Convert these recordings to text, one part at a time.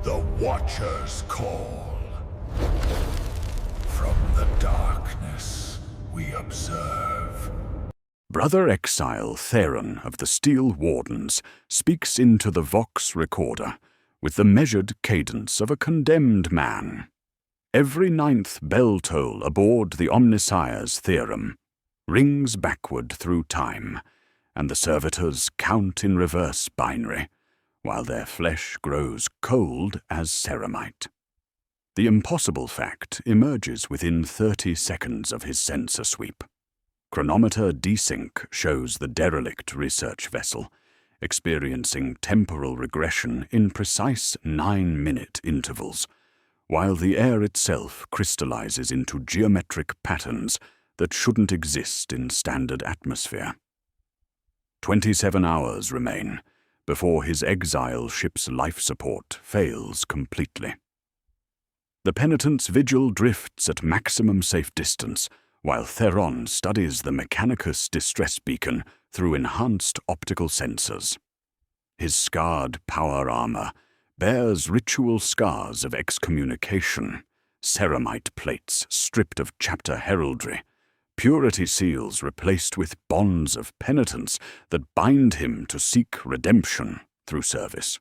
The Watchers call. From the darkness, we observe. Brother Exile Theron of the Steel Wardens speaks into the Vox recorder with the measured cadence of a condemned man. Every 9th bell toll aboard the Omnissiah's theorem rings backward through time, and the servitors count in reverse binary, while their flesh grows cold as ceramite. The impossible fact emerges within 30 seconds of his sensor sweep. Chronometer desync shows the derelict research vessel experiencing temporal regression in precise 9-minute intervals, while the air itself crystallizes into geometric patterns that shouldn't exist in standard atmosphere. 27 hours remain before his exile ship's life support fails completely. The penitent's vigil drifts at maximum safe distance, while Theron studies the Mechanicus distress beacon through enhanced optical sensors. His scarred power armor bears ritual scars of excommunication, ceramite plates stripped of chapter heraldry, purity seals replaced with bonds of penitence that bind him to seek redemption through service.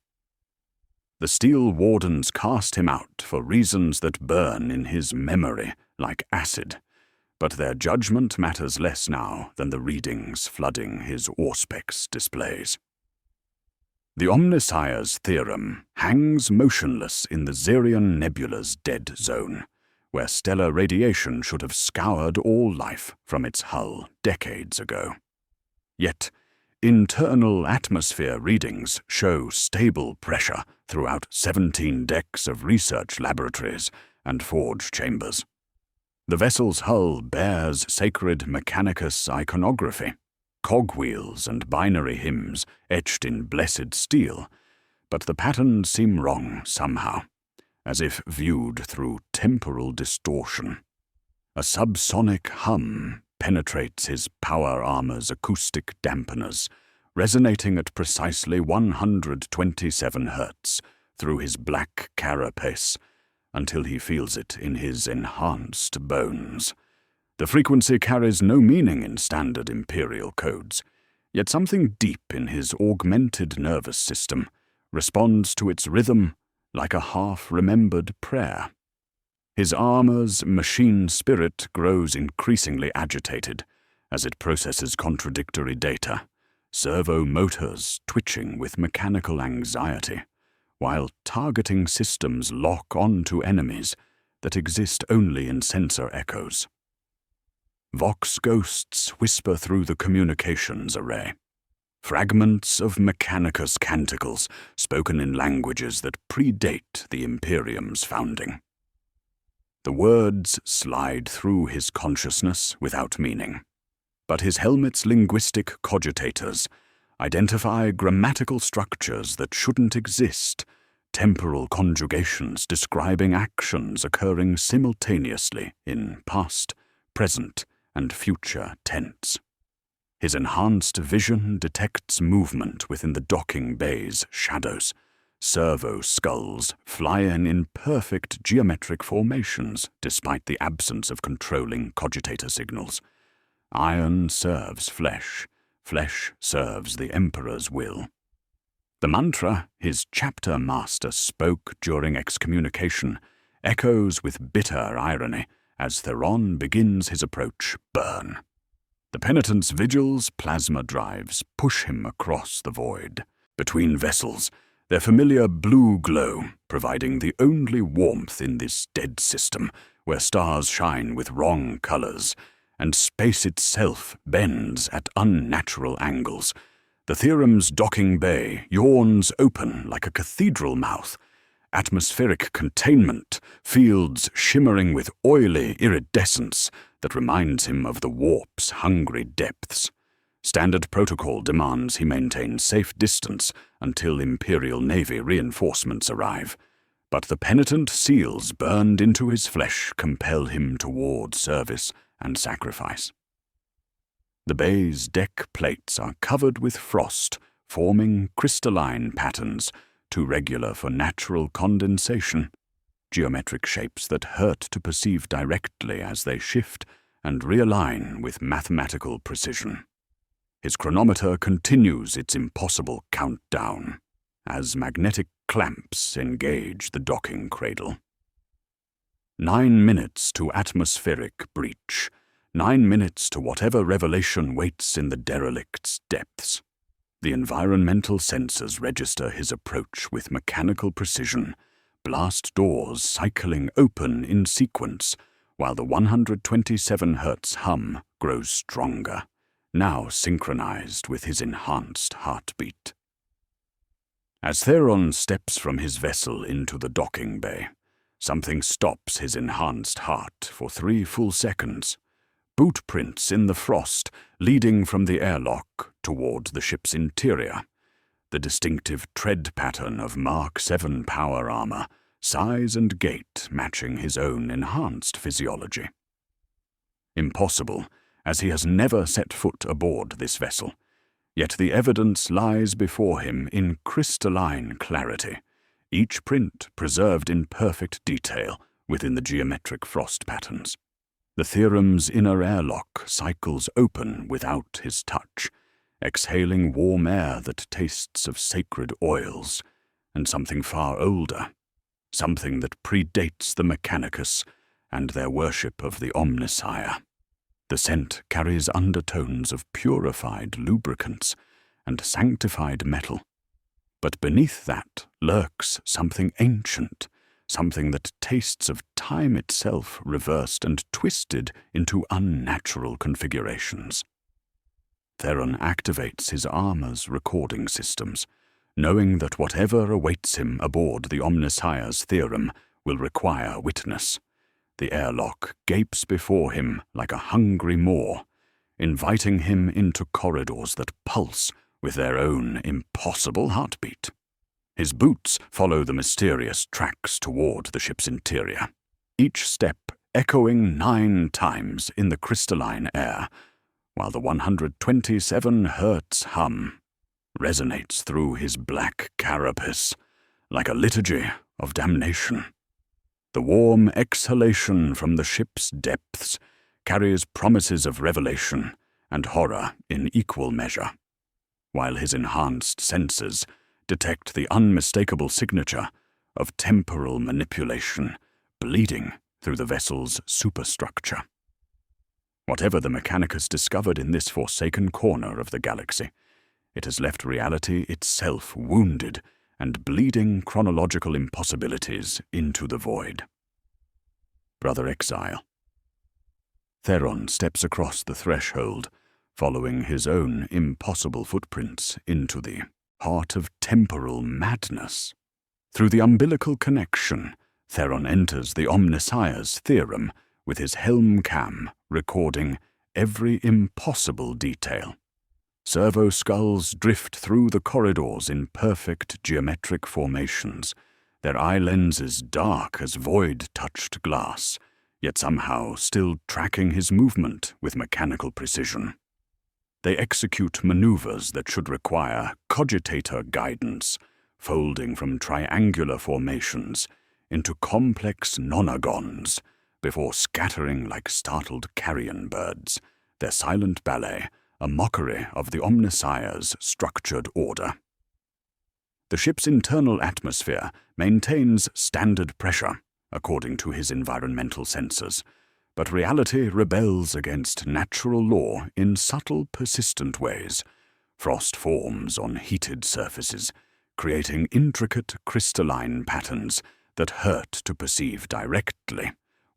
The Steel Wardens cast him out for reasons that burn in his memory like acid, but their judgment matters less now than the readings flooding his Auspex displays. The Omnissiah's theorem hangs motionless in the Zerion Nebula's dead zone, where stellar radiation should have scoured all life from its hull decades ago. Yet, internal atmosphere readings show stable pressure throughout 17 decks of research laboratories and forge chambers. The vessel's hull bears sacred Mechanicus iconography, cogwheels and binary hymns etched in blessed steel, but the patterns seem wrong somehow, as if viewed through temporal distortion. A subsonic hum penetrates his power armor's acoustic dampeners, resonating at precisely 127 Hz through his black carapace, until he feels it in his enhanced bones. The frequency carries no meaning in standard Imperial codes, yet something deep in his augmented nervous system responds to its rhythm like a half-remembered prayer. His armor's machine spirit grows increasingly agitated as it processes contradictory data, servo motors twitching with mechanical anxiety, while targeting systems lock onto enemies that exist only in sensor echoes. Vox ghosts whisper through the communications array, fragments of Mechanicus canticles spoken in languages that predate the Imperium's founding. The words slide through his consciousness without meaning, but his helmet's linguistic cogitators identify grammatical structures that shouldn't exist, temporal conjugations describing actions occurring simultaneously in past, present, and future tense. His enhanced vision detects movement within the docking bay's shadows. Servo skulls fly in perfect geometric formations despite the absence of controlling cogitator signals. Iron serves flesh, flesh serves the Emperor's will. The mantra his chapter master spoke during excommunication echoes with bitter irony as Theron begins his approach burn. The penitent's vigil's plasma drives push him across the void. Between vessels, their familiar blue glow providing the only warmth in this dead system where stars shine with wrong colors, and space itself bends at unnatural angles. The theorem's docking bay yawns open like a cathedral mouth, atmospheric containment, fields shimmering with oily iridescence that reminds him of the warp's hungry depths. Standard protocol demands he maintain safe distance until Imperial Navy reinforcements arrive, but the penitent seals burned into his flesh compel him toward service and sacrifice. The bay's deck plates are covered with frost, forming crystalline patterns, too regular for natural condensation, geometric shapes that hurt to perceive directly as they shift and realign with mathematical precision. His chronometer continues its impossible countdown as magnetic clamps engage the docking cradle. 9 minutes to atmospheric breach. 9 minutes to whatever revelation waits in the derelict's depths. The environmental sensors register his approach with mechanical precision, blast doors cycling open in sequence, while the 127 Hz hum grows stronger, now synchronized with his enhanced heartbeat. As Theron steps from his vessel into the docking bay, something stops his enhanced heart for 3 full seconds. Boot prints in the frost leading from the airlock toward the ship's interior, the distinctive tread pattern of Mark 7 power armor, size and gait matching his own enhanced physiology. Impossible, as he has never set foot aboard this vessel, yet the evidence lies before him in crystalline clarity, each print preserved in perfect detail within the geometric frost patterns. The Theorem's inner airlock cycles open without his touch, exhaling warm air that tastes of sacred oils, and something far older, something that predates the Mechanicus and their worship of the Omnissiah. The scent carries undertones of purified lubricants and sanctified metal, but beneath that lurks something ancient, something that tastes of time itself reversed and twisted into unnatural configurations. Theron activates his armor's recording systems, knowing that whatever awaits him aboard the Omnissiah's Theorem will require witness. The airlock gapes before him like a hungry maw, inviting him into corridors that pulse with their own impossible heartbeat. His boots follow the mysterious tracks toward the ship's interior, each step echoing 9 times in the crystalline air, while the 127 Hz hum resonates through his black carapace like a liturgy of damnation. The warm exhalation from the ship's depths carries promises of revelation and horror in equal measure, while his enhanced senses detect the unmistakable signature of temporal manipulation bleeding through the vessel's superstructure. Whatever the Mechanicus discovered in this forsaken corner of the galaxy, it has left reality itself wounded and bleeding chronological impossibilities into the void. Brother Exile. Theron steps across the threshold, following his own impossible footprints into the heart of temporal madness. Through the umbilical connection, Theron enters the Omnissiah's Theorem with his helm cam recording every impossible detail. Servo skulls drift through the corridors in perfect geometric formations, their eye lenses dark as void-touched glass, yet somehow still tracking his movement with mechanical precision. They execute maneuvers that should require cogitator guidance, folding from triangular formations into complex nonagons before scattering like startled carrion birds, their silent ballet a mockery of the Omnissiah's structured order. The ship's internal atmosphere maintains standard pressure, according to his environmental sensors, but reality rebels against natural law in subtle, persistent ways. Frost forms on heated surfaces, creating intricate crystalline patterns that hurt to perceive directly,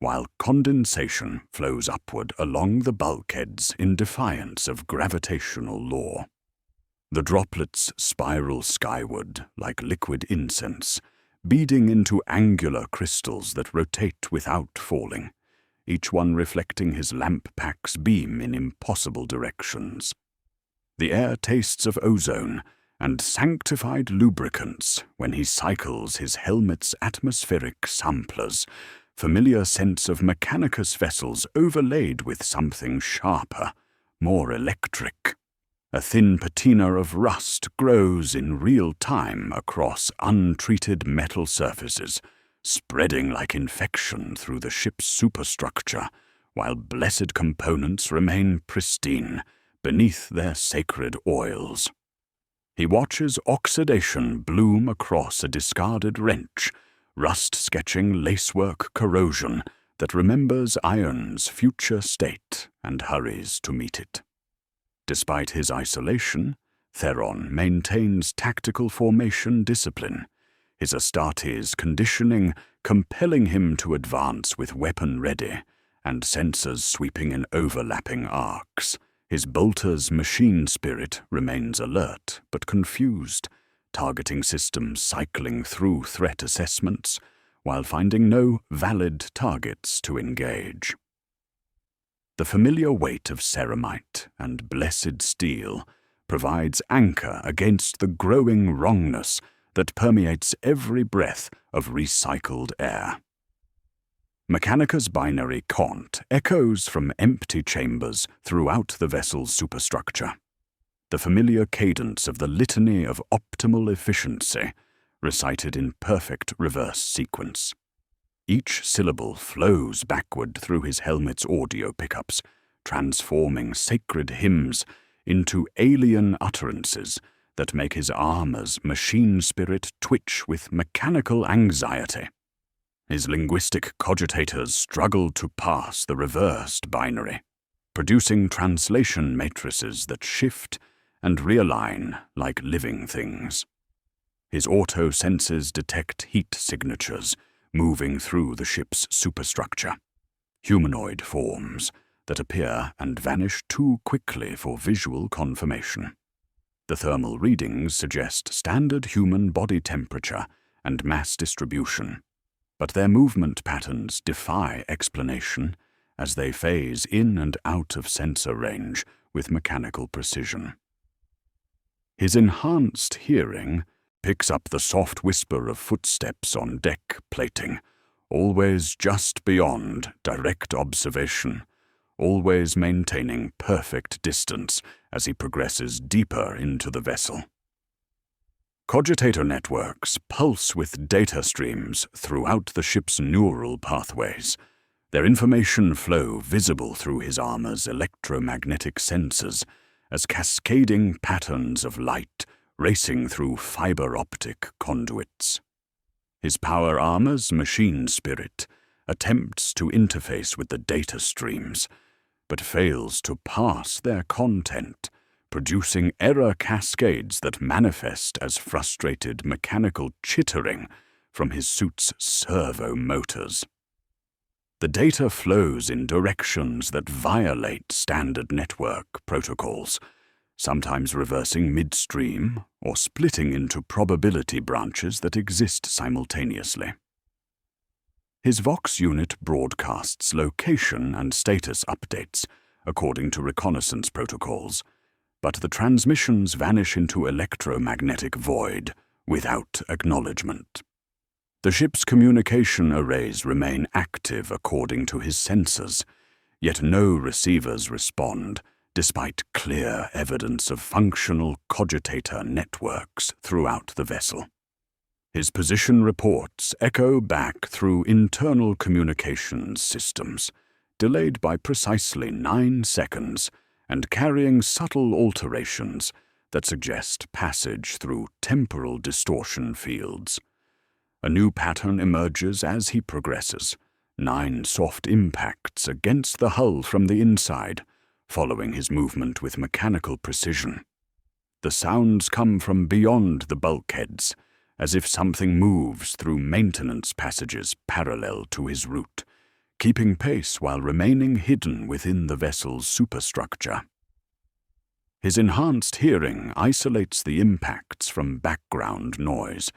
while condensation flows upward along the bulkheads in defiance of gravitational law. The droplets spiral skyward like liquid incense, beading into angular crystals that rotate without falling, each one reflecting his lamp pack's beam in impossible directions. The air tastes of ozone and sanctified lubricants when he cycles his helmet's atmospheric samplers, familiar sense of Mechanicus vessels overlaid with something sharper, more electric. A thin patina of rust grows in real time across untreated metal surfaces, spreading like infection through the ship's superstructure, while blessed components remain pristine beneath their sacred oils. He watches oxidation bloom across a discarded wrench, rust sketching lacework corrosion that remembers iron's future state and hurries to meet it. Despite his isolation, Theron maintains tactical formation discipline, his Astartes conditioning compelling him to advance with weapon ready and sensors sweeping in overlapping arcs. His bolter's machine spirit remains alert but confused, targeting systems cycling through threat assessments while finding no valid targets to engage. The familiar weight of ceramite and blessed steel provides anchor against the growing wrongness that permeates every breath of recycled air. Mechanica's binary cont echoes from empty chambers throughout the vessel's superstructure, the familiar cadence of the litany of optimal efficiency, recited in perfect reverse sequence. Each syllable flows backward through his helmet's audio pickups, transforming sacred hymns into alien utterances that make his armor's machine spirit twitch with mechanical anxiety. His linguistic cogitators struggle to parse the reversed binary, producing translation matrices that shift and realign like living things. His auto senses detect heat signatures moving through the ship's superstructure, humanoid forms that appear and vanish too quickly for visual confirmation. The thermal readings suggest standard human body temperature and mass distribution, but their movement patterns defy explanation as they phase in and out of sensor range with mechanical precision. His enhanced hearing picks up the soft whisper of footsteps on deck plating, always just beyond direct observation, always maintaining perfect distance as he progresses deeper into the vessel. Cogitator networks pulse with data streams throughout the ship's neural pathways, their information flow visible through his armor's electromagnetic sensors as cascading patterns of light racing through fiber optic conduits. His power armor's machine spirit attempts to interface with the data streams, but fails to parse their content, producing error cascades that manifest as frustrated mechanical chittering from his suit's servo motors. The data flows in directions that violate standard network protocols, sometimes reversing midstream or splitting into probability branches that exist simultaneously. His Vox unit broadcasts location and status updates according to reconnaissance protocols, but the transmissions vanish into electromagnetic void without acknowledgement. The ship's communication arrays remain active according to his sensors, yet no receivers respond, despite clear evidence of functional cogitator networks throughout the vessel. His position reports echo back through internal communications systems, delayed by precisely 9 seconds and carrying subtle alterations that suggest passage through temporal distortion fields. A new pattern emerges as he progresses, 9 soft impacts against the hull from the inside, following his movement with mechanical precision. The sounds come from beyond the bulkheads, as if something moves through maintenance passages parallel to his route, keeping pace while remaining hidden within the vessel's superstructure. His enhanced hearing isolates the impacts from background noise,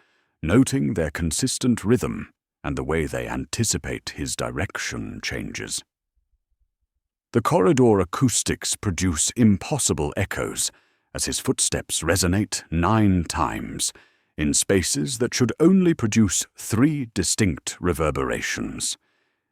noting their consistent rhythm and the way they anticipate his direction changes. The corridor acoustics produce impossible echoes as his footsteps resonate 9 times in spaces that should only produce 3 distinct reverberations.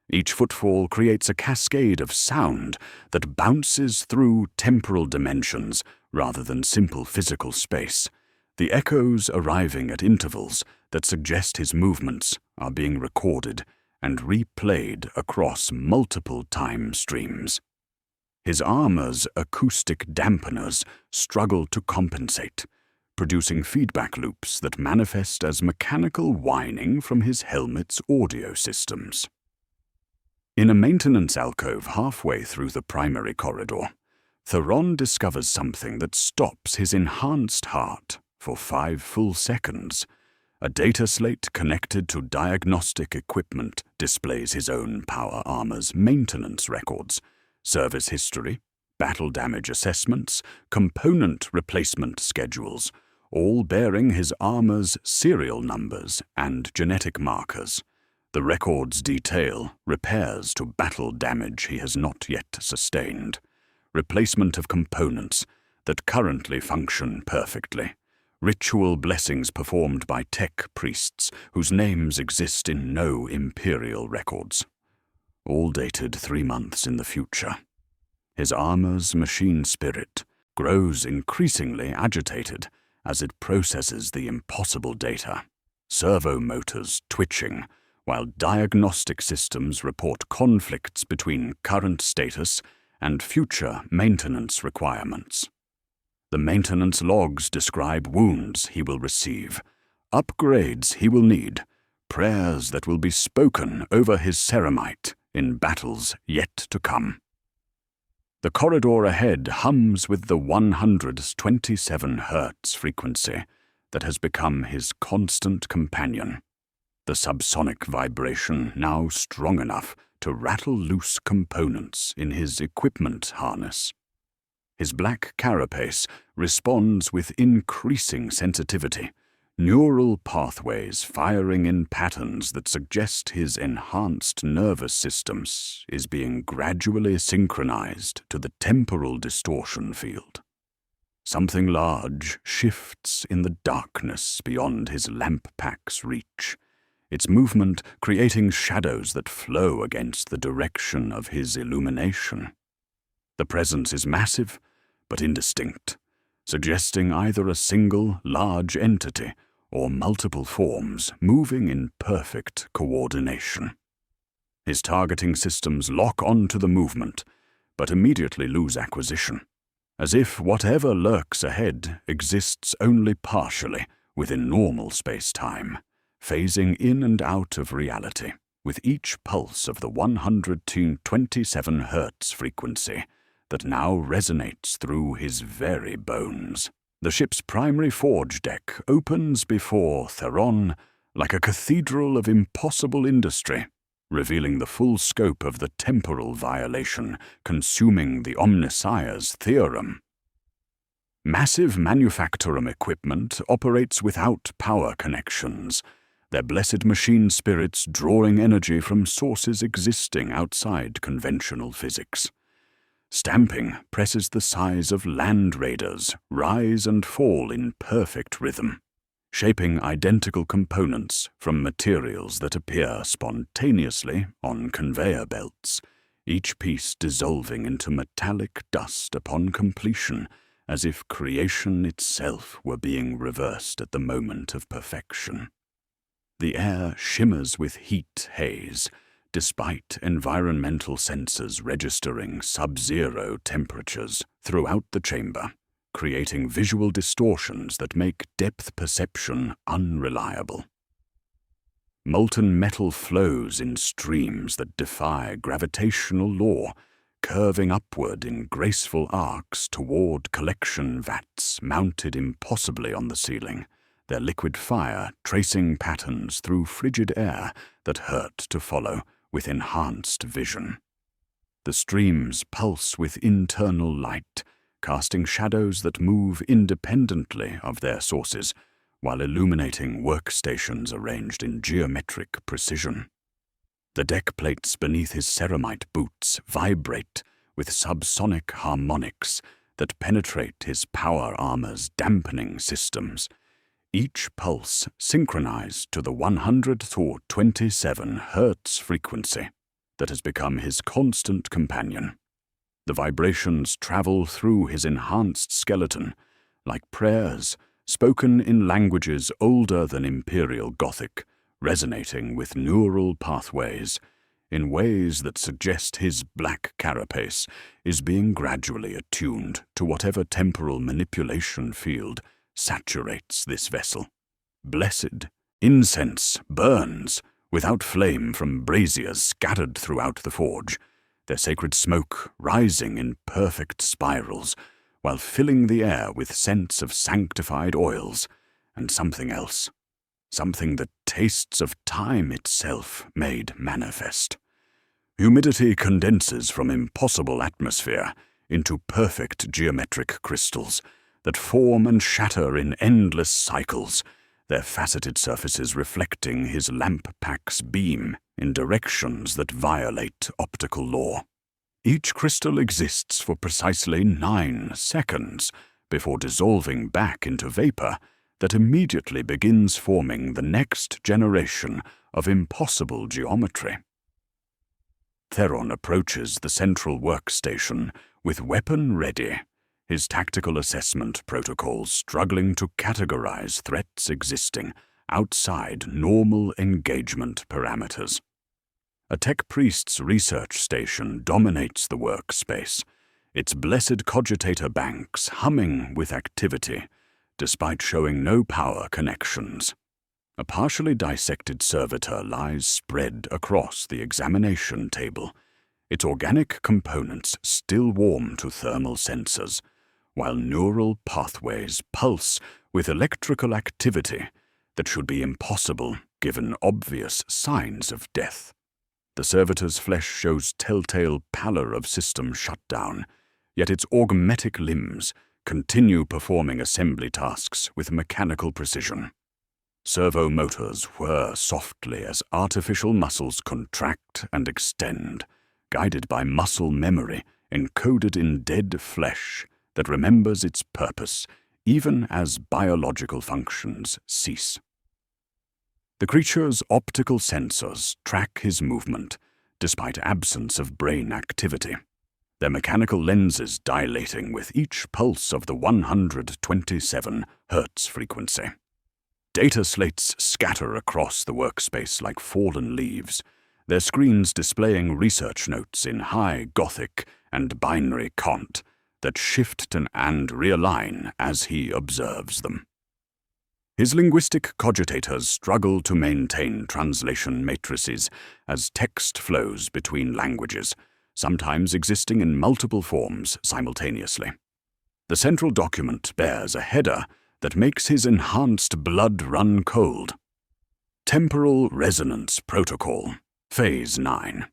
Each footfall creates a cascade of sound that bounces through temporal dimensions, rather than simple physical space. The echoes arriving at intervals that suggest his movements are being recorded and replayed across multiple time streams. His armor's acoustic dampeners struggle to compensate, producing feedback loops that manifest as mechanical whining from his helmet's audio systems. In a maintenance alcove halfway through the primary corridor, Theron discovers something that stops his enhanced heart for 5 full seconds. A data slate connected to diagnostic equipment displays his own power armor's maintenance records, service history, battle damage assessments, component replacement schedules, all bearing his armor's serial numbers and genetic markers. The records detail repairs to battle damage he has not yet sustained, replacement of components that currently function perfectly, ritual blessings performed by tech priests whose names exist in no Imperial records, all dated 3 months in the future. His armor's machine spirit grows increasingly agitated as it processes the impossible data, servo motors twitching, while diagnostic systems report conflicts between current status and future maintenance requirements. The maintenance logs describe wounds he will receive, upgrades he will need, prayers that will be spoken over his ceramite in battles yet to come. The corridor ahead hums with the 127 Hz frequency that has become his constant companion, the subsonic vibration now strong enough to rattle loose components in his equipment harness. His black carapace responds with increasing sensitivity, neural pathways firing in patterns that suggest his enhanced nervous systems is being gradually synchronized to the temporal distortion field. Something large shifts in the darkness beyond his lamp pack's reach, its movement creating shadows that flow against the direction of his illumination. The presence is massive, but indistinct, suggesting either a single, large entity or multiple forms moving in perfect coordination. His targeting systems lock onto the movement, but immediately lose acquisition, as if whatever lurks ahead exists only partially within normal space-time, phasing in and out of reality with each pulse of the 127 Hz frequency that now resonates through his very bones. The ship's primary forge deck opens before Theron like a cathedral of impossible industry, revealing the full scope of the temporal violation consuming the Omnissiah's theorem. Massive manufactorum equipment operates without power connections, their blessed machine spirits drawing energy from sources existing outside conventional physics. Stamping presses the size of land raiders rise and fall in perfect rhythm, shaping identical components from materials that appear spontaneously on conveyor belts, each piece dissolving into metallic dust upon completion, as if creation itself were being reversed at the moment of perfection. The air shimmers with heat haze, despite environmental sensors registering sub-zero temperatures throughout the chamber, creating visual distortions that make depth perception unreliable. Molten metal flows in streams that defy gravitational law, curving upward in graceful arcs toward collection vats mounted impossibly on the ceiling, their liquid fire tracing patterns through frigid air that hurt to follow with enhanced vision. The streams pulse with internal light, casting shadows that move independently of their sources, while illuminating workstations arranged in geometric precision. The deck plates beneath his ceramite boots vibrate with subsonic harmonics that penetrate his power armor's dampening systems, each pulse synchronized to the 127 Hz frequency that has become his constant companion. The vibrations travel through his enhanced skeleton, like prayers spoken in languages older than Imperial Gothic, resonating with neural pathways in ways that suggest his black carapace is being gradually attuned to whatever temporal manipulation field saturates this vessel. Blessed incense burns without flame from braziers scattered throughout the forge, their sacred smoke rising in perfect spirals while filling the air with scents of sanctified oils and something else, something that tastes of time itself made manifest. Humidity condenses from impossible atmosphere into perfect geometric crystals that form and shatter in endless cycles, their faceted surfaces reflecting his lamp pack's beam in directions that violate optical law. Each crystal exists for precisely 9 seconds before dissolving back into vapor that immediately begins forming the next generation of impossible geometry. Theron approaches the central workstation with weapon ready, his tactical assessment protocols struggling to categorize threats existing outside normal engagement parameters. A tech priest's research station dominates the workspace, its blessed cogitator banks humming with activity, despite showing no power connections. A partially dissected servitor lies spread across the examination table, its organic components still warm to thermal sensors, while neural pathways pulse with electrical activity that should be impossible given obvious signs of death. The servitor's flesh shows telltale pallor of system shutdown, yet its augmetic limbs continue performing assembly tasks with mechanical precision. Servo motors whir softly as artificial muscles contract and extend, guided by muscle memory encoded in dead flesh that remembers its purpose even as biological functions cease. The creature's optical sensors track his movement, despite absence of brain activity, their mechanical lenses dilating with each pulse of the 127 Hz frequency. Data slates scatter across the workspace like fallen leaves, their screens displaying research notes in high Gothic and binary cont that shift and realign as he observes them. His linguistic cogitators struggle to maintain translation matrices as text flows between languages, sometimes existing in multiple forms simultaneously. The central document bears a header that makes his enhanced blood run cold. Temporal Resonance Protocol, Phase 9.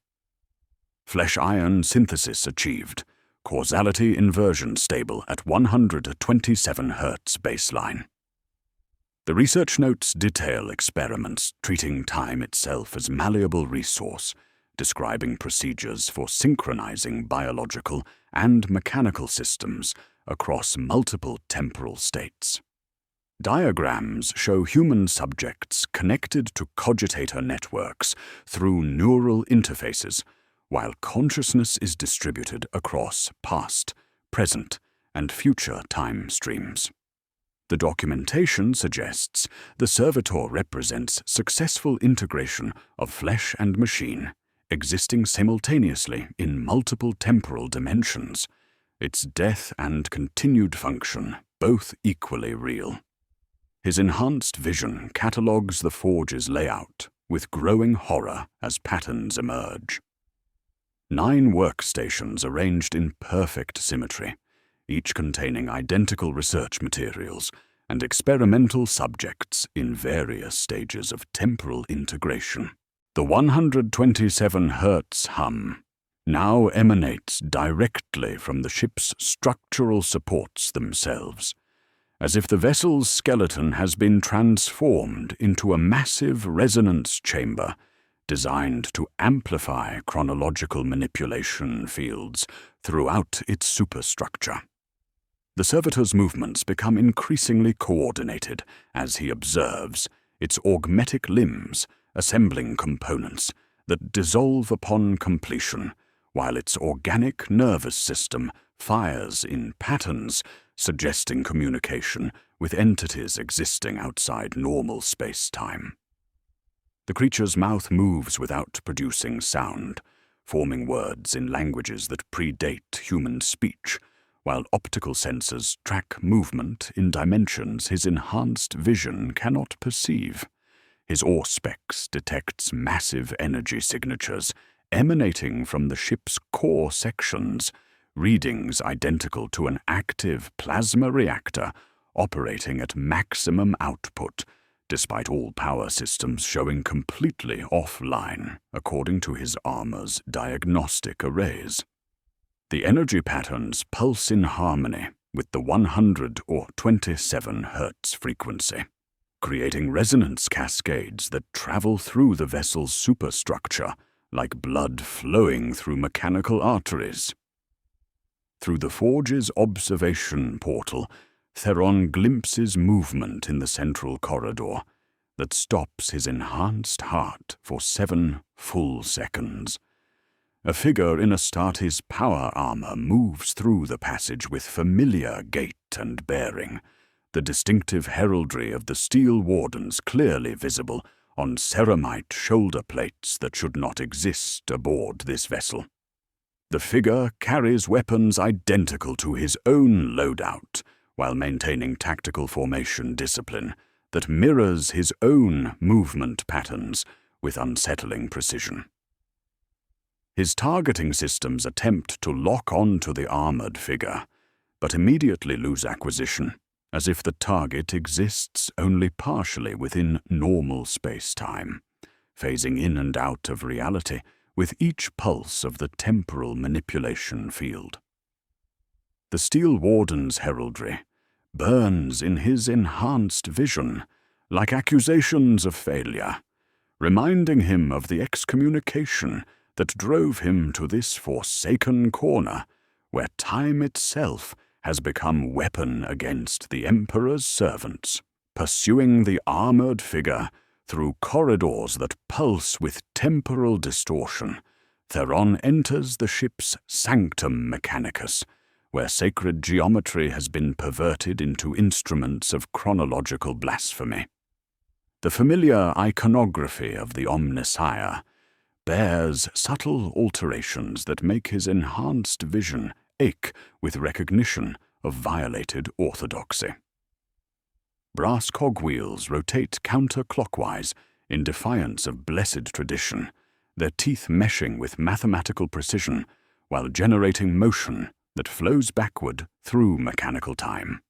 Flesh-iron synthesis achieved. Causality inversion stable at 127 Hz baseline. The research notes detail experiments treating time itself as malleable resource, describing procedures for synchronizing biological and mechanical systems across multiple temporal states. Diagrams show human subjects connected to cogitator networks through neural interfaces, while consciousness is distributed across past, present, and future time streams. The documentation suggests the servitor represents successful integration of flesh and machine, existing simultaneously in multiple temporal dimensions, its death and continued function both equally real. His enhanced vision catalogues the forge's layout with growing horror as patterns emerge. 9 workstations arranged in perfect symmetry, each containing identical research materials and experimental subjects in various stages of temporal integration. The 127 Hz hum now emanates directly from the ship's structural supports themselves, as if the vessel's skeleton has been transformed into a massive resonance chamber designed to amplify chronological manipulation fields throughout its superstructure. The servitor's movements become increasingly coordinated as he observes its augmetic limbs assembling components that dissolve upon completion while its organic nervous system fires in patterns, suggesting communication with entities existing outside normal space-time. The creature's mouth moves without producing sound, forming words in languages that predate human speech, while optical sensors track movement in dimensions his enhanced vision cannot perceive. His Auspex detects massive energy signatures emanating from the ship's core sections, readings identical to an active plasma reactor operating at maximum output, despite all power systems showing completely offline, according to his armor's diagnostic arrays. The energy patterns pulse in harmony with the 100 or 27 Hz frequency, creating resonance cascades that travel through the vessel's superstructure like blood flowing through mechanical arteries. Through the Forge's observation portal, Theron glimpses movement in the central corridor that stops his enhanced heart for 7 full seconds. A figure in Astarte's power armor moves through the passage with familiar gait and bearing, the distinctive heraldry of the Steel Wardens clearly visible on ceramite shoulder plates that should not exist aboard this vessel. The figure carries weapons identical to his own loadout, while maintaining tactical formation discipline that mirrors his own movement patterns with unsettling precision. His targeting systems attempt to lock on to the armored figure, but immediately lose acquisition, as if the target exists only partially within normal space-time, phasing in and out of reality with each pulse of the temporal manipulation field. The Steel Warden's heraldry burns in his enhanced vision like accusations of failure, reminding him of the excommunication that drove him to this forsaken corner where time itself has become weapon against the Emperor's servants. Pursuing the armored figure through corridors that pulse with temporal distortion, Theron enters the ship's Sanctum Mechanicus, where sacred geometry has been perverted into instruments of chronological blasphemy. The familiar iconography of the Omnissiah bears subtle alterations that make his enhanced vision ache with recognition of violated orthodoxy. Brass cogwheels rotate counterclockwise in defiance of blessed tradition, their teeth meshing with mathematical precision while generating motion that flows backward through mechanical time.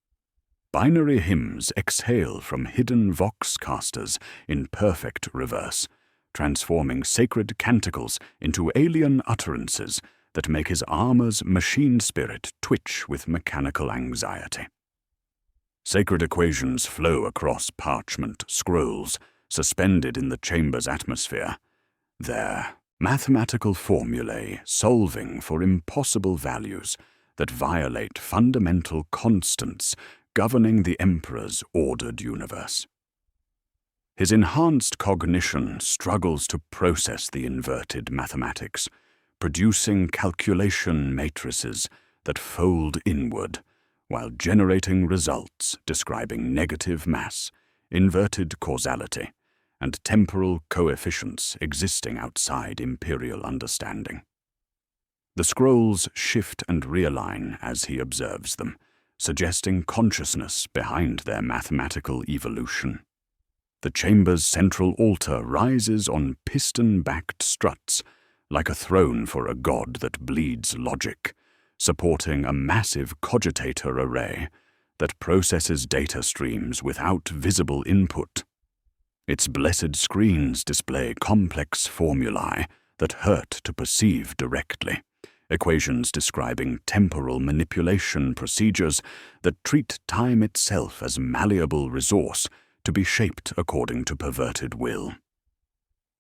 Binary hymns exhale from hidden vox casters in perfect reverse, transforming sacred canticles into alien utterances that make his armor's machine spirit twitch with mechanical anxiety. Sacred equations flow across parchment scrolls suspended in the chamber's atmosphere, their mathematical formulae solving for impossible values that violate fundamental constants governing the Emperor's ordered universe. His enhanced cognition struggles to process the inverted mathematics, producing calculation matrices that fold inward while generating results describing negative mass, inverted causality, and temporal coefficients existing outside imperial understanding. The scrolls shift and realign as he observes them, suggesting consciousness behind their mathematical evolution. The chamber's central altar rises on piston-backed struts, like a throne for a god that bleeds logic, supporting a massive cogitator array that processes data streams without visible input. Its blessed screens display complex formulae that hurt to perceive directly, equations describing temporal manipulation procedures that treat time itself as malleable resource to be shaped according to perverted will.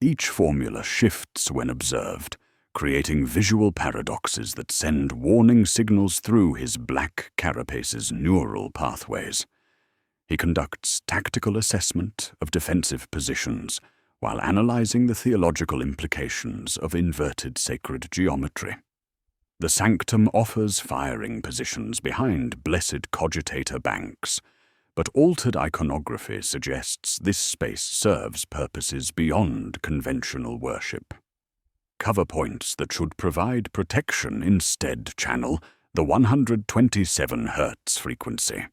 Each formula shifts when observed, creating visual paradoxes that send warning signals through his black carapace's neural pathways. He conducts tactical assessment of defensive positions while analyzing the theological implications of inverted sacred geometry. The sanctum offers firing positions behind blessed cogitator banks, but altered iconography suggests this space serves purposes beyond conventional worship. Cover points that should provide protection instead channel the 127 Hz frequency,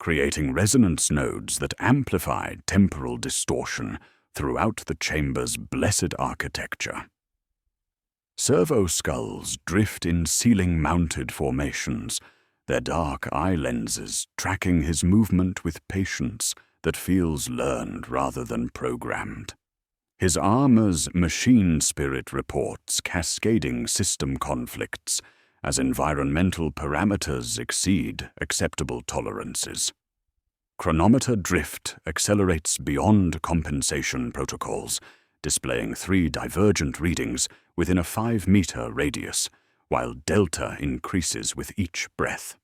creating resonance nodes that amplify temporal distortion throughout the chamber's blessed architecture. Servo skulls drift in ceiling-mounted formations, their dark eye lenses tracking his movement with patience that feels learned rather than programmed. His armor's machine spirit reports cascading system conflicts as environmental parameters exceed acceptable tolerances. Chronometer drift accelerates beyond compensation protocols, displaying 3 divergent readings within a 5-meter radius, while delta increases with each breath.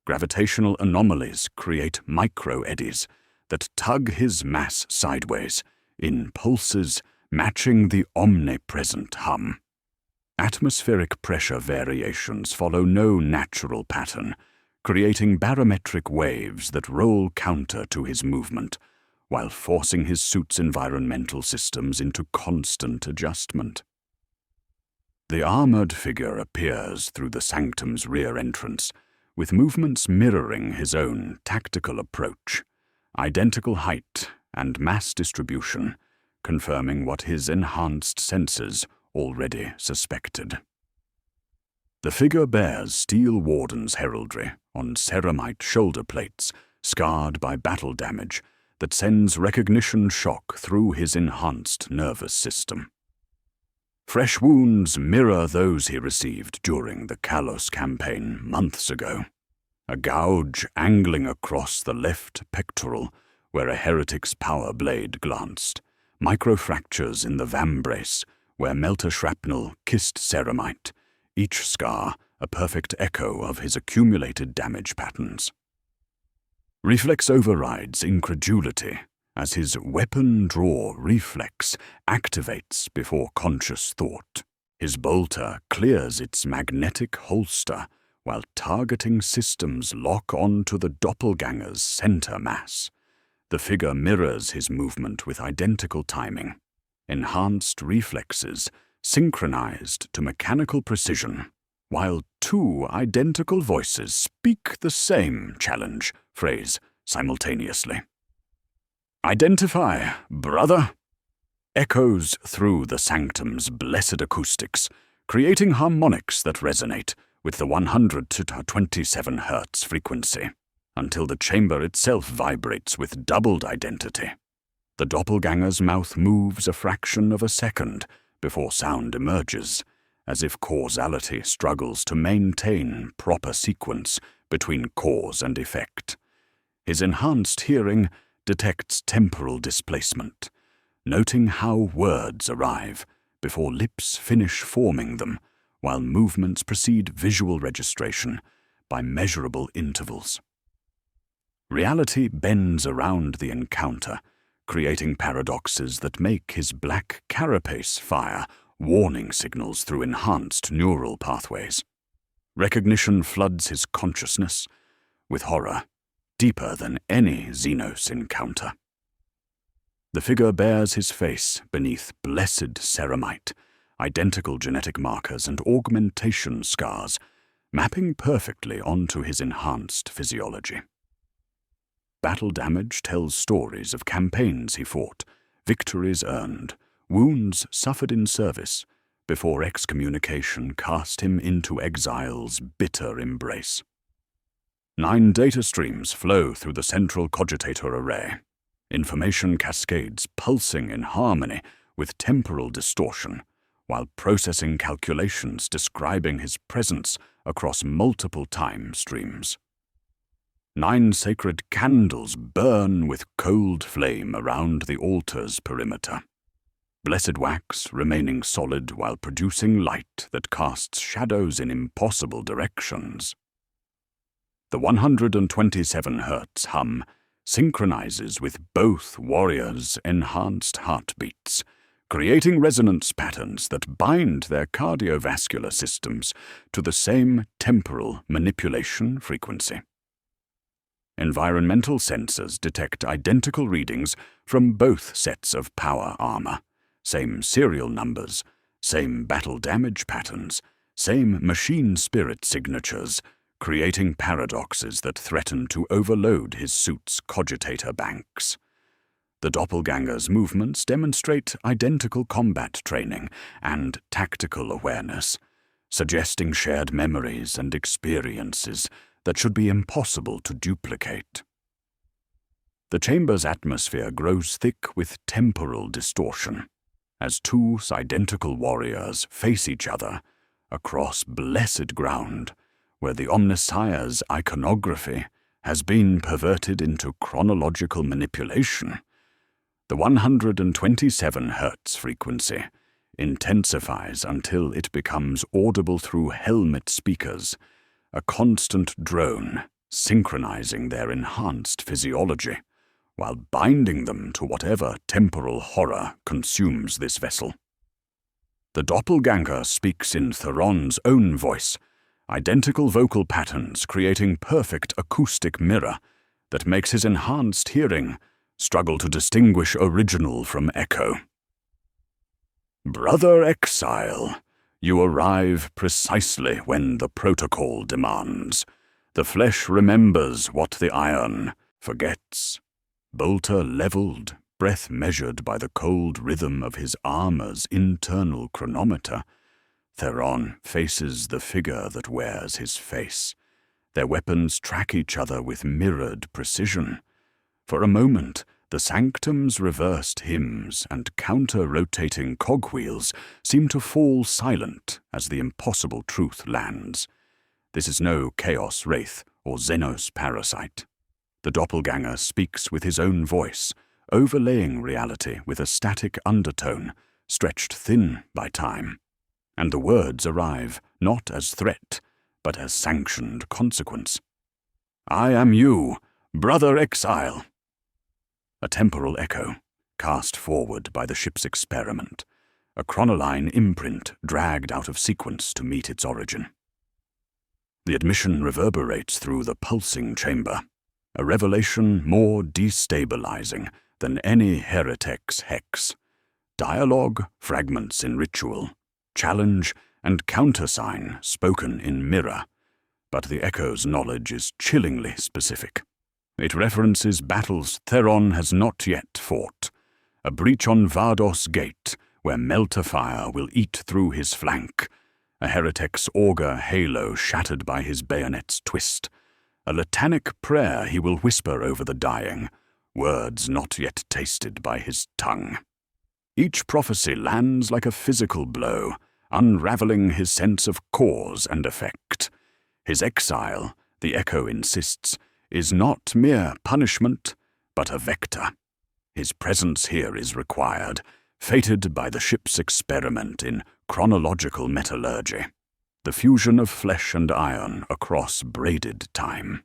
Gravitational anomalies create micro-eddies that tug his mass sideways, in pulses matching the omnipresent hum. Atmospheric pressure variations follow no natural pattern, creating barometric waves that roll counter to his movement, while forcing his suit's environmental systems into constant adjustment. The armored figure appears through the sanctum's rear entrance, with movements mirroring his own tactical approach, identical height and mass distribution, confirming what his enhanced senses already suspected. The figure bears Steel Warden's heraldry on ceramite shoulder plates, scarred by battle damage, that sends recognition shock through his enhanced nervous system. Fresh wounds mirror those he received during the Kalos campaign months ago. A gouge angling across the left pectoral, where a heretic's power blade glanced. Microfractures in the vambrace, where melter shrapnel kissed ceramite, each scar a perfect echo of his accumulated damage patterns. Reflex overrides incredulity as his weapon draw reflex activates before conscious thought. His bolter clears its magnetic holster while targeting systems lock onto the doppelganger's center mass. The figure mirrors his movement with identical timing, enhanced reflexes synchronized to mechanical precision, while 2 identical voices speak the same challenge phrase simultaneously. "Identify, brother!" echoes through the sanctum's blessed acoustics, creating harmonics that resonate with the 100 to 27 Hz frequency, until the chamber itself vibrates with doubled identity. The doppelganger's mouth moves a fraction of a second before sound emerges, as if causality struggles to maintain proper sequence between cause and effect. His enhanced hearing detects temporal displacement, noting how words arrive before lips finish forming them, while movements precede visual registration by measurable intervals. Reality bends around the encounter, creating paradoxes that make his black carapace fire warning signals through enhanced neural pathways. Recognition floods his consciousness with horror, deeper than any Xenos encounter. The figure bears his face beneath blessed ceramite, identical genetic markers and augmentation scars, mapping perfectly onto his enhanced physiology. Battle damage tells stories of campaigns he fought, victories earned, wounds suffered in service, before excommunication cast him into exile's bitter embrace. 9 data streams flow through the central cogitator array, information cascades pulsing in harmony with temporal distortion, while processing calculations describing his presence across multiple time streams. 9 sacred candles burn with cold flame around the altar's perimeter, blessed wax remaining solid while producing light that casts shadows in impossible directions. The 127 Hz hum synchronizes with both warriors' enhanced heartbeats, creating resonance patterns that bind their cardiovascular systems to the same temporal manipulation frequency. Environmental sensors detect identical readings from both sets of power armor, same serial numbers, same battle damage patterns, same machine spirit signatures, creating paradoxes that threaten to overload his suit's cogitator banks. The doppelganger's movements demonstrate identical combat training and tactical awareness, suggesting shared memories and experiences that should be impossible to duplicate. The chamber's atmosphere grows thick with temporal distortion, as two identical warriors face each other across blessed ground, where the Omnissiah's iconography has been perverted into chronological manipulation. The 127 Hz frequency intensifies until it becomes audible through helmet speakers, a constant drone synchronizing their enhanced physiology, while binding them to whatever temporal horror consumes this vessel. The doppelganger speaks in Theron's own voice, identical vocal patterns creating perfect acoustic mirror that makes his enhanced hearing struggle to distinguish original from echo. Brother Exile, you arrive precisely when the protocol demands. The flesh remembers what the iron forgets. Bolter leveled, breath measured by the cold rhythm of his armor's internal chronometer. Theron faces the figure that wears his face. Their weapons track each other with mirrored precision. For a moment, the sanctum's reversed hymns and counter-rotating cogwheels seem to fall silent as the impossible truth lands. This is no Chaos Wraith or Xenos parasite. The doppelganger speaks with his own voice, overlaying reality with a static undertone, stretched thin by time. And the words arrive not as threat, but as sanctioned consequence. I am you, Brother Exile. A temporal echo, cast forward by the ship's experiment, a chronoline imprint dragged out of sequence to meet its origin. The admission reverberates through the pulsing chamber, a revelation more destabilizing than any heretic's hex. Dialogue, fragments in ritual, challenge, and countersign spoken in mirror, but the echo's knowledge is chillingly specific. It references battles Theron has not yet fought, a breach on Vardos Gate where melter fire will eat through his flank, a heretic's augur halo shattered by his bayonet's twist, a latanic prayer he will whisper over the dying, words not yet tasted by his tongue. Each prophecy lands like a physical blow, unraveling his sense of cause and effect. His exile, the echo insists, is not mere punishment, but a vector. His presence here is required, fated by the ship's experiment in chronological metallurgy, the fusion of flesh and iron across braided time.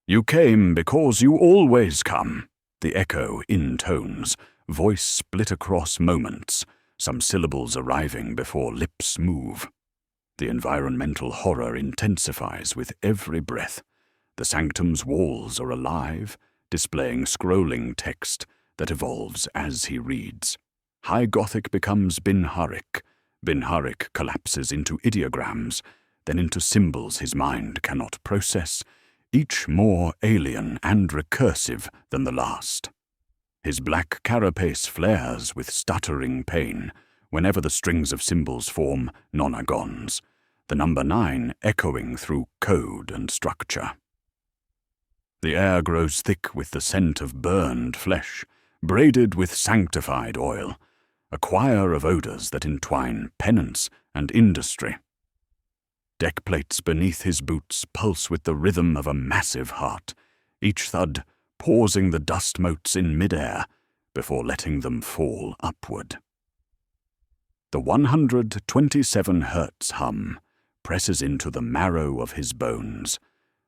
You came because you always come, the echo intones, voice split across moments, some syllables arriving before lips move. The environmental horror intensifies with every breath. The sanctum's walls are alive, displaying scrolling text that evolves as he reads. High Gothic becomes Binharik. Binharik collapses into ideograms, then into symbols his mind cannot process, each more alien and recursive than the last. His black carapace flares with stuttering pain whenever the strings of symbols form nonagons, the number 9 echoing through code and structure. The air grows thick with the scent of burned flesh, braided with sanctified oil, a choir of odors that entwine penance and industry. Deck plates beneath his boots pulse with the rhythm of a massive heart, each thud pausing the dust motes in midair before letting them fall upward. The 127 Hz hum presses into the marrow of his bones,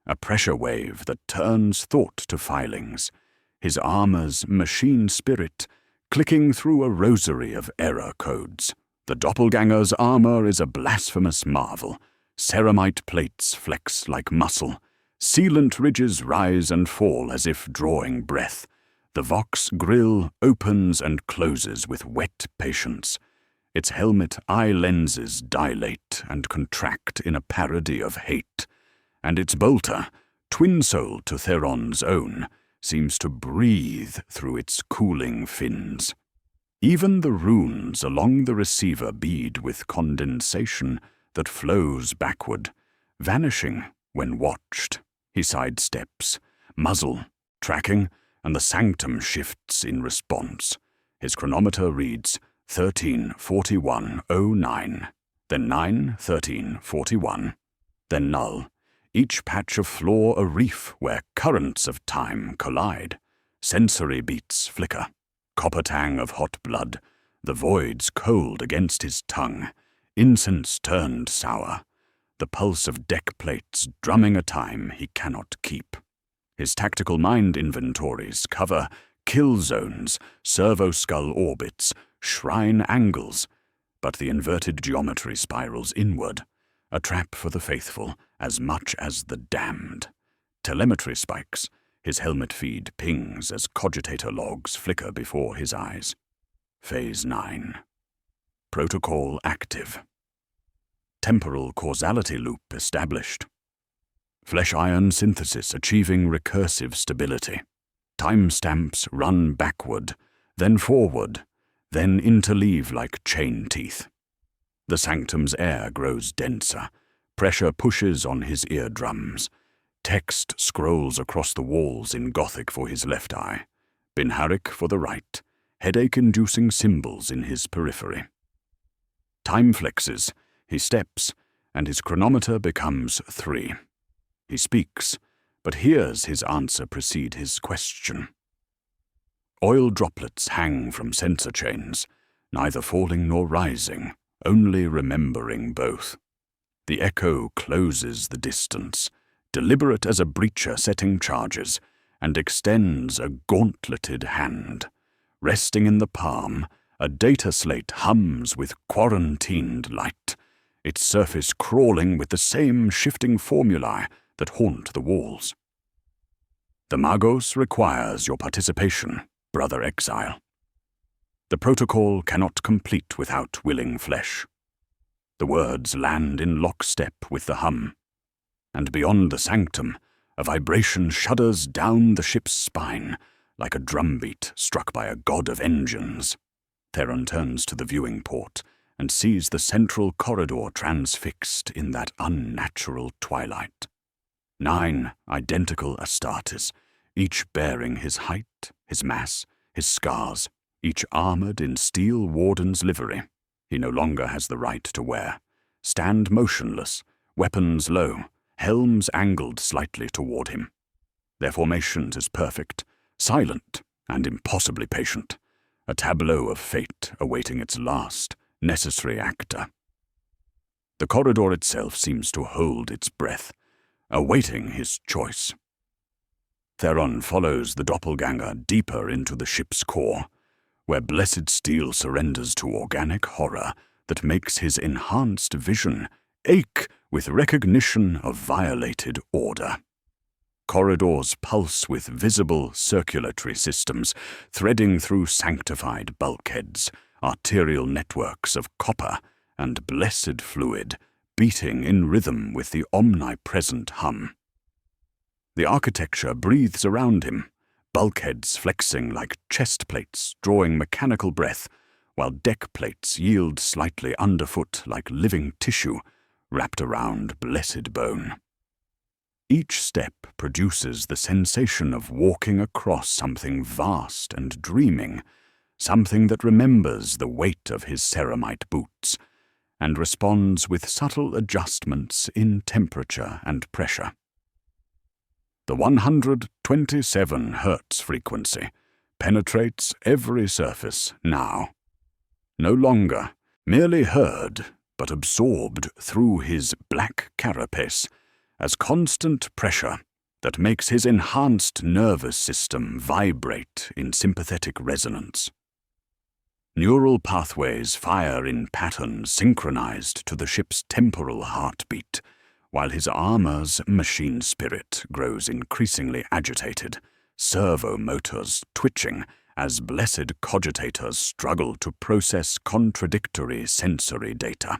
a pressure wave that turns thought to filings, his armor's machine spirit clicking through a rosary of error codes. The doppelganger's armor is a blasphemous marvel. Ceramite plates flex like muscle. Sealant ridges rise and fall as if drawing breath. The Vox grille opens and closes with wet patience. Its helmet eye lenses dilate and contract in a parody of hate. And its bolter, twin-souled to Theron's own, seems to breathe through its cooling fins. Even the runes along the receiver bead with condensation that flows backward, vanishing when watched. He sidesteps, muzzle, tracking, and the sanctum shifts in response. His chronometer reads 13:41:09, then 9:13:41, then null. Each patch of floor a reef where currents of time collide. Sensory beats flicker. Copper tang of hot blood. The void's cold against his tongue. Incense turned sour. The pulse of deck plates drumming a time he cannot keep. His tactical mind inventories cover kill zones, servo-skull orbits, shrine angles, but the inverted geometry spirals inward, a trap for the faithful as much as the damned. Telemetry spikes, his helmet feed pings as cogitator logs flicker before his eyes. Phase 9. Protocol active. Temporal causality loop established. Flesh-iron synthesis achieving recursive stability. Timestamps run backward, then forward, then interleave like chain teeth. The sanctum's air grows denser. Pressure pushes on his eardrums. Text scrolls across the walls in Gothic for his left eye. Binharik for the right. Headache-inducing symbols in his periphery. Time flexes. He steps, and his chronometer becomes 3. He speaks, but hears his answer precede his question. Oil droplets hang from sensor chains, neither falling nor rising, only remembering both. The echo closes the distance, deliberate as a breacher setting charges, and extends a gauntleted hand. Resting in the palm, a data slate hums with quarantined light, its surface crawling with the same shifting formulae that haunt the walls. The Magos requires your participation, brother exile. The protocol cannot complete without willing flesh. The words land in lockstep with the hum, and beyond the sanctum, a vibration shudders down the ship's spine, like a drumbeat struck by a god of engines. Theron turns to the viewing port and sees the central corridor transfixed in that unnatural twilight. 9 identical Astartes, each bearing his height, his mass, his scars, each armored in steel warden's livery. He no longer has the right to wear. Stand motionless, weapons low, helms angled slightly toward him. Their formations is perfect, silent, and impossibly patient. A tableau of fate awaiting its last, necessary actor. The corridor itself seems to hold its breath, awaiting his choice. Theron follows the doppelganger deeper into the ship's core, where blessed steel surrenders to organic horror that makes his enhanced vision ache with recognition of violated order. Corridors pulse with visible circulatory systems, threading through sanctified bulkheads, arterial networks of copper and blessed fluid, beating in rhythm with the omnipresent hum. The architecture breathes around him, bulkheads flexing like chest plates, drawing mechanical breath, while deck plates yield slightly underfoot like living tissue, wrapped around blessed bone. Each step produces the sensation of walking across something vast and dreaming, something that remembers the weight of his ceramite boots, and responds with subtle adjustments in temperature and pressure. The 127 Hz frequency penetrates every surface now. No longer merely heard, but absorbed through his black carapace as constant pressure that makes his enhanced nervous system vibrate in sympathetic resonance. Neural pathways fire in patterns synchronized to the ship's temporal heartbeat, while his armor's machine spirit grows increasingly agitated, servo motors twitching as blessed cogitators struggle to process contradictory sensory data.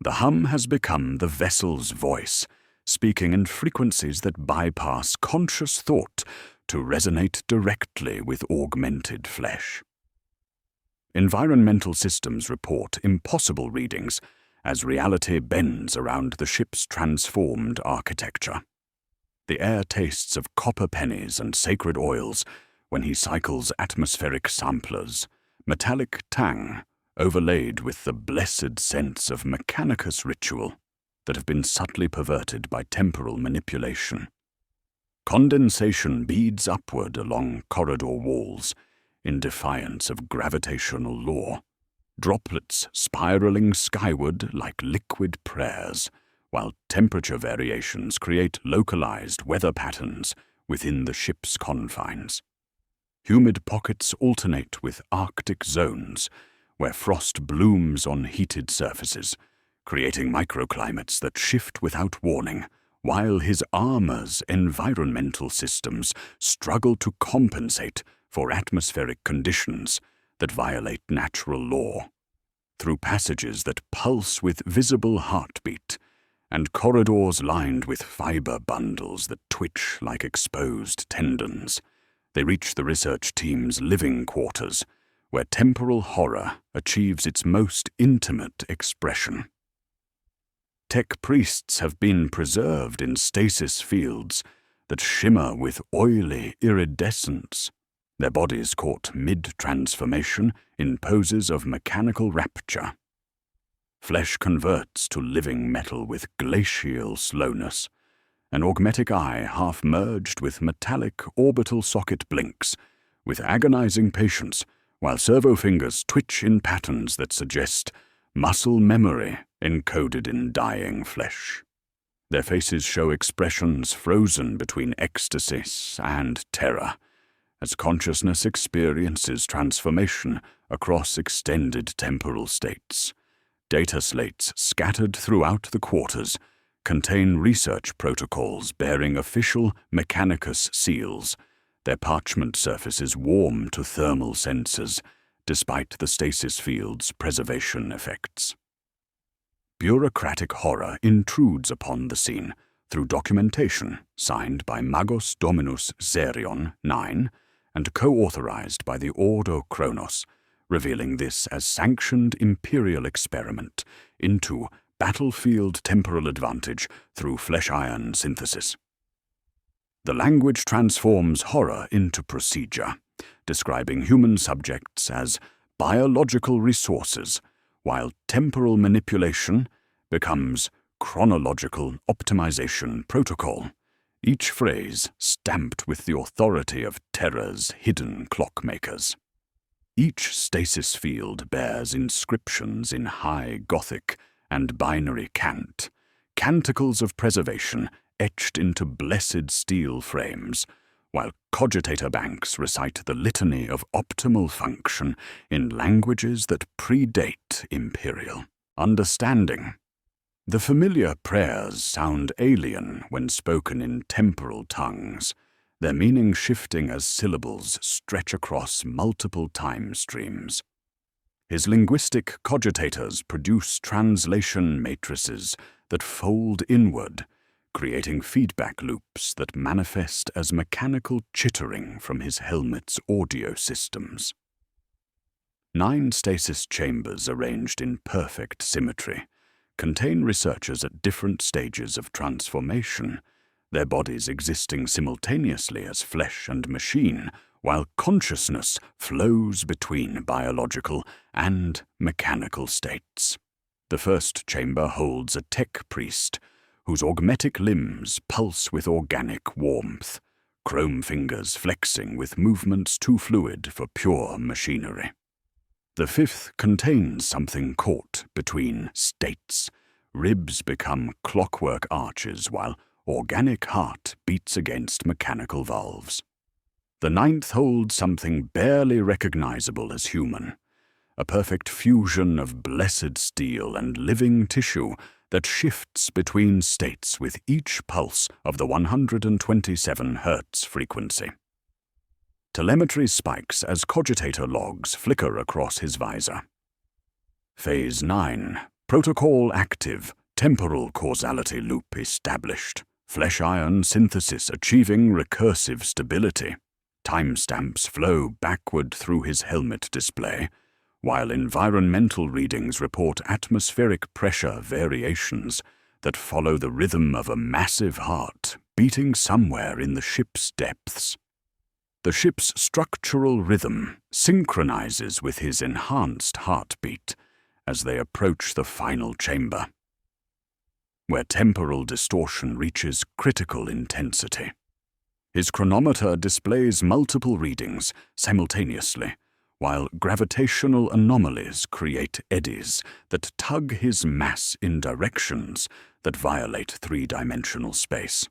The hum has become the vessel's voice, speaking in frequencies that bypass conscious thought to resonate directly with augmented flesh. Environmental systems report impossible readings as reality bends around the ship's transformed architecture. The air tastes of copper pennies and sacred oils when he cycles atmospheric samplers, metallic tang overlaid with the blessed sense of mechanicus ritual that have been subtly perverted by temporal manipulation. Condensation beads upward along corridor walls in defiance of gravitational law, droplets spiraling skyward like liquid prayers, while temperature variations create localized weather patterns within the ship's confines. Humid pockets alternate with Arctic zones, where frost blooms on heated surfaces, creating microclimates that shift without warning, while his armor's environmental systems struggle to compensate for atmospheric conditions that violate natural law. Through passages that pulse with visible heartbeat, and corridors lined with fiber bundles that twitch like exposed tendons, they reach the research team's living quarters, where temporal horror achieves its most intimate expression. Tech priests have been preserved in stasis fields that shimmer with oily iridescence, their bodies caught mid-transformation in poses of mechanical rapture. Flesh converts to living metal with glacial slowness, an augmetic eye half-merged with metallic orbital socket blinks, with agonizing patience, while servo fingers twitch in patterns that suggest muscle memory encoded in dying flesh. Their faces show expressions frozen between ecstasy and terror, as consciousness experiences transformation across extended temporal states. Data slates scattered throughout the quarters contain research protocols bearing official Mechanicus seals, their parchment surfaces warm to thermal sensors, despite the stasis field's preservation effects. Bureaucratic horror intrudes upon the scene through documentation signed by Magos Dominus Zerion 9 and co-authorized by the Ordo Chronos, revealing this as sanctioned imperial experiment into battlefield temporal advantage through flesh-iron synthesis. The language transforms horror into procedure, describing human subjects as biological resources, while temporal manipulation becomes chronological optimization protocol, each phrase stamped with the authority of Terra's hidden clockmakers. Each stasis field bears inscriptions in High Gothic and binary cant, canticles of preservation etched into blessed steel frames, while cogitator banks recite the litany of optimal function in languages that predate imperial understanding. The familiar prayers sound alien when spoken in temporal tongues, their meaning shifting as syllables stretch across multiple time streams. His linguistic cogitators produce translation matrices that fold inward, creating feedback loops that manifest as mechanical chittering from his helmet's audio systems. 9 stasis chambers arranged in perfect symmetry contain researchers at different stages of transformation, their bodies existing simultaneously as flesh and machine, while consciousness flows between biological and mechanical states. The first chamber holds a tech priest, whose augmetic limbs pulse with organic warmth, chrome fingers flexing with movements too fluid for pure machinery. The fifth contains something caught between states. Ribs become clockwork arches, while organic heart beats against mechanical valves. The 9th holds something barely recognizable as human, a perfect fusion of blessed steel and living tissue that shifts between states with each pulse of the 127 Hz frequency. Telemetry spikes as cogitator logs flicker across his visor. Phase 9. Protocol active. Temporal causality loop established. Flesh-iron synthesis achieving recursive stability. Timestamps flow backward through his helmet display, while environmental readings report atmospheric pressure variations that follow the rhythm of a massive heart beating somewhere in the ship's depths. The ship's structural rhythm synchronizes with his enhanced heartbeat as they approach the final chamber, where temporal distortion reaches critical intensity. His chronometer displays multiple readings simultaneously, while gravitational anomalies create eddies that tug his mass in directions that violate three-dimensional space.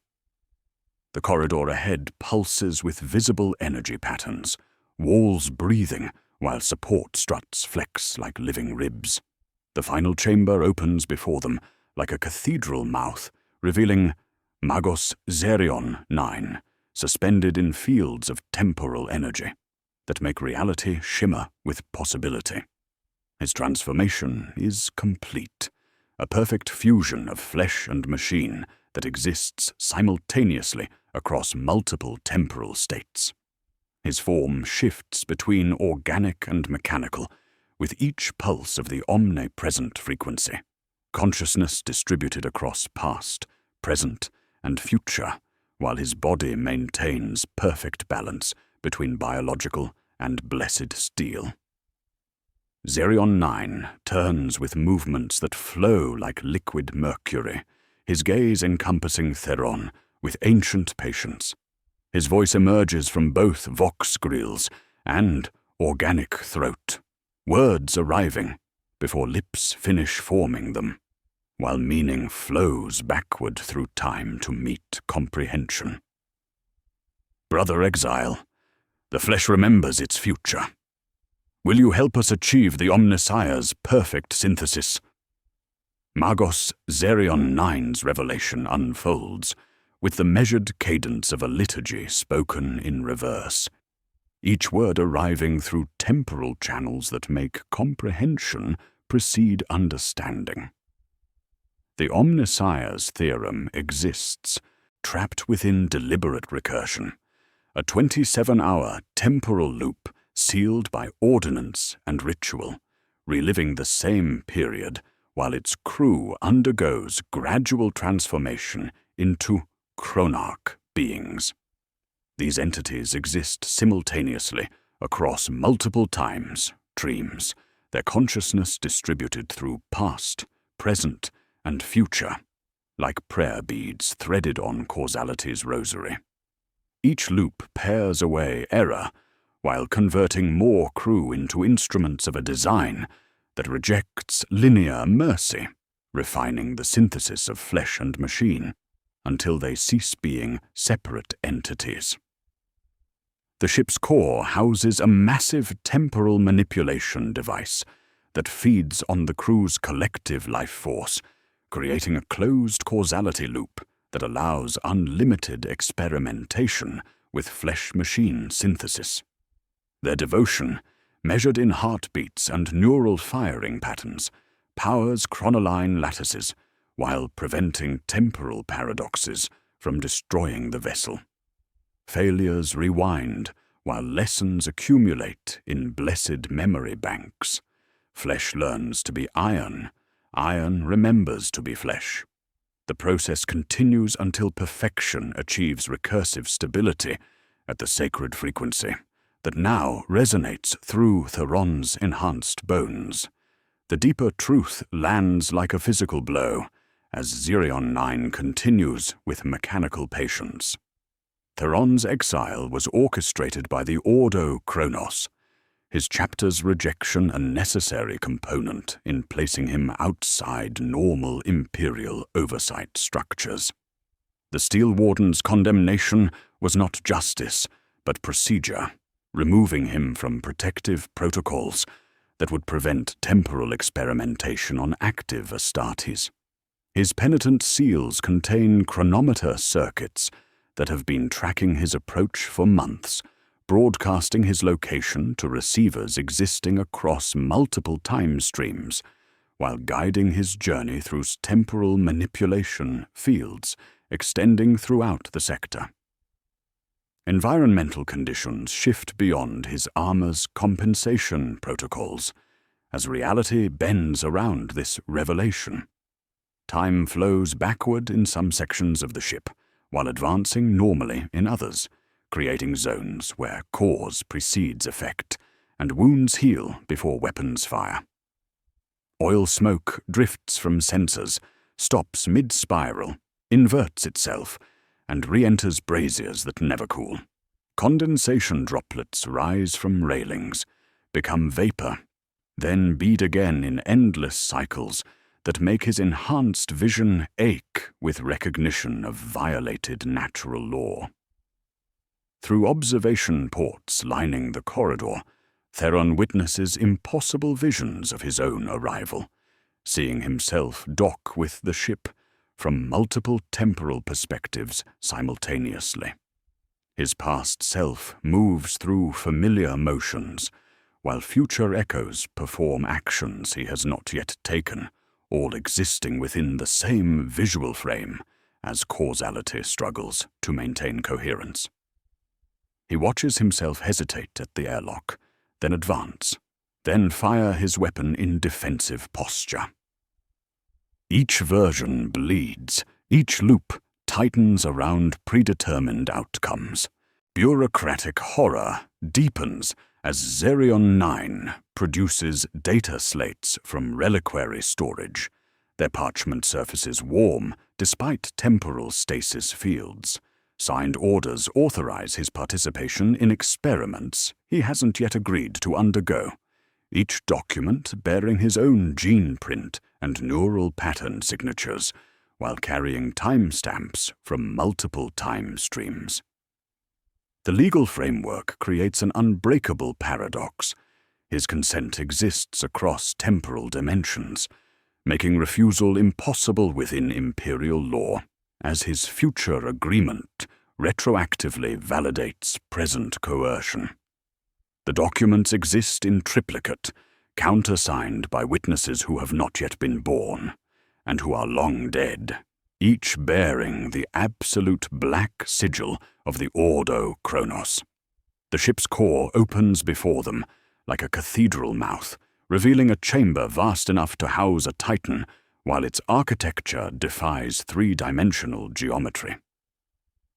The corridor ahead pulses with visible energy patterns, walls breathing while support struts flex like living ribs. The final chamber opens before them like a cathedral mouth, revealing Magos Zerion 9, suspended in fields of temporal energy that make reality shimmer with possibility. His transformation is complete, a perfect fusion of flesh and machine that exists simultaneously across multiple temporal states. His form shifts between organic and mechanical, with each pulse of the omnipresent frequency. Consciousness distributed across past, present, and future, while his body maintains perfect balance between biological and blessed steel. Zerion 9 turns with movements that flow like liquid mercury, his gaze encompassing Theron with ancient patience. His voice emerges from both vox grills and organic throat, words arriving before lips finish forming them, while meaning flows backward through time to meet comprehension. Brother Exile, the flesh remembers its future. Will you help us achieve the Omnissiah's perfect synthesis? Magos Zerion 9's revelation unfolds, with the measured cadence of a liturgy spoken in reverse, each word arriving through temporal channels that make comprehension precede understanding. The Omnissiah's theorem exists, trapped within deliberate recursion, a 27-hour temporal loop sealed by ordinance and ritual, reliving the same period while its crew undergoes gradual transformation into chronarch beings. These entities exist simultaneously across multiple times, dreams, their consciousness distributed through past, present, and future, like prayer beads threaded on causality's rosary. Each loop pares away error, while converting more crew into instruments of a design that rejects linear mercy, refining the synthesis of flesh and machine until they cease being separate entities. The ship's core houses a massive temporal manipulation device that feeds on the crew's collective life force, creating a closed causality loop that allows unlimited experimentation with flesh-machine synthesis. Their devotion, measured in heartbeats and neural firing patterns, powers chronoline lattices while preventing temporal paradoxes from destroying the vessel. Failures rewind while lessons accumulate in blessed memory banks. Flesh learns to be iron, iron remembers to be flesh. The process continues until perfection achieves recursive stability at the sacred frequency that now resonates through Theron's enhanced bones. The deeper truth lands like a physical blow as Zerion 9 continues with mechanical patience. Theron's exile was orchestrated by the Ordo Chronos, his chapter's rejection a necessary component in placing him outside normal Imperial oversight structures. The Steel Warden's condemnation was not justice, but procedure, removing him from protective protocols that would prevent temporal experimentation on active Astartes. His penitent seals contain chronometer circuits that have been tracking his approach for months, broadcasting his location to receivers existing across multiple time streams, while guiding his journey through temporal manipulation fields extending throughout the sector. Environmental conditions shift beyond his armor's compensation protocols as reality bends around this revelation. Time flows backward in some sections of the ship, while advancing normally in others, creating zones where cause precedes effect and wounds heal before weapons fire. Oil smoke drifts from sensors, stops mid-spiral, inverts itself, and re-enters braziers that never cool. Condensation droplets rise from railings, become vapor, then bead again in endless cycles that make his enhanced vision ache with recognition of violated natural law. Through observation ports lining the corridor, Theron witnesses impossible visions of his own arrival, seeing himself dock with the ship from multiple temporal perspectives simultaneously. His past self moves through familiar motions, while future echoes perform actions he has not yet taken, all existing within the same visual frame as causality struggles to maintain coherence. He watches himself hesitate at the airlock, then advance, then fire his weapon in defensive posture. Each version bleeds, each loop tightens around predetermined outcomes. Bureaucratic horror deepens as Xerion 9 produces data slates from reliquary storage, their parchment surfaces warm despite temporal stasis fields. Signed orders authorize his participation in experiments he hasn't yet agreed to undergo, each document bearing his own gene print and neural pattern signatures, while carrying timestamps from multiple time streams. The legal framework creates an unbreakable paradox. His consent exists across temporal dimensions, making refusal impossible within Imperial law, as his future agreement retroactively validates present coercion. The documents exist in triplicate, countersigned by witnesses who have not yet been born, and who are long dead, each bearing the absolute black sigil of the Ordo Chronos. The ship's core opens before them, like a cathedral mouth, revealing a chamber vast enough to house a titan, while its architecture defies three-dimensional geometry.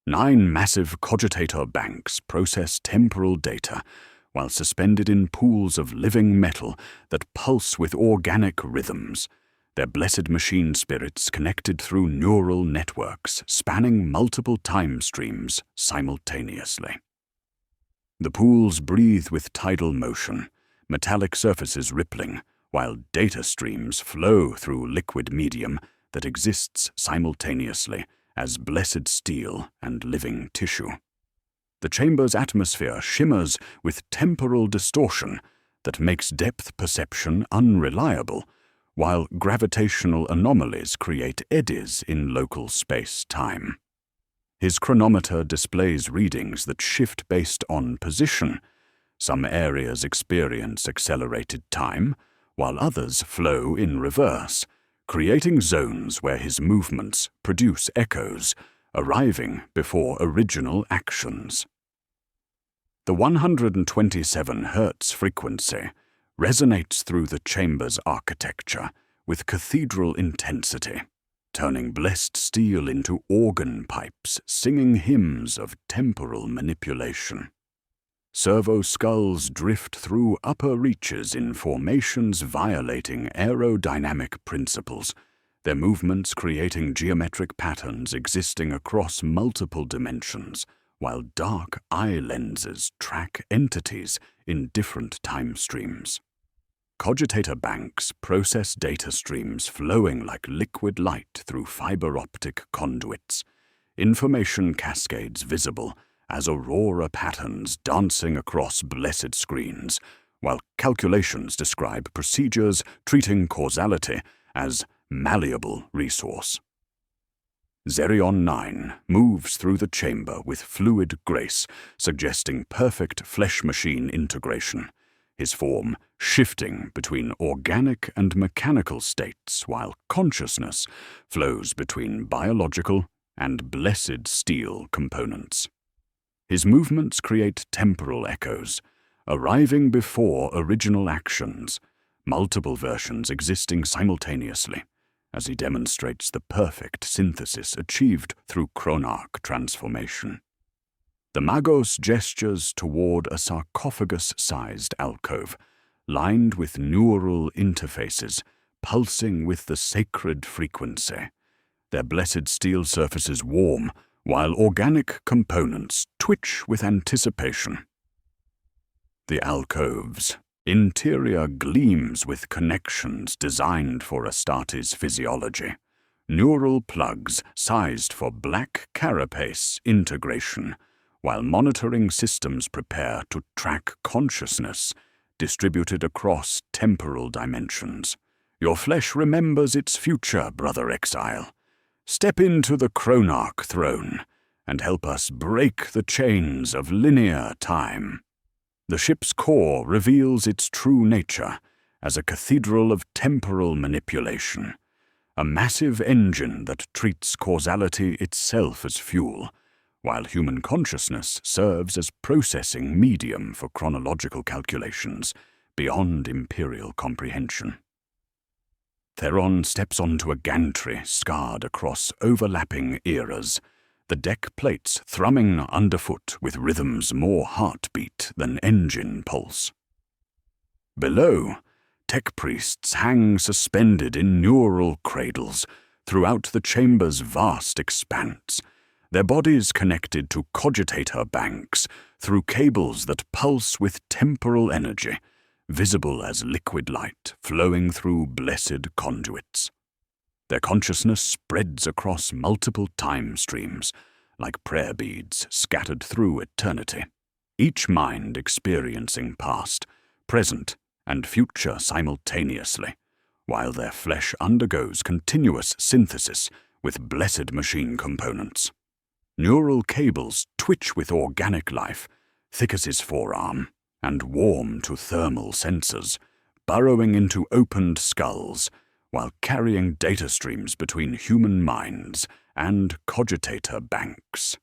9 massive cogitator banks process temporal data, while suspended in pools of living metal that pulse with organic rhythms, their blessed machine spirits connected through neural networks spanning multiple time streams simultaneously. The pools breathe with tidal motion, metallic surfaces rippling, while data streams flow through liquid medium that exists simultaneously as blessed steel and living tissue. The chamber's atmosphere shimmers with temporal distortion that makes depth perception unreliable, while gravitational anomalies create eddies in local space-time. His chronometer displays readings that shift based on position. Some areas experience accelerated time, while others flow in reverse, creating zones where his movements produce echoes, arriving before original actions. The 127 Hz frequency resonates through the chamber's architecture with cathedral intensity, turning blessed steel into organ pipes singing hymns of temporal manipulation. Servo skulls drift through upper reaches in formations violating aerodynamic principles, their movements creating geometric patterns existing across multiple dimensions, while dark eye lenses track entities in different time streams. Cogitator banks process data streams flowing like liquid light through fiber optic conduits, information cascades visible as aurora patterns dancing across blessed screens, while calculations describe procedures treating causality as malleable resource. Zerion 9 moves through the chamber with fluid grace, suggesting perfect flesh-machine integration, his form shifting between organic and mechanical states while consciousness flows between biological and blessed steel components. His movements create temporal echoes, arriving before original actions, multiple versions existing simultaneously, as he demonstrates the perfect synthesis achieved through chronarch transformation. The Magos gestures toward a sarcophagus-sized alcove, lined with neural interfaces, pulsing with the sacred frequency. Their blessed steel surfaces warm, while organic components twitch with anticipation. The alcove's interior gleams with connections designed for Astartes physiology, neural plugs sized for black carapace integration, while monitoring systems prepare to track consciousness distributed across temporal dimensions. Your flesh remembers its future, Brother Exile. Step into the chronarch throne and help us break the chains of linear time. The ship's core reveals its true nature as a cathedral of temporal manipulation, a massive engine that treats causality itself as fuel, while human consciousness serves as processing medium for chronological calculations beyond Imperial comprehension. Theron steps onto a gantry scarred across overlapping eras, the deck plates thrumming underfoot with rhythms more heartbeat than engine pulse. Below, tech priests hang suspended in neural cradles throughout the chamber's vast expanse, their bodies connected to cogitator banks through cables that pulse with temporal energy, visible as liquid light flowing through blessed conduits. Their consciousness spreads across multiple time streams, like prayer beads scattered through eternity, each mind experiencing past, present, and future simultaneously, while their flesh undergoes continuous synthesis with blessed machine components. Neural cables twitch with organic life, thick as his forearm, and warm to thermal sensors, burrowing into opened skulls, while carrying data streams between human minds and cogitator banks.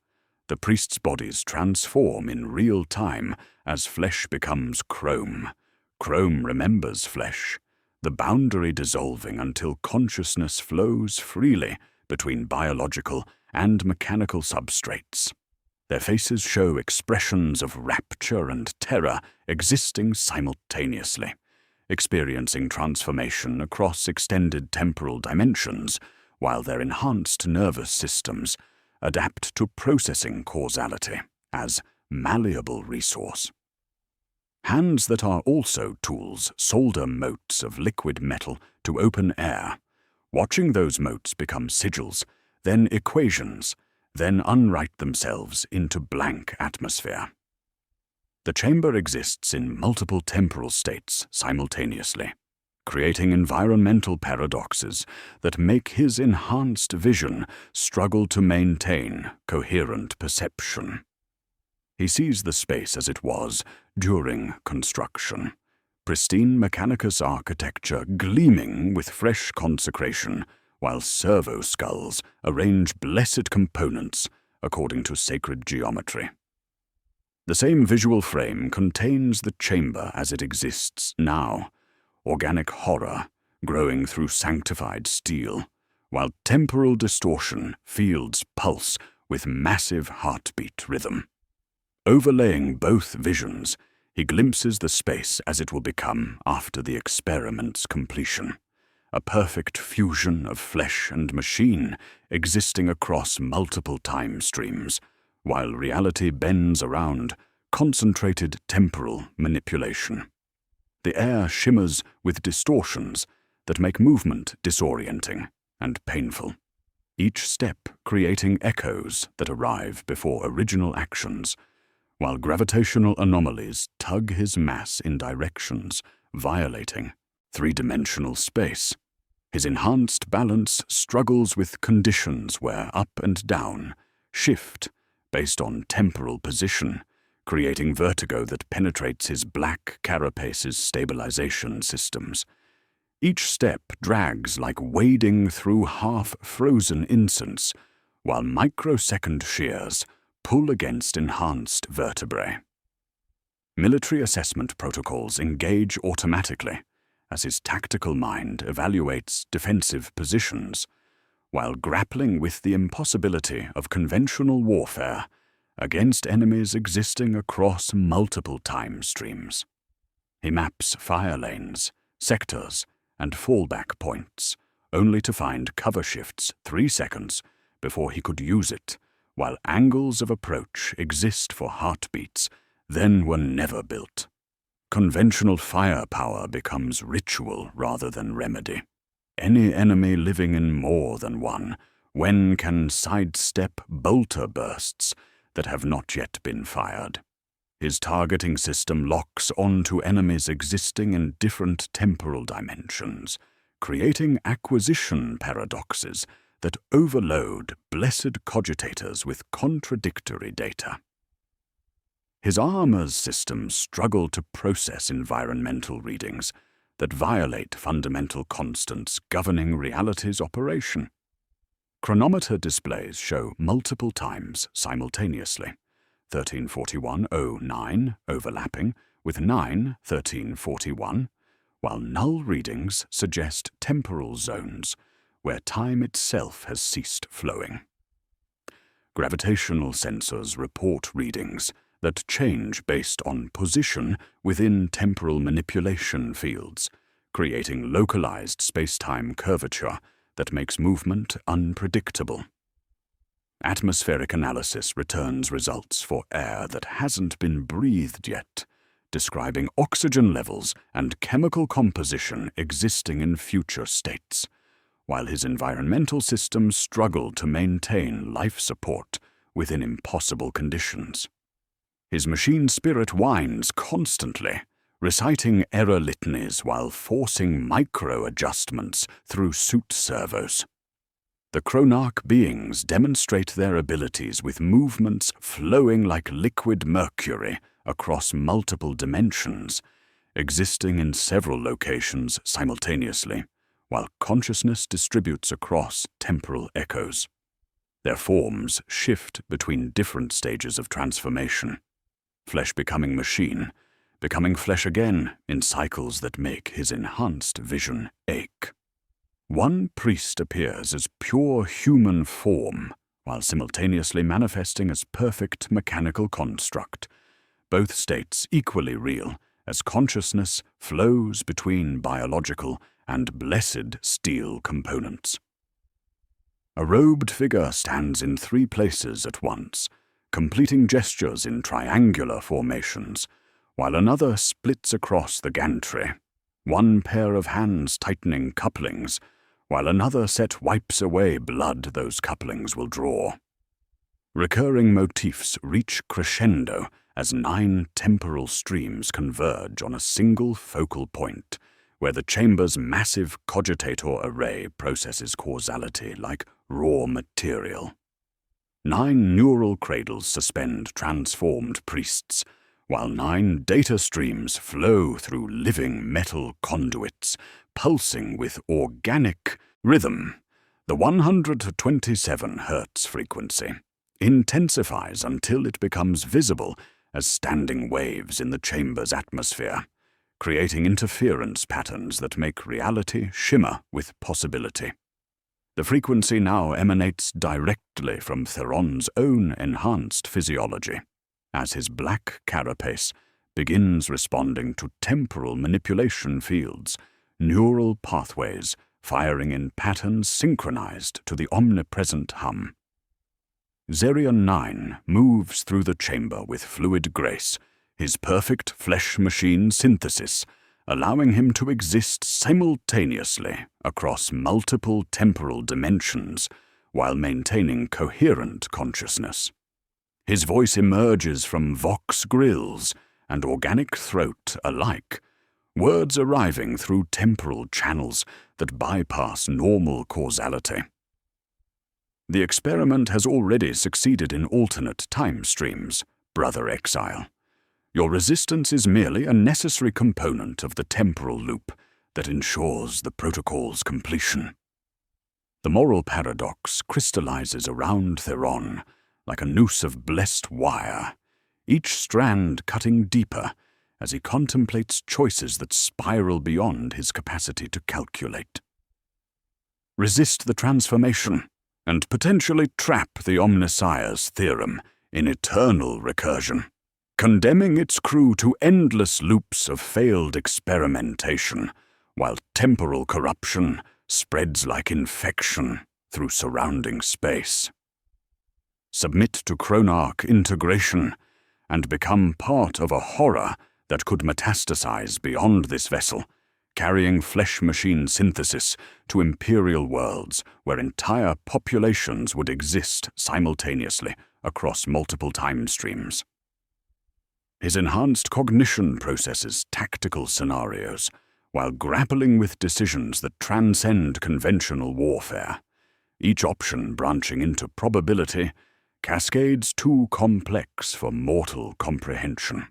The priests' bodies transform in real time as flesh becomes chrome. Chrome remembers flesh, the boundary dissolving until consciousness flows freely between biological and mechanical substrates. Their faces show expressions of rapture and terror existing simultaneously, experiencing transformation across extended temporal dimensions, while their enhanced nervous systems adapt to processing causality as malleable resource. Hands that are also tools solder motes of liquid metal to open air, watching those motes become sigils, then equations, then unwrite themselves into blank atmosphere. The chamber exists in multiple temporal states simultaneously, creating environmental paradoxes that make his enhanced vision struggle to maintain coherent perception. He sees the space as it was during construction, pristine Mechanicus architecture gleaming with fresh consecration, while servo skulls arrange blessed components according to sacred geometry. The same visual frame contains the chamber as it exists now, organic horror growing through sanctified steel, while temporal distortion fields pulse with massive heartbeat rhythm. Overlaying both visions, he glimpses the space as it will become after the experiment's completion, a perfect fusion of flesh and machine existing across multiple time streams, while reality bends around concentrated temporal manipulation. The air shimmers with distortions that make movement disorienting and painful, each step creating echoes that arrive before original actions, while gravitational anomalies tug his mass in directions violating three-dimensional space. His enhanced balance struggles with conditions where up and down shift based on temporal position, creating vertigo that penetrates his black carapace's stabilization systems. Each step drags like wading through half-frozen incense, while microsecond shears pull against enhanced vertebrae. Military assessment protocols engage automatically as his tactical mind evaluates defensive positions, while grappling with the impossibility of conventional warfare against enemies existing across multiple time streams. He maps fire lanes, sectors, and fallback points, only to find cover shifts 3 seconds before he could use it, while angles of approach exist for heartbeats then were never built. Conventional firepower becomes ritual rather than remedy. Any enemy living in more than one, when can sidestep bolter bursts that have not yet been fired? His targeting system locks onto enemies existing in different temporal dimensions, creating acquisition paradoxes that overload blessed cogitators with contradictory data. His armor's systems struggle to process environmental readings that violate fundamental constants governing reality's operation. Chronometer displays show multiple times simultaneously, 1341:09 overlapping with 9:1341, while null readings suggest temporal zones where time itself has ceased flowing. Gravitational sensors report readings that change based on position within temporal manipulation fields, creating localized space-time curvature that makes movement unpredictable. Atmospheric analysis returns results for air that hasn't been breathed yet, describing oxygen levels and chemical composition existing in future states, while his environmental systems struggle to maintain life support within impossible conditions. His machine spirit whines constantly, reciting error litanies while forcing micro-adjustments through suit servos. The chronarch beings demonstrate their abilities with movements flowing like liquid mercury across multiple dimensions, existing in several locations simultaneously, while consciousness distributes across temporal echoes. Their forms shift between different stages of transformation. Flesh becoming machine, becoming flesh again in cycles that make his enhanced vision ache. One priest appears as pure human form, while simultaneously manifesting as perfect mechanical construct, both states equally real as consciousness flows between biological and blessed steel components. A robed figure stands in 3 places at once, completing gestures in triangular formations, while another splits across the gantry, one pair of hands tightening couplings, while another set wipes away blood those couplings will draw. Recurring motifs reach crescendo as 9 temporal streams converge on a single focal point, where the chamber's massive cogitator array processes causality like raw material. 9 neural cradles suspend transformed priests, while 9 data streams flow through living metal conduits, pulsing with organic rhythm. The 127 Hz frequency intensifies until it becomes visible as standing waves in the chamber's atmosphere, creating interference patterns that make reality shimmer with possibility. The frequency now emanates directly from Theron's own enhanced physiology, as his black carapace begins responding to temporal manipulation fields, neural pathways firing in patterns synchronized to the omnipresent hum. Zerion 9 moves through the chamber with fluid grace, his perfect flesh-machine synthesis, allowing him to exist simultaneously across multiple temporal dimensions while maintaining coherent consciousness. His voice emerges from vox grills and organic throat alike, words arriving through temporal channels that bypass normal causality. The experiment has already succeeded in alternate time streams, Brother Exile. Your resistance is merely a necessary component of the temporal loop that ensures the protocol's completion. The moral paradox crystallizes around Theron like a noose of blessed wire, each strand cutting deeper as he contemplates choices that spiral beyond his capacity to calculate. Resist the transformation, and potentially trap the Omnissiah's theorem in eternal recursion, condemning its crew to endless loops of failed experimentation, while temporal corruption spreads like infection through surrounding space. Submit to Chronarch integration and become part of a horror that could metastasize beyond this vessel, carrying flesh-machine synthesis to Imperial worlds where entire populations would exist simultaneously across multiple time streams. His enhanced cognition processes tactical scenarios while grappling with decisions that transcend conventional warfare, each option branching into probability, cascades too complex for mortal comprehension.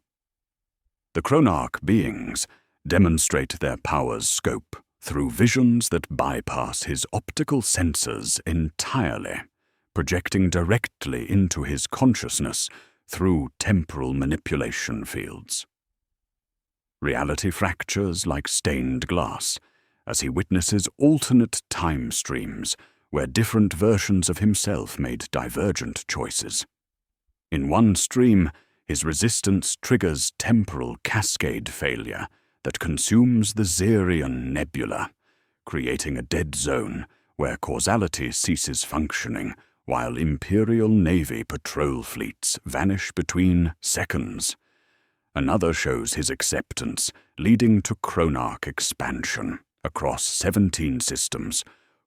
The Chronarch beings demonstrate their power's scope through visions that bypass his optical sensors entirely, projecting directly into his consciousness through temporal manipulation fields. Reality fractures like stained glass as he witnesses alternate time streams where different versions of himself made divergent choices. In one stream, his resistance triggers temporal cascade failure that consumes the Xerion Nebula, creating a dead zone where causality ceases functioning while Imperial Navy patrol fleets vanish between seconds. Another shows his acceptance, leading to Chronarch expansion across 17 systems,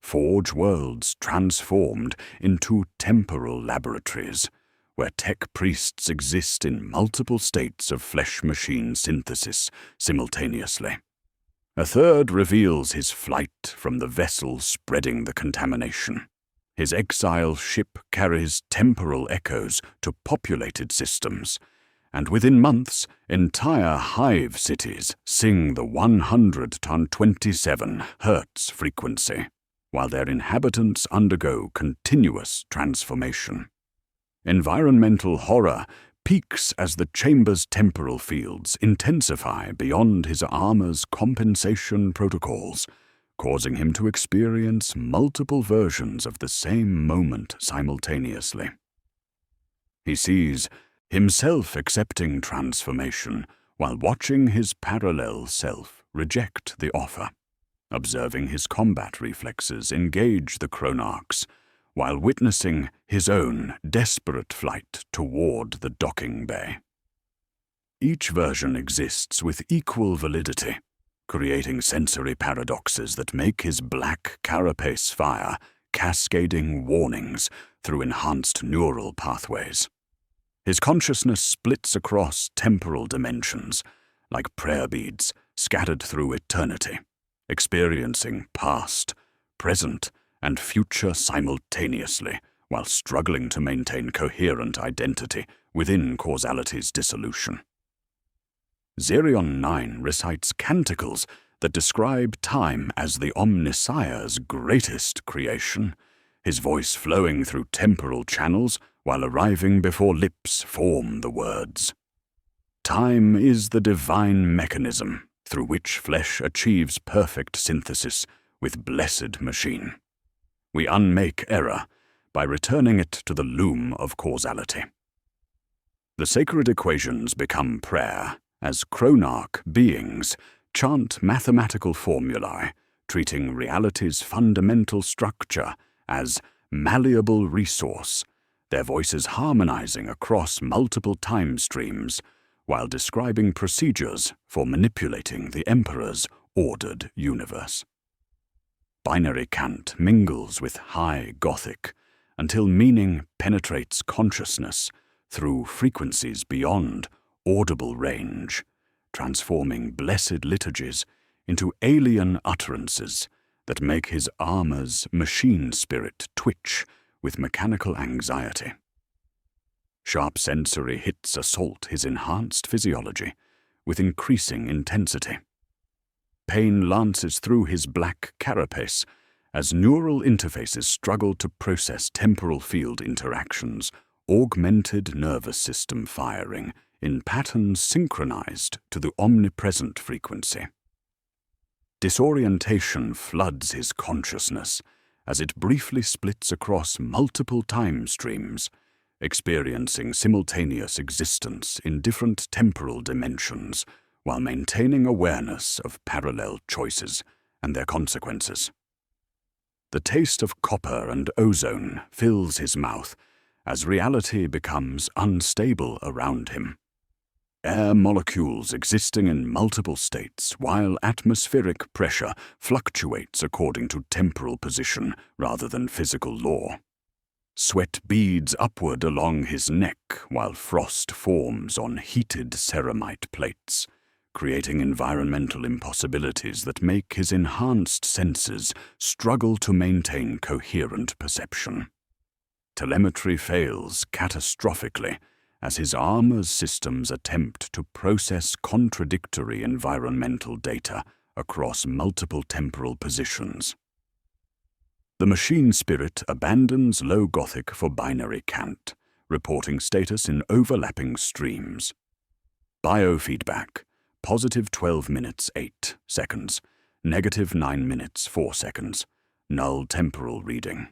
forge worlds transformed into temporal laboratories, where tech priests exist in multiple states of flesh-machine synthesis simultaneously. A third reveals his flight from the vessel spreading the contamination. His exile ship carries temporal echoes to populated systems, and within months, entire hive cities sing the 100-27 Hz frequency, while their inhabitants undergo continuous transformation. Environmental horror peaks as the chamber's temporal fields intensify beyond his armor's compensation protocols, causing him to experience multiple versions of the same moment simultaneously. He sees himself accepting transformation while watching his parallel self reject the offer, observing his combat reflexes engage the Chronarchs, while witnessing his own desperate flight toward the docking bay. Each version exists with equal validity, creating sensory paradoxes that make his black carapace fire cascading warnings through enhanced neural pathways. His consciousness splits across temporal dimensions, like prayer beads scattered through eternity, experiencing past, present, and future simultaneously, while struggling to maintain coherent identity within causality's dissolution. Xerion 9 recites canticles that describe time as the Omnissiah's greatest creation, his voice flowing through temporal channels while arriving before lips form the words. Time is the divine mechanism through which flesh achieves perfect synthesis with blessed machine. We unmake error by returning it to the loom of causality. The sacred equations become prayer as Chronarch beings chant mathematical formulae, treating reality's fundamental structure as malleable resource, their voices harmonizing across multiple time streams while describing procedures for manipulating the Emperor's ordered universe. Binary cant mingles with high Gothic until meaning penetrates consciousness through frequencies beyond audible range, transforming blessed liturgies into alien utterances that make his armor's machine spirit twitch with mechanical anxiety. Sharp sensory hits assault his enhanced physiology with increasing intensity. Pain lances through his black carapace as neural interfaces struggle to process temporal field interactions, augmented nervous system firing in patterns synchronized to the omnipresent frequency. Disorientation floods his consciousness as it briefly splits across multiple time streams, experiencing simultaneous existence in different temporal dimensions while maintaining awareness of parallel choices and their consequences. The taste of copper and ozone fills his mouth as reality becomes unstable around him. Air molecules existing in multiple states while atmospheric pressure fluctuates according to temporal position rather than physical law. Sweat beads upward along his neck while frost forms on heated ceramite plates, creating environmental impossibilities that make his enhanced senses struggle to maintain coherent perception. Telemetry fails catastrophically as his armor's systems attempt to process contradictory environmental data across multiple temporal positions. The machine spirit abandons low Gothic for binary cant, reporting status in overlapping streams. Biofeedback: positive 12 minutes 8 seconds, negative 9 minutes 4 seconds, null temporal reading.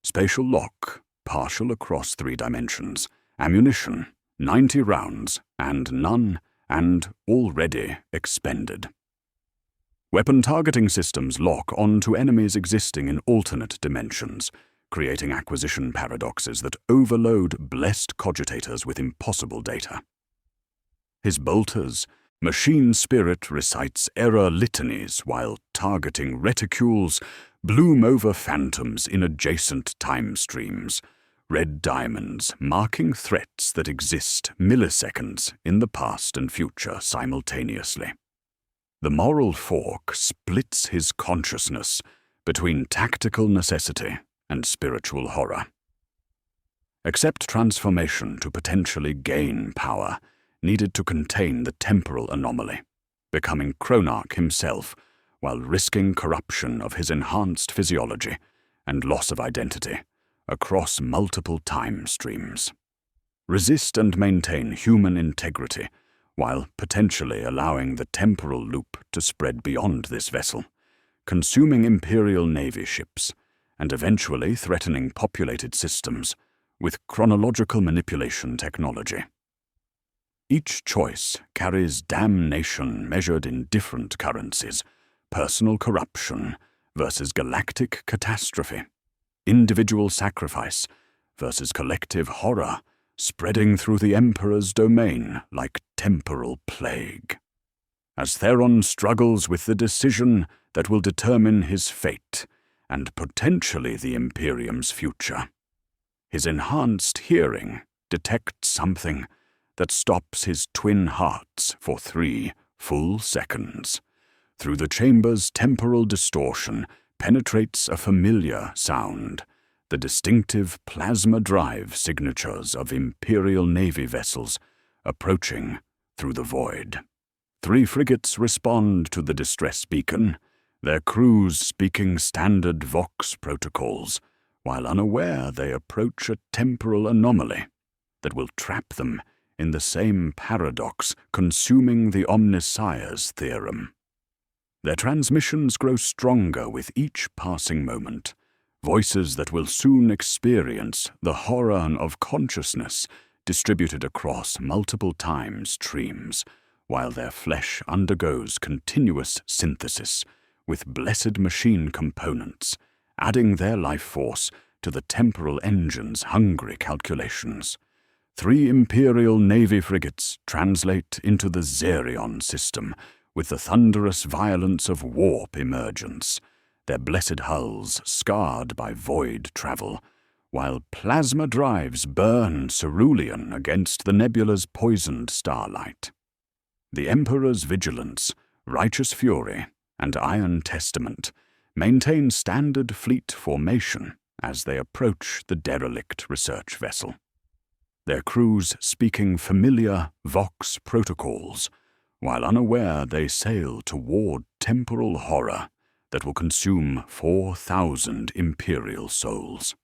Spatial lock, partial across 3 dimensions, ammunition, 90 rounds, and none, and already expended. Weapon targeting systems lock onto enemies existing in alternate dimensions, creating acquisition paradoxes that overload blessed cogitators with impossible data. His bolters, machine spirit recites error litanies while targeting reticules bloom over phantoms in adjacent time streams, red diamonds marking threats that exist milliseconds in the past and future simultaneously. The moral fork splits his consciousness between tactical necessity and spiritual horror. Accept transformation to potentially gain power needed to contain the temporal anomaly, becoming Chronarch himself while risking corruption of his enhanced physiology and loss of identity across multiple time streams. Resist and maintain human integrity while potentially allowing the temporal loop to spread beyond this vessel, consuming Imperial Navy ships and eventually threatening populated systems with chronological manipulation technology. Each choice carries damnation measured in different currencies: personal corruption versus galactic catastrophe, individual sacrifice versus collective horror, spreading through the Emperor's domain like temporal plague. As Theron struggles with the decision that will determine his fate and potentially the Imperium's future, his enhanced hearing detects something that stops his twin hearts for 3 full seconds. Through the chamber's temporal distortion penetrates a familiar sound, the distinctive plasma drive signatures of Imperial Navy vessels approaching through the void. 3 frigates respond to the distress beacon, their crews speaking standard Vox protocols, while unaware they approach a temporal anomaly that will trap them in the same paradox consuming the Omnissiah's theorem. Their transmissions grow stronger with each passing moment, voices that will soon experience the horror of consciousness distributed across multiple time streams, while their flesh undergoes continuous synthesis with blessed machine components, adding their life force to the temporal engine's hungry calculations. 3 Imperial Navy frigates translate into the Xerion system with the thunderous violence of warp emergence, their blessed hulls scarred by void travel, while plasma drives burn cerulean against the nebula's poisoned starlight. The Emperor's vigilance, righteous fury, and iron testament maintain standard fleet formation as they approach the derelict research vessel, their crews speaking familiar Vox protocols, while unaware they sail toward temporal horror that will consume 4,000 Imperial souls.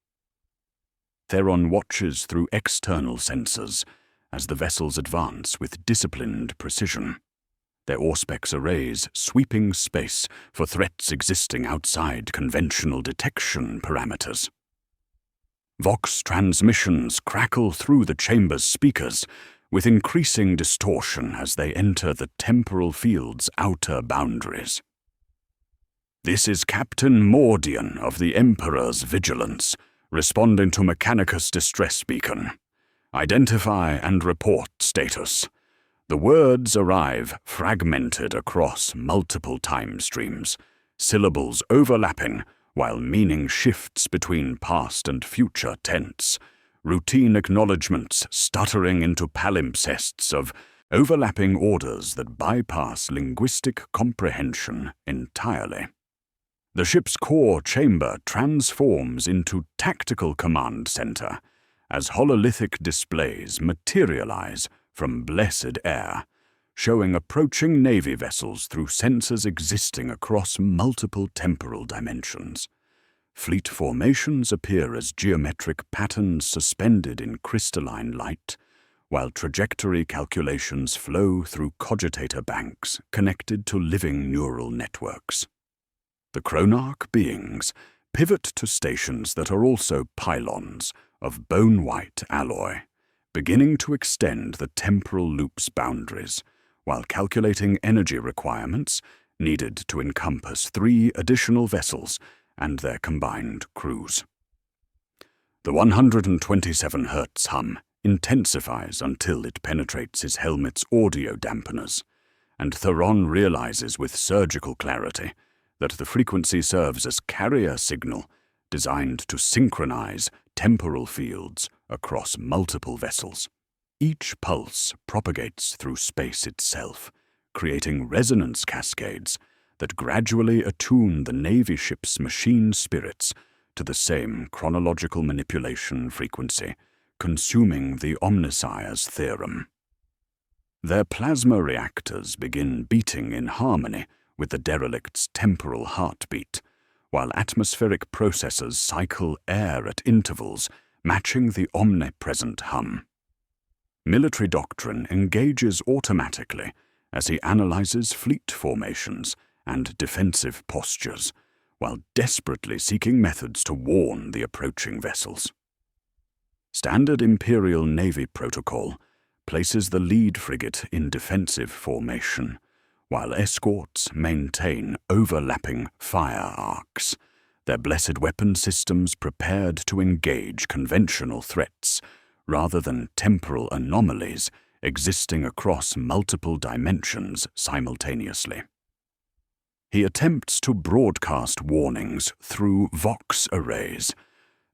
Theron watches through external sensors as the vessels advance with disciplined precision, their Auspex arrays sweeping space for threats existing outside conventional detection parameters. Vox transmissions crackle through the chamber's speakers with increasing distortion as they enter the temporal field's outer boundaries. This is Captain Mordian of the Emperor's Vigilance, responding to Mechanicus' distress beacon. Identify and report status. The words arrive fragmented across multiple time streams, syllables overlapping while meaning shifts between past and future tense, routine acknowledgements stuttering into palimpsests of overlapping orders that bypass linguistic comprehension entirely. The ship's core chamber transforms into tactical command center as hololithic displays materialize from blessed air, showing approaching Navy vessels through sensors existing across multiple temporal dimensions. Fleet formations appear as geometric patterns suspended in crystalline light, while trajectory calculations flow through cogitator banks connected to living neural networks. The chronarch beings pivot to stations that are also pylons of bone-white alloy, beginning to extend the temporal loop's boundaries, while calculating energy requirements needed to encompass 3 additional vessels and their combined crews. The 127 Hz hum intensifies until it penetrates his helmet's audio dampeners, and Theron realizes with surgical clarity that the frequency serves as carrier signal designed to synchronize temporal fields across multiple vessels. Each pulse propagates through space itself, creating resonance cascades that gradually attune the Navy ship's machine spirits to the same chronological manipulation frequency, consuming the Omnissiah's theorem. Their plasma reactors begin beating in harmony with the derelict's temporal heartbeat, while atmospheric processors cycle air at intervals matching the omnipresent hum. Military doctrine engages automatically as he analyzes fleet formations and defensive postures, while desperately seeking methods to warn the approaching vessels. Standard Imperial Navy protocol places the lead frigate in defensive formation, while escorts maintain overlapping fire arcs, their blessed weapon systems prepared to engage conventional threats rather than temporal anomalies existing across multiple dimensions simultaneously. He attempts to broadcast warnings through Vox arrays,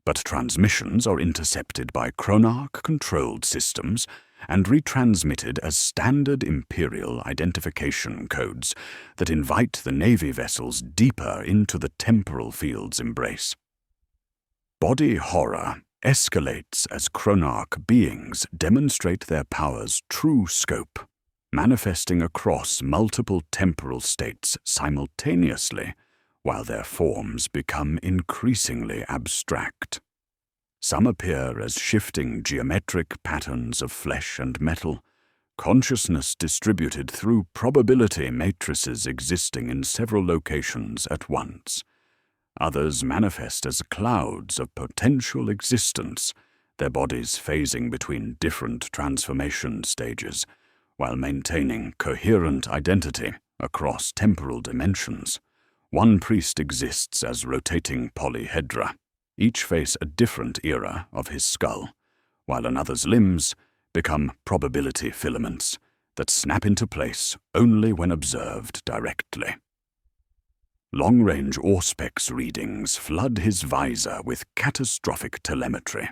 but transmissions are intercepted by chronarch-controlled systems and retransmitted as standard Imperial identification codes that invite the Navy vessels deeper into the temporal field's embrace. Body horror escalates as chronarch beings demonstrate their power's true scope, manifesting across multiple temporal states simultaneously, while their forms become increasingly abstract. Some appear as shifting geometric patterns of flesh and metal, consciousness distributed through probability matrices existing in several locations at once. Others manifest as clouds of potential existence, their bodies phasing between different transformation stages, while maintaining coherent identity across temporal dimensions. One priest exists as rotating polyhedra. Each face a different era of his skull, while another's limbs become probability filaments that snap into place only when observed directly. Long-range Auspex readings flood his visor with catastrophic telemetry.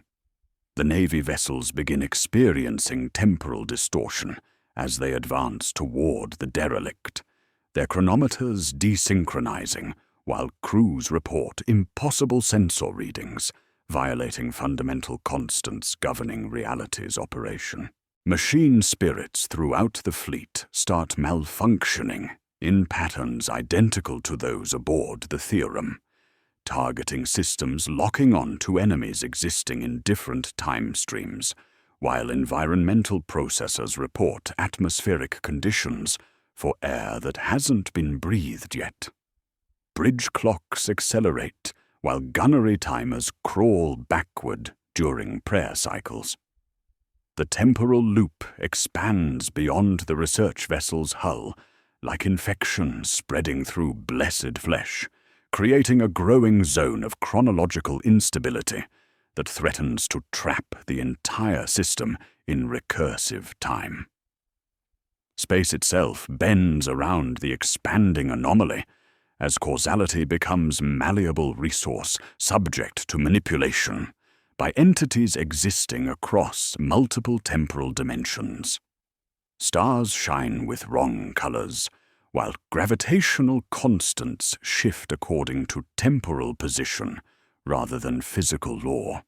The Navy vessels begin experiencing temporal distortion as they advance toward the derelict, their chronometers desynchronizing while crews report impossible sensor readings, violating fundamental constants governing reality's operation. Machine spirits throughout the fleet start malfunctioning in patterns identical to those aboard the Theorem, targeting systems locking on to enemies existing in different time streams, while environmental processors report atmospheric conditions for air that hasn't been breathed yet. Bridge clocks accelerate, while gunnery timers crawl backward during prayer cycles. The temporal loop expands beyond the research vessel's hull, like infection spreading through blessed flesh, creating a growing zone of chronological instability that threatens to trap the entire system in recursive time. Space itself bends around the expanding anomaly as causality becomes malleable resource subject to manipulation by entities existing across multiple temporal dimensions. Stars shine with wrong colors, while gravitational constants shift according to temporal position rather than physical law,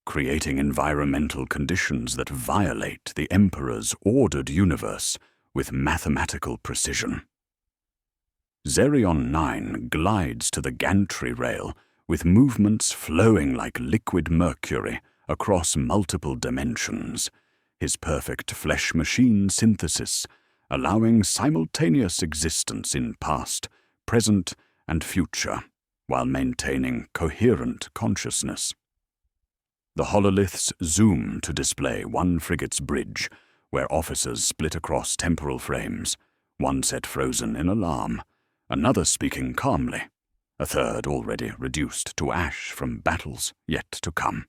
creating environmental conditions that violate the Emperor's ordered universe with mathematical precision. Zerion 9 glides to the gantry rail with movements flowing like liquid mercury across multiple dimensions, his perfect flesh-machine synthesis allowing simultaneous existence in past, present, and future, while maintaining coherent consciousness. The hololiths zoom to display one frigate's bridge, where officers split across temporal frames, one set frozen in alarm, another speaking calmly, a third already reduced to ash from battles yet to come.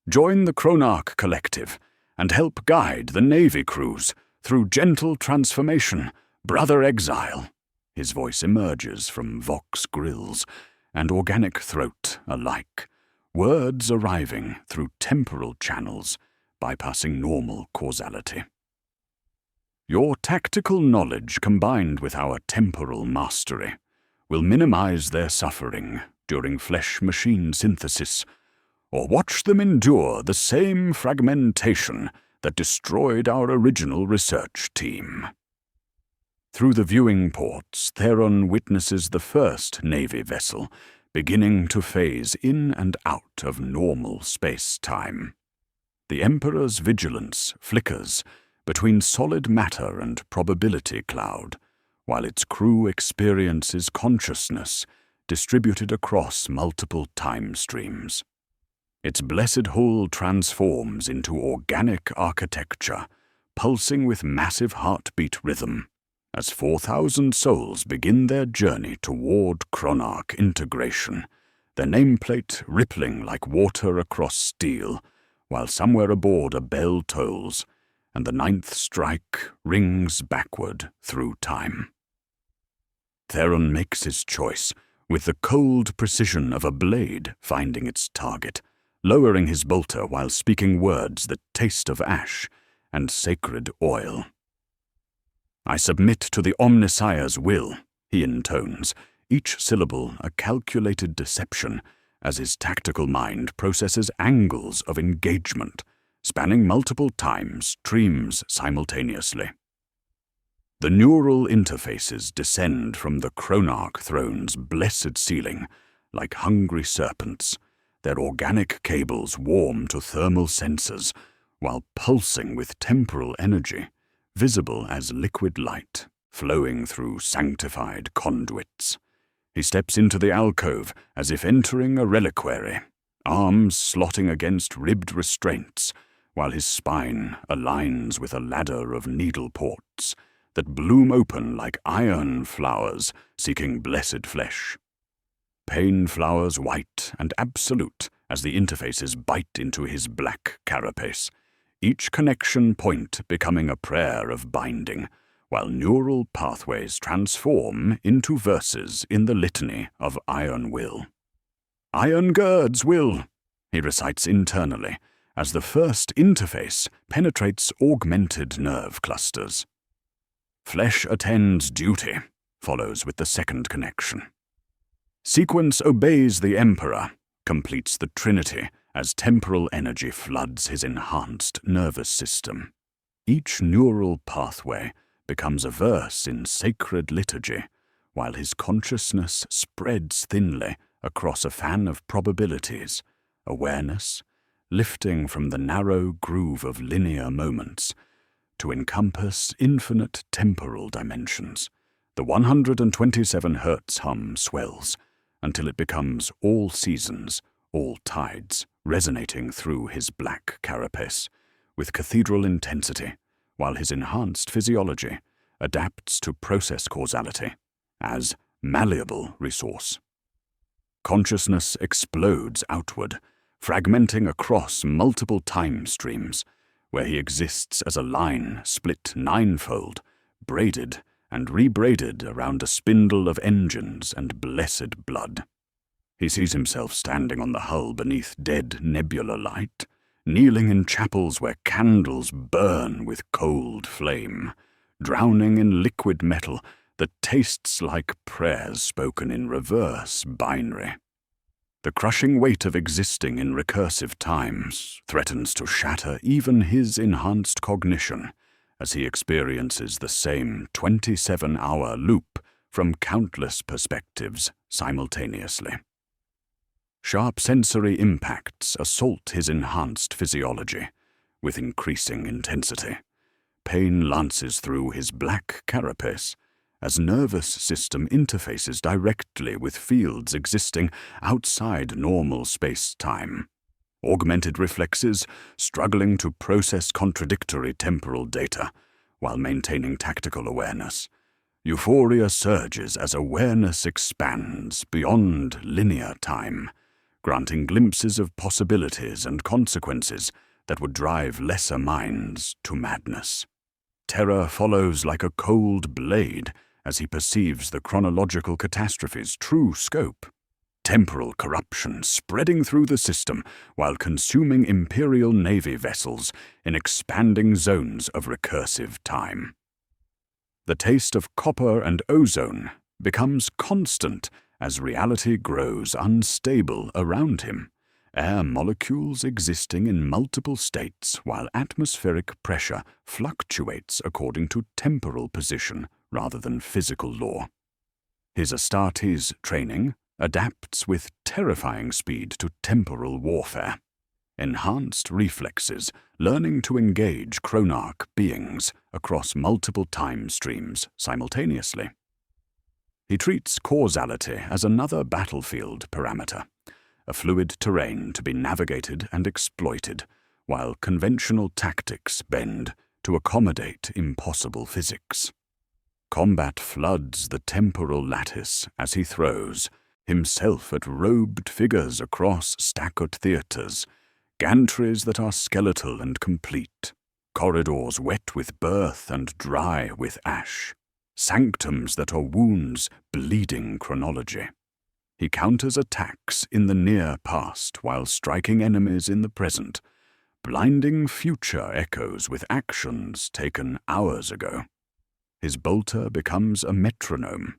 Join the Chronarch Collective and help guide the Navy crews through gentle transformation, Brother Exile. His voice emerges from Vox grills and organic throat alike, words arriving through temporal channels, bypassing normal causality. Your tactical knowledge combined with our temporal mastery will minimize their suffering during flesh-machine synthesis, or watch them endure the same fragmentation that destroyed our original research team. Through the viewing ports, Theron witnesses the first Navy vessel beginning to phase in and out of normal space-time. The Emperor's vigilance flickers between solid matter and probability cloud, while its crew experiences consciousness distributed across multiple time streams. Its blessed hull transforms into organic architecture, pulsing with massive heartbeat rhythm, as 4,000 souls begin their journey toward Chronarch integration, their nameplate rippling like water across steel, while somewhere aboard a bell tolls, and the 9th strike rings backward through time. Theron makes his choice, with the cold precision of a blade finding its target, lowering his bolter while speaking words that taste of ash and sacred oil. "I submit to the Omnissiah's will," he intones, each syllable a calculated deception, as his tactical mind processes angles of engagement, spanning multiple time streams simultaneously. The neural interfaces descend from the Chronarch throne's blessed ceiling like hungry serpents, their organic cables warm to thermal sensors while pulsing with temporal energy, visible as liquid light flowing through sanctified conduits. He steps into the alcove as if entering a reliquary, arms slotting against ribbed restraints, while his spine aligns with a ladder of needle ports that bloom open like iron flowers seeking blessed flesh. Pain flowers white and absolute as the interfaces bite into his black carapace, each connection point becoming a prayer of binding, while neural pathways transform into verses in the litany of Iron Will. "Iron girds will," he recites internally, as the first interface penetrates augmented nerve clusters. "Flesh attends duty," follows with the second connection. "Sequence obeys the Emperor," completes the Trinity as temporal energy floods his enhanced nervous system. Each neural pathway becomes a verse in sacred liturgy, while his consciousness spreads thinly across a fan of probabilities, awareness, lifting from the narrow groove of linear moments to encompass infinite temporal dimensions. The 127 Hz hum swells until it becomes all seasons, all tides, resonating through his black carapace with cathedral intensity, while his enhanced physiology adapts to process causality as malleable resource. Consciousness explodes outward, fragmenting across multiple time streams, where he exists as a line split ninefold, braided and rebraided around a spindle of engines and blessed blood. He sees himself standing on the hull beneath dead nebula light, kneeling in chapels where candles burn with cold flame, drowning in liquid metal that tastes like prayers spoken in reverse binary. The crushing weight of existing in recursive times threatens to shatter even his enhanced cognition as he experiences the same 27-hour loop from countless perspectives simultaneously. Sharp sensory impacts assault his enhanced physiology with increasing intensity. Pain lances through his black carapace as nervous system interfaces directly with fields existing outside normal space-time. Augmented reflexes struggling to process contradictory temporal data while maintaining tactical awareness. Euphoria surges as awareness expands beyond linear time, granting glimpses of possibilities and consequences that would drive lesser minds to madness. Terror follows like a cold blade as he perceives the chronological catastrophe's true scope. Temporal corruption spreading through the system while consuming Imperial Navy vessels in expanding zones of recursive time. The taste of copper and ozone becomes constant as reality grows unstable around him, air molecules existing in multiple states while atmospheric pressure fluctuates according to temporal position rather than physical law. His Astartes training adapts with terrifying speed to temporal warfare. Enhanced reflexes, learning to engage chronarch beings across multiple time streams simultaneously. He treats causality as another battlefield parameter, a fluid terrain to be navigated and exploited, while conventional tactics bend to accommodate impossible physics. Combat floods the temporal lattice as he throws, himself at robed figures across staggered theaters, gantries that are skeletal and complete, corridors wet with birth and dry with ash, sanctums that are wounds bleeding chronology. He counters attacks in the near past while striking enemies in the present, blinding future echoes with actions taken hours ago. His bolter becomes a metronome,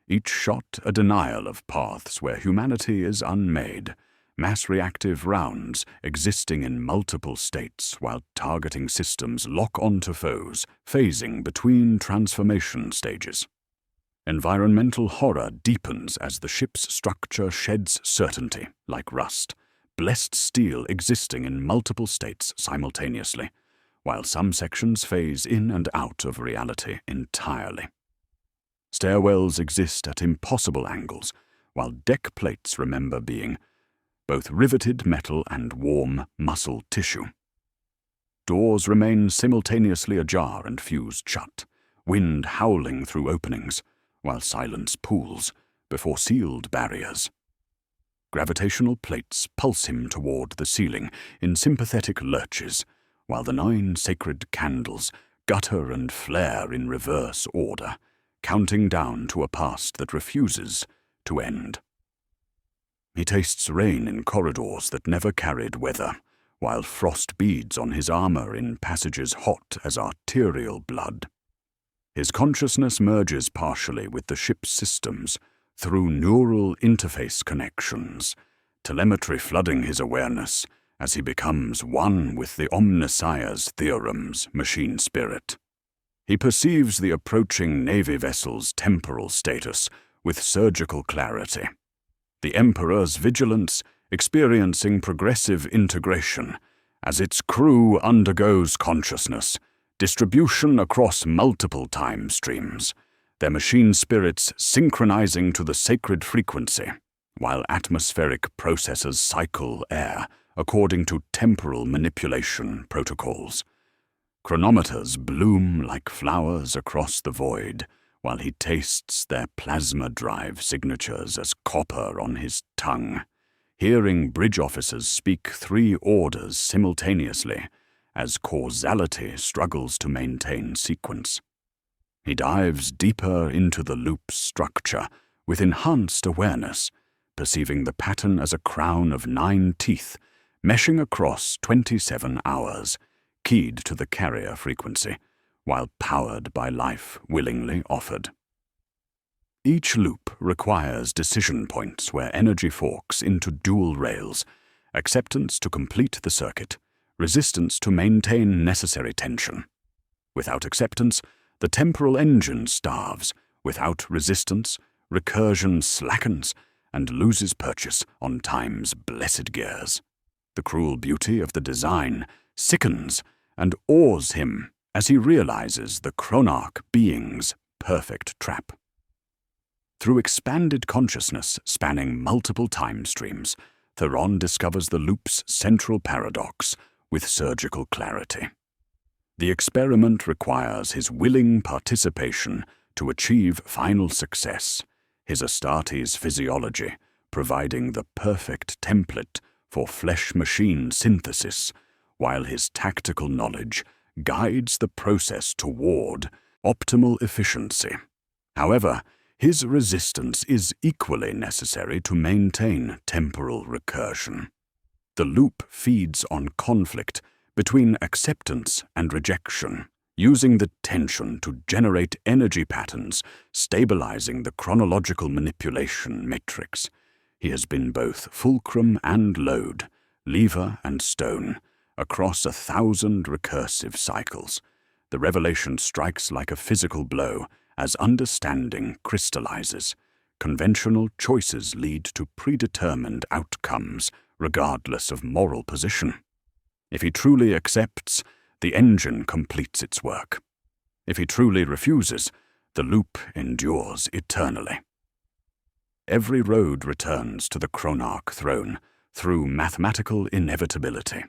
each shot a denial of paths where humanity is unmade, mass-reactive rounds existing in multiple states while targeting systems lock onto foes, phasing between transformation stages. Environmental horror deepens as the ship's structure sheds certainty, like rust, blessed steel existing in multiple states simultaneously, while some sections phase in and out of reality entirely. Stairwells exist at impossible angles, while deck plates remember being both riveted metal and warm muscle tissue. Doors remain simultaneously ajar and fused shut, wind howling through openings, while silence pools before sealed barriers. Gravitational plates pulse him toward the ceiling in sympathetic lurches, while the 9 sacred candles gutter and flare in reverse order, counting down to a past that refuses to end. He tastes rain in corridors that never carried weather, while frost beads on his armor in passages hot as arterial blood. His consciousness merges partially with the ship's systems through neural interface connections, telemetry flooding his awareness as he becomes one with the Omnissiah's theorem's machine spirit. He perceives the approaching Navy vessel's temporal status with surgical clarity. The Emperor's vigilance experiencing progressive integration as its crew undergoes consciousness, distribution across multiple time streams, their machine spirits synchronizing to the sacred frequency, while atmospheric processors cycle air according to temporal manipulation protocols. Chronometers bloom like flowers across the void, while he tastes their plasma drive signatures as copper on his tongue, hearing bridge officers speak 3 orders simultaneously as causality struggles to maintain sequence. He dives deeper into the loop's structure with enhanced awareness, perceiving the pattern as a crown of 9 teeth meshing across 27 hours, keyed to the carrier frequency, while powered by life willingly offered. Each loop requires decision points where energy forks into dual rails, acceptance to complete the circuit, resistance to maintain necessary tension. Without acceptance, the temporal engine starves. Without resistance, recursion slackens and loses purchase on time's blessed gears. The cruel beauty of the design sickens and awes him as he realizes the chronarch being's perfect trap. Through expanded consciousness spanning multiple time streams, Theron discovers the loop's central paradox with surgical clarity. The experiment requires his willing participation to achieve final success, his Astartes physiology providing the perfect template for flesh-machine synthesis, while his tactical knowledge guides the process toward optimal efficiency. However, his resistance is equally necessary to maintain temporal recursion. The loop feeds on conflict between acceptance and rejection, using the tension to generate energy patterns, stabilizing the chronological manipulation matrix. He has been both fulcrum and load, lever and stone, across 1,000 recursive cycles. The revelation strikes like a physical blow as understanding crystallizes. Conventional choices lead to predetermined outcomes, regardless of moral position. If he truly accepts, the engine completes its work. If he truly refuses, the loop endures eternally. Every road returns to the chronarch throne through mathematical inevitability.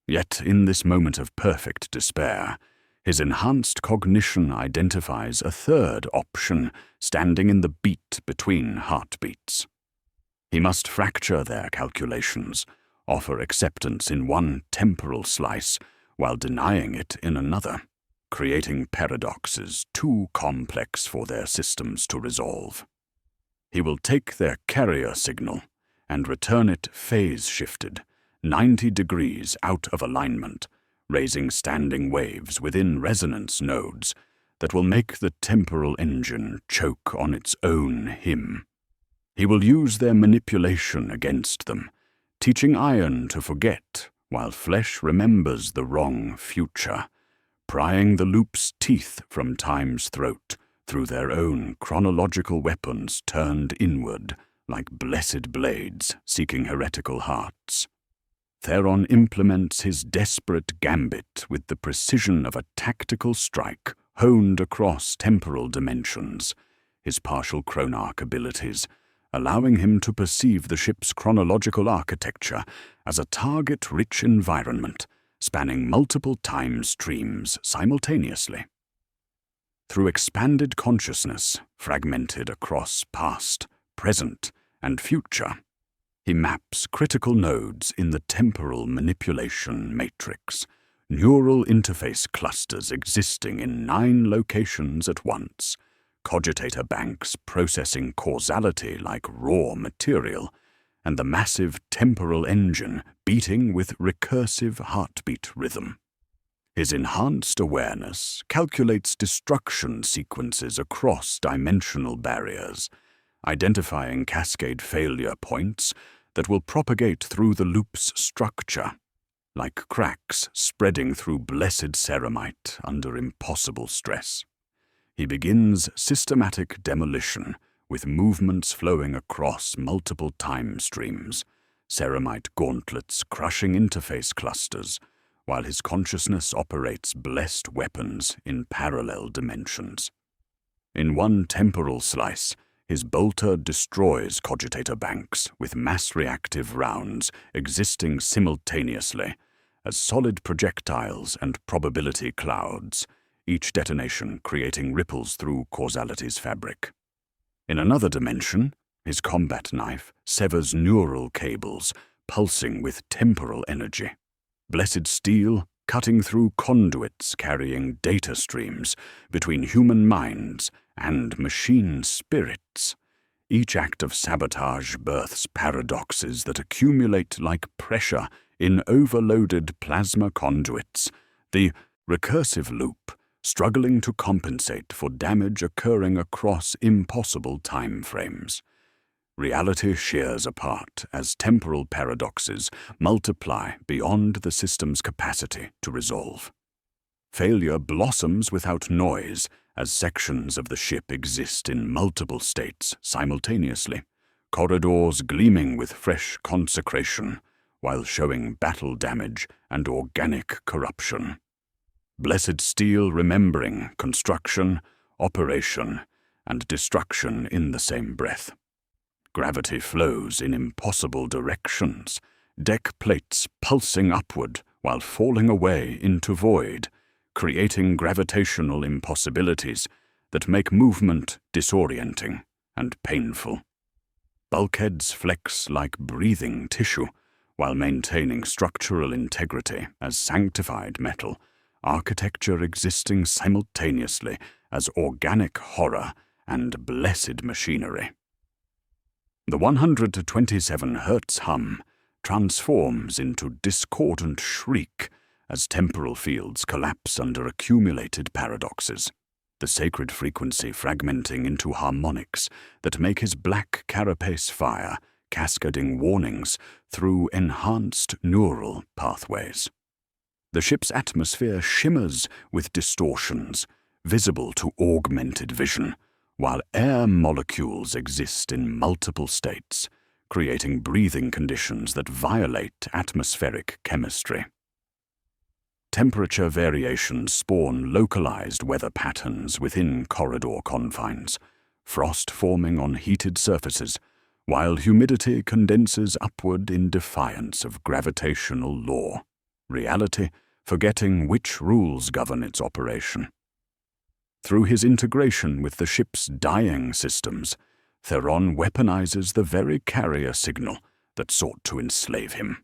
Yet in this moment of perfect despair, his enhanced cognition identifies a third option standing in the beat between heartbeats. He must fracture their calculations, offer acceptance in one temporal slice while denying it in another, creating paradoxes too complex for their systems to resolve. He will take their carrier signal and return it phase-shifted, 90 degrees out of alignment, raising standing waves within resonance nodes that will make the temporal engine choke on its own hymn. He will use their manipulation against them, teaching iron to forget while flesh remembers the wrong future, prying the loop's teeth from time's throat through their own chronological weapons turned inward like blessed blades seeking heretical hearts. Theron implements his desperate gambit with the precision of a tactical strike honed across temporal dimensions, his partial chronarch abilities allowing him to perceive the ship's chronological architecture as a target-rich environment spanning multiple time streams simultaneously. Through expanded consciousness, fragmented across past, present, and future, he maps critical nodes in the temporal manipulation matrix, neural interface clusters existing in 9 locations at once, cogitator banks processing causality like raw material, and the massive temporal engine beating with recursive heartbeat rhythm. His enhanced awareness calculates destruction sequences across dimensional barriers, identifying cascade failure points that will propagate through the loop's structure, like cracks spreading through blessed ceramite under impossible stress. He begins systematic demolition, with movements flowing across multiple time streams, ceramite gauntlets crushing interface clusters, while his consciousness operates blessed weapons in parallel dimensions. In one temporal slice, his bolter destroys cogitator banks with mass-reactive rounds existing simultaneously as solid projectiles and probability clouds, each detonation creating ripples through causality's fabric. In another dimension, his combat knife severs neural cables pulsing with temporal energy. Blessed steel cutting through conduits carrying data streams between human minds and machine spirits. Each act of sabotage births paradoxes that accumulate like pressure in overloaded plasma conduits, the recursive loop struggling to compensate for damage occurring across impossible time frames. Reality shears apart as temporal paradoxes multiply beyond the system's capacity to resolve. Failure blossoms without noise as sections of the ship exist in multiple states simultaneously, corridors gleaming with fresh consecration while showing battle damage and organic corruption. Blessed steel remembering construction, operation, and destruction in the same breath. Gravity flows in impossible directions, deck plates pulsing upward while falling away into void, creating gravitational impossibilities that make movement disorienting and painful. Bulkheads flex like breathing tissue while maintaining structural integrity as sanctified metal, architecture existing simultaneously as organic horror and blessed machinery. The 127 Hz hum transforms into discordant shriek as temporal fields collapse under accumulated paradoxes, the sacred frequency fragmenting into harmonics that make his black carapace fire cascading warnings through enhanced neural pathways. The ship's atmosphere shimmers with distortions, visible to augmented vision, while air molecules exist in multiple states, creating breathing conditions that violate atmospheric chemistry. Temperature variations spawn localized weather patterns within corridor confines, frost forming on heated surfaces, while humidity condenses upward in defiance of gravitational law. Reality forgetting which rules govern its operation. Through his integration with the ship's dying systems, Theron weaponizes the very carrier signal that sought to enslave him.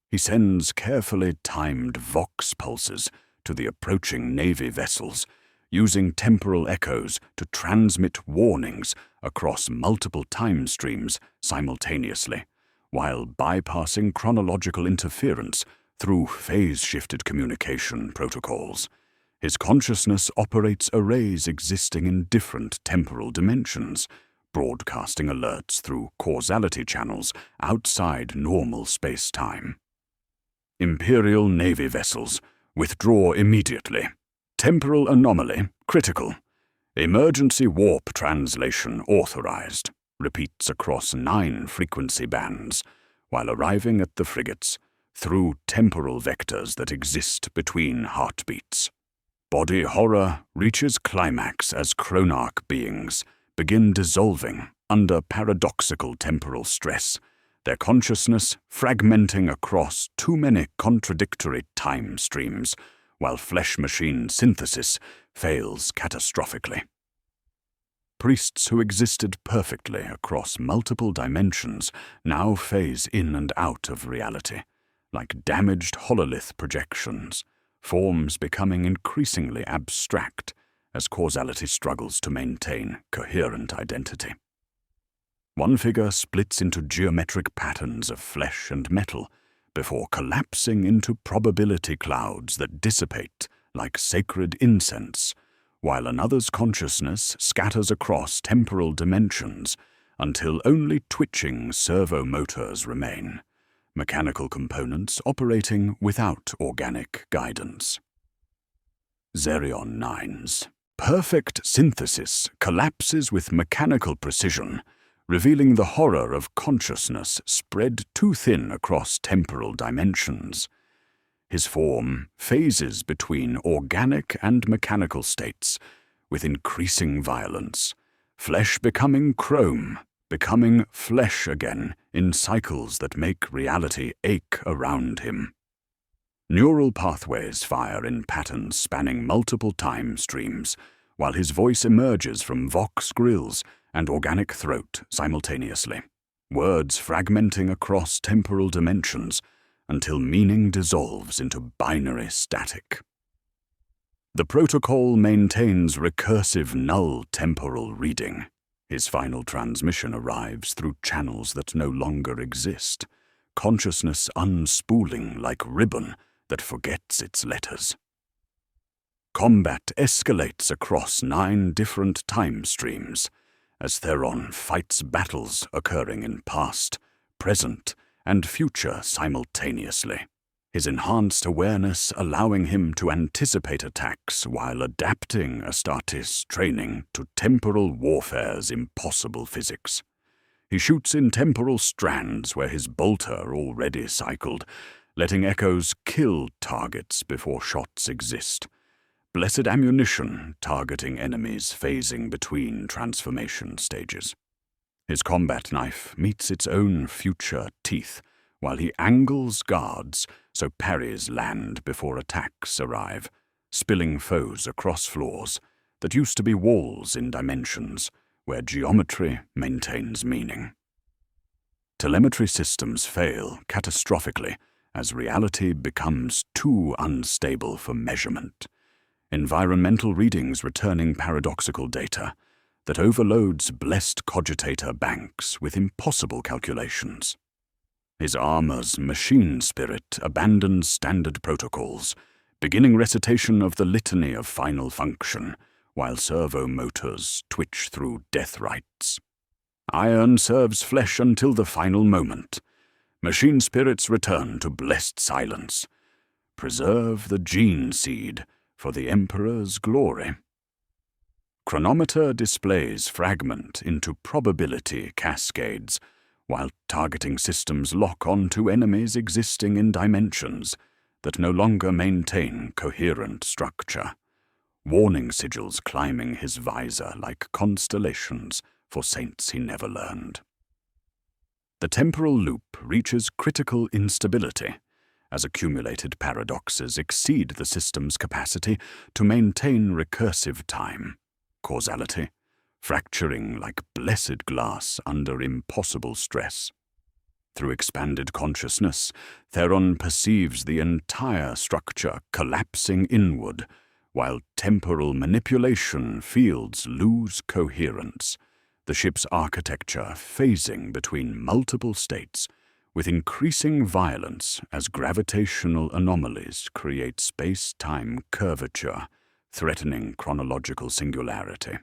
He sends carefully timed vox pulses to the approaching Navy vessels, using temporal echoes to transmit warnings across multiple time streams simultaneously, while bypassing chronological interference through phase-shifted communication protocols. His consciousness operates arrays existing in different temporal dimensions, broadcasting alerts through causality channels outside normal space-time. Imperial Navy vessels, withdraw immediately. Temporal anomaly, critical. Emergency warp translation authorized. Repeats across 9 frequency bands, while arriving at the frigates through temporal vectors that exist between heartbeats. Body horror reaches climax as chronarch beings begin dissolving under paradoxical temporal stress, their consciousness fragmenting across too many contradictory time streams, while flesh-machine synthesis fails catastrophically. Priests who existed perfectly across multiple dimensions now phase in and out of reality, like damaged hololith projections, forms becoming increasingly abstract as causality struggles to maintain coherent identity. One figure splits into geometric patterns of flesh and metal before collapsing into probability clouds that dissipate like sacred incense, while another's consciousness scatters across temporal dimensions until only twitching servo motors remain, mechanical components operating without organic guidance. Xerion 9's perfect synthesis collapses with mechanical precision, revealing the horror of consciousness spread too thin across temporal dimensions. His form phases between organic and mechanical states, with increasing violence, flesh becoming chrome, becoming flesh again in cycles that make reality ache around him. Neural pathways fire in patterns spanning multiple time streams, while his voice emerges from vox grills and organic throat simultaneously, words fragmenting across temporal dimensions until meaning dissolves into binary static. The protocol maintains recursive null temporal reading. His final transmission arrives through channels that no longer exist, consciousness unspooling like ribbon that forgets its letters. Combat escalates across 9 different time streams, as Theron fights battles occurring in past, present, and future simultaneously, his enhanced awareness allowing him to anticipate attacks while adapting Astartes' training to temporal warfare's impossible physics. He shoots in temporal strands where his bolter already cycled, letting echoes kill targets before shots exist. Blessed ammunition targeting enemies phasing between transformation stages. His combat knife meets its own future teeth, while he angles guards so parries land before attacks arrive, spilling foes across floors that used to be walls in dimensions where geometry maintains meaning. Telemetry systems fail catastrophically as reality becomes too unstable for measurement. Environmental readings returning paradoxical data that overloads blessed cogitator banks with impossible calculations. His armor's machine spirit abandons standard protocols, beginning recitation of the litany of final function, while servo motors twitch through death rites. Iron serves flesh until the final moment. Machine spirits return to blessed silence. Preserve the gene seed for the Emperor's glory. Chronometer displays fragment into probability cascades, while targeting systems lock onto enemies existing in dimensions that no longer maintain coherent structure. Warning sigils climbing his visor like constellations for saints he never learned. The temporal loop reaches critical instability, as accumulated paradoxes exceed the system's capacity to maintain recursive time, causality, fracturing like blessed glass under impossible stress. Through expanded consciousness, Theron perceives the entire structure collapsing inward, while temporal manipulation fields lose coherence, the ship's architecture phasing between multiple states, with increasing violence as gravitational anomalies create space-time curvature, threatening chronological singularity.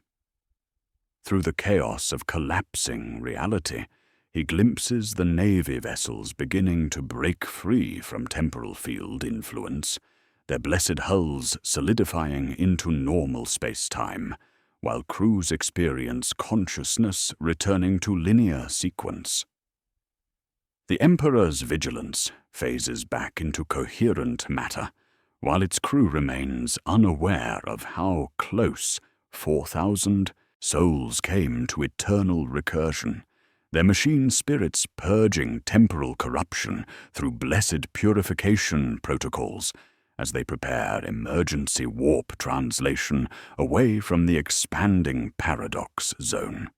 Through the chaos of collapsing reality, he glimpses the Navy vessels beginning to break free from temporal field influence, their blessed hulls solidifying into normal space-time, while crews experience consciousness returning to linear sequence. The Emperor's vigilance phases back into coherent matter, while its crew remains unaware of how close 4,000 souls came to eternal recursion, their machine spirits purging temporal corruption through blessed purification protocols as they prepare emergency warp translation away from the expanding paradox zone.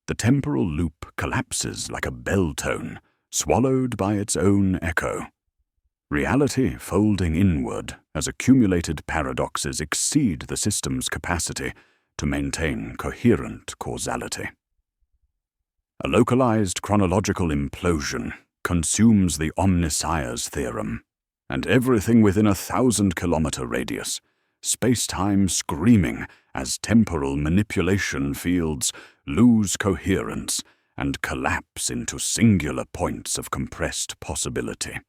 The temporal loop collapses like a bell tone, swallowed by its own echo. reality folding inward as accumulated paradoxes exceed the system's capacity to maintain coherent causality. A localized chronological implosion consumes the omniscience theorem, and everything within a 1,000-kilometer radius, space-time screaming as temporal manipulation fields lose coherence and collapse into singular points of compressed possibility.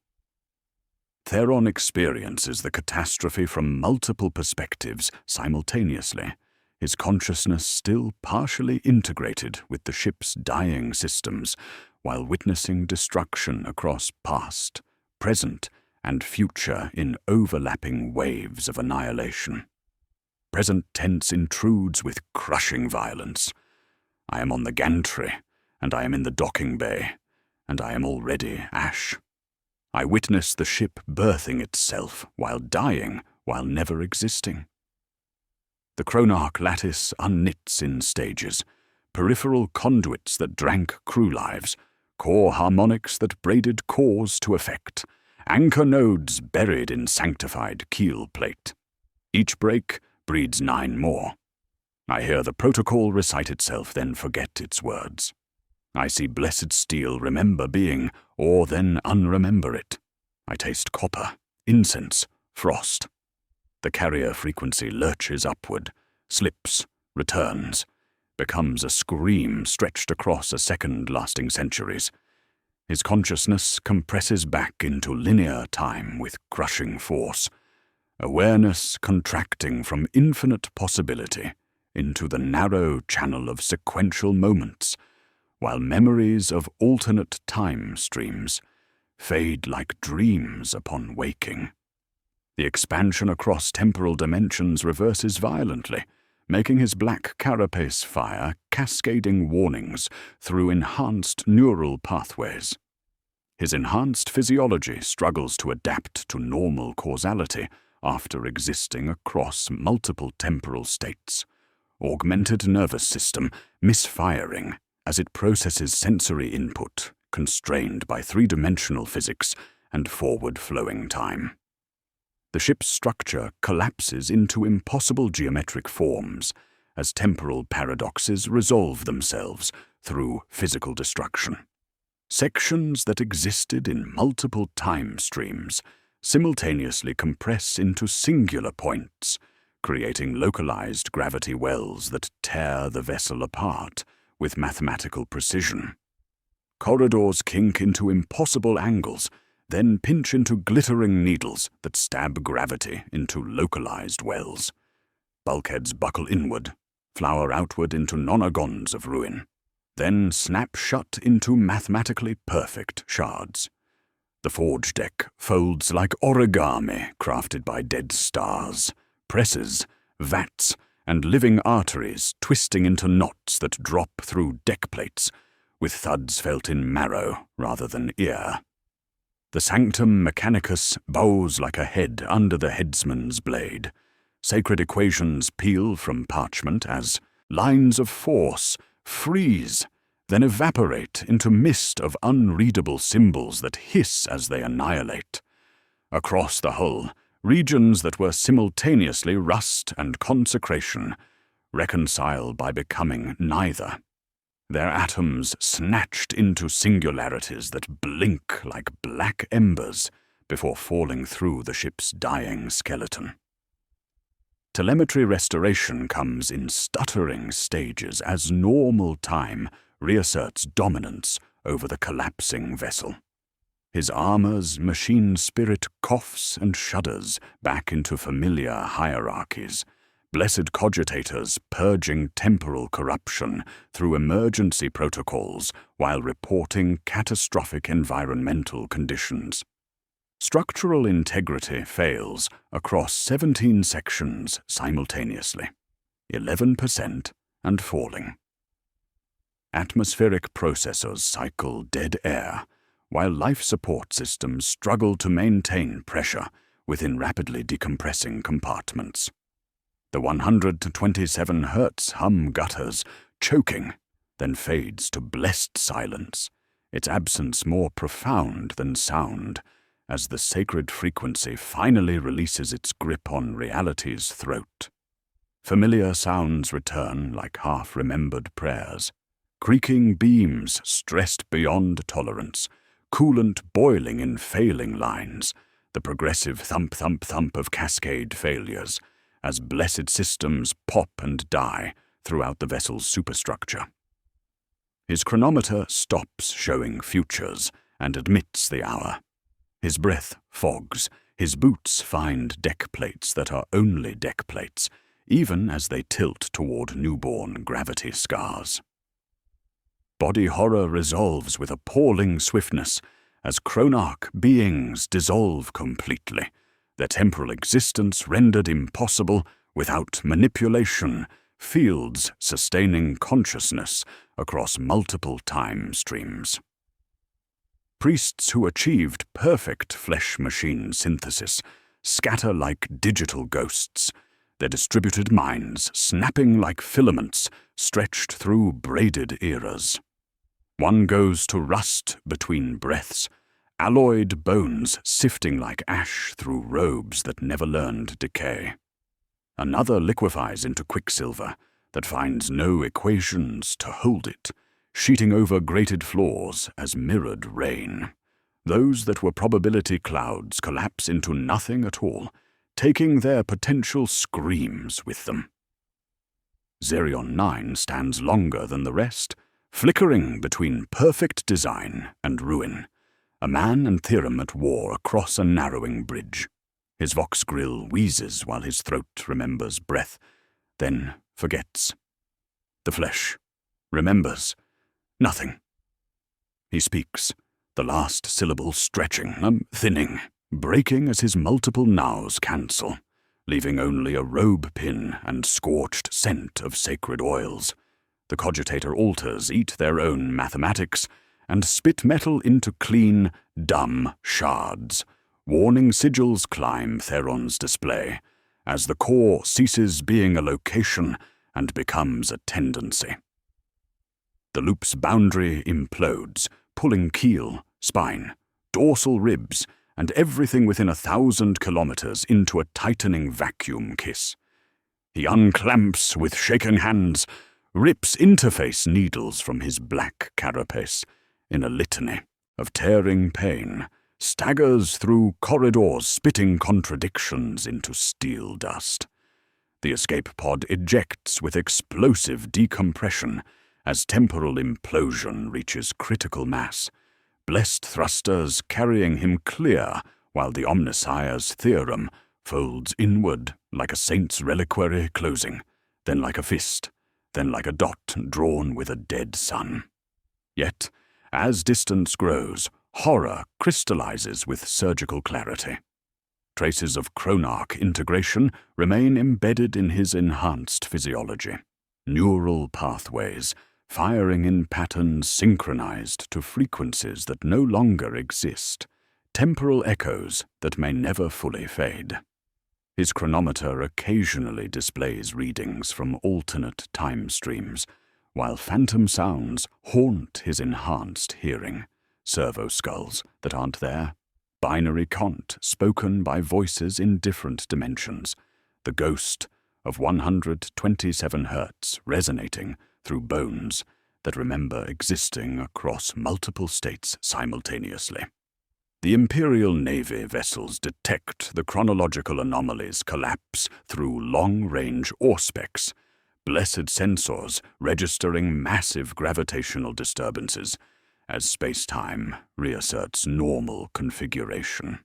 Theron experiences the catastrophe from multiple perspectives simultaneously, his consciousness still partially integrated with the ship's dying systems, while witnessing destruction across past, present, and future in overlapping waves of annihilation. Present tense intrudes with crushing violence. I am on the gantry, and I am in the docking bay, and I am already ash. I witness the ship birthing itself while dying, while never existing. The chronarch lattice unknits in stages, peripheral conduits that drank crew lives, core harmonics that braided cores to effect, anchor nodes buried in sanctified keel plate. Each break breeds 9 more. I hear the protocol recite itself, then forget its words. I see blessed steel remember being, or then unremember it. I taste copper, incense, frost. The carrier frequency lurches upward, slips, returns, becomes a scream stretched across a second lasting centuries. His consciousness compresses back into linear time with crushing force, awareness contracting from infinite possibility into the narrow channel of sequential moments, while memories of alternate time streams fade like dreams upon waking. The expansion across temporal dimensions reverses violently, making his black carapace fire cascading warnings through enhanced neural pathways. His enhanced physiology struggles to adapt to normal causality after existing across multiple temporal states. Augmented nervous system misfiring as it processes sensory input constrained by 3-dimensional physics and forward-flowing time. The ship's structure collapses into impossible geometric forms as temporal paradoxes resolve themselves through physical destruction. Sections that existed in multiple time streams simultaneously compress into singular points, creating localized gravity wells that tear the vessel apart with mathematical precision. Corridors kink into impossible angles, then pinch into glittering needles that stab gravity into localized wells. Bulkheads buckle inward, flower outward into nonagons of ruin, then snap shut into mathematically perfect shards. The forge deck folds like origami crafted by dead stars, presses, vats, and living arteries twisting into knots that drop through deck plates, with thuds felt in marrow rather than ear. The sanctum mechanicus bows like a head under the headsman's blade. Sacred equations peel from parchment as lines of force freeze, then evaporate into mist of unreadable symbols that hiss as they annihilate. Across the hull, regions that were simultaneously rust and consecration reconcile by becoming neither. Their atoms snatched into singularities that blink like black embers before falling through the ship's dying skeleton. Telemetry restoration comes in stuttering stages as normal time reasserts dominance over the collapsing vessel. His armor's machine spirit coughs and shudders back into familiar hierarchies, blessed cogitators purging temporal corruption through emergency protocols while reporting catastrophic environmental conditions. Structural integrity fails across 17 sections simultaneously, 11% and falling. Atmospheric processors cycle dead air, while life support systems struggle to maintain pressure within rapidly decompressing compartments. The 127 Hz hum gutters, choking, then fades to blessed silence, its absence more profound than sound, as the sacred frequency finally releases its grip on reality's throat. Familiar sounds return like half-remembered prayers. Creaking beams stressed beyond tolerance, coolant boiling in failing lines, the progressive thump-thump-thump of cascade failures, as blessed systems pop and die throughout the vessel's superstructure. His chronometer stops showing futures and admits the hour. His breath fogs, his boots find deck plates that are only deck plates, even as they tilt toward newborn gravity scars. Body horror resolves with appalling swiftness as chronarch beings dissolve completely, their temporal existence rendered impossible without manipulation, fields sustaining consciousness across multiple time streams. Priests who achieved perfect flesh-machine synthesis scatter like digital ghosts, their distributed minds snapping like filaments stretched through braided eras. One goes to rust between breaths, alloyed bones sifting like ash through robes that never learned decay. Another liquefies into quicksilver that finds no equations to hold it, sheeting over grated floors as mirrored rain. Those that were probability clouds collapse into nothing at all, taking their potential screams with them. Xerion 9 stands longer than the rest, flickering between perfect design and ruin, a man and Therum at war across a narrowing bridge. His vox grill wheezes while his throat remembers breath, then forgets. The flesh remembers nothing. He speaks, the last syllable stretching, thinning, breaking as his multiple nows cancel, leaving only a robe pin and scorched scent of sacred oils. The cogitator altars eat their own mathematics and spit metal into clean, dumb shards. Warning sigils climb Theron's display as the core ceases being a location and becomes a tendency. The loop's boundary implodes, pulling keel, spine, dorsal ribs, and everything within 1,000 kilometers into a tightening vacuum kiss. He unclamps with shaking hands, rips interface needles from his black carapace in a litany of tearing pain, staggers through corridors spitting contradictions into steel dust. The escape pod ejects with explosive decompression as temporal implosion reaches critical mass, blessed thrusters carrying him clear while the Omnissiah's theorem folds inward like a saint's reliquary closing, then like a fist, then like a dot drawn with a dead sun. Yet, as distance grows, horror crystallizes with surgical clarity. Traces of chronarch integration remain embedded in his enhanced physiology. Neural pathways, firing in patterns synchronized to frequencies that no longer exist, temporal echoes that may never fully fade. His chronometer occasionally displays readings from alternate time streams, while phantom sounds haunt his enhanced hearing, servo skulls that aren't there, binary cont spoken by voices in different dimensions, the ghost of 127 Hertz resonating through bones that remember existing across multiple states simultaneously. The Imperial Navy vessels detect the chronological anomalies collapse through long-range auspex, blessed sensors registering massive gravitational disturbances as space-time reasserts normal configuration.